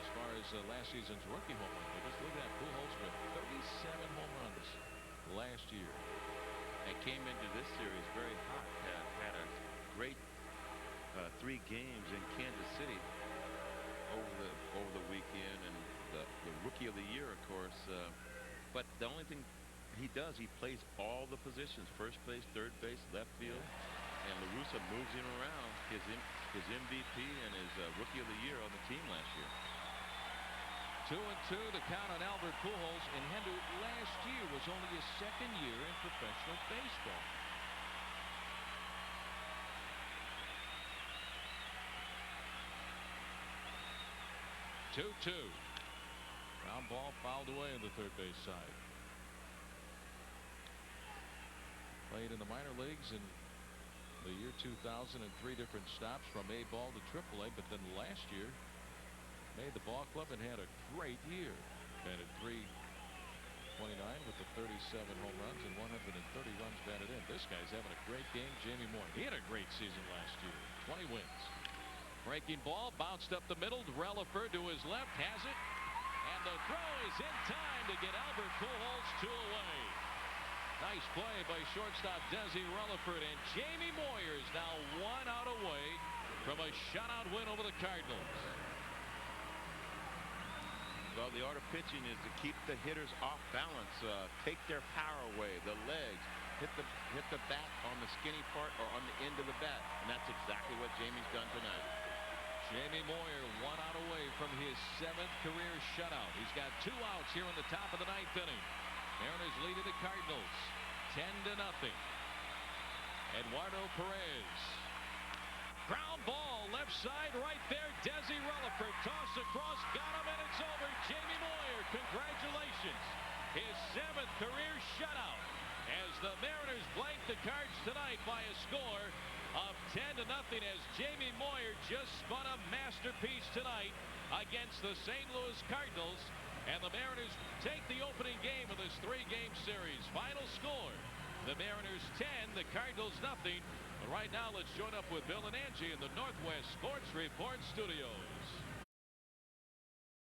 As far as last season's rookie home run leaders, look at that. Pujols with 37 home runs last year.
And came into this series very hot. Had a great 3 games in Kansas City over the weekend, and the rookie of the year, of course. But the only thing he does, he plays all the positions: first base, third base, left field. And La Russa moves him around. His MVP and his rookie of the year on the team last year.
2-2 the count on Albert Pujols, and Henry, last year was only his second year in professional baseball. Two-two. Ground ball fouled away on the third base side. Played in the minor leagues in the year 2000 and 3 different stops from A ball to AAA, but then last year made the ball club and had a great year. Batted .329 with the 37 home runs and 130 runs batted in. This guy's having a great game. Jamie Moyer. He had a great season last year. 20 wins. Breaking ball bounced up the middle. Relaford to his left has it, and the throw is in time to get Albert Pujols 2 away. Nice play by shortstop Desi Rutherford, and Jamie Moyer is now 1 out away from a shutout win over the Cardinals.
Well, the art of pitching is to keep the hitters off balance, take their power away, the legs, hit the bat on the skinny part or on the end of the bat, and that's exactly what Jamie's done tonight.
Jamie Moyer 1 out away from his 7th career shutout. He's got 2 outs here in the top of the 9th inning. Mariners leading the Cardinals 10-0. Eduardo Perez. Ground ball left side right there. Desi Rutherford toss across, got him, and it's over. Jamie Moyer, congratulations. His 7th career shutout as the Mariners blank the Cards tonight by a score of 10-0 as Jamie Moyer just spun a masterpiece tonight against the St. Louis Cardinals, and the Mariners take the opening game of this 3-game series. Final score, the Mariners 10, the Cardinals nothing. But right now, let's join up with Bill and Angie in the Northwest Sports Report studios.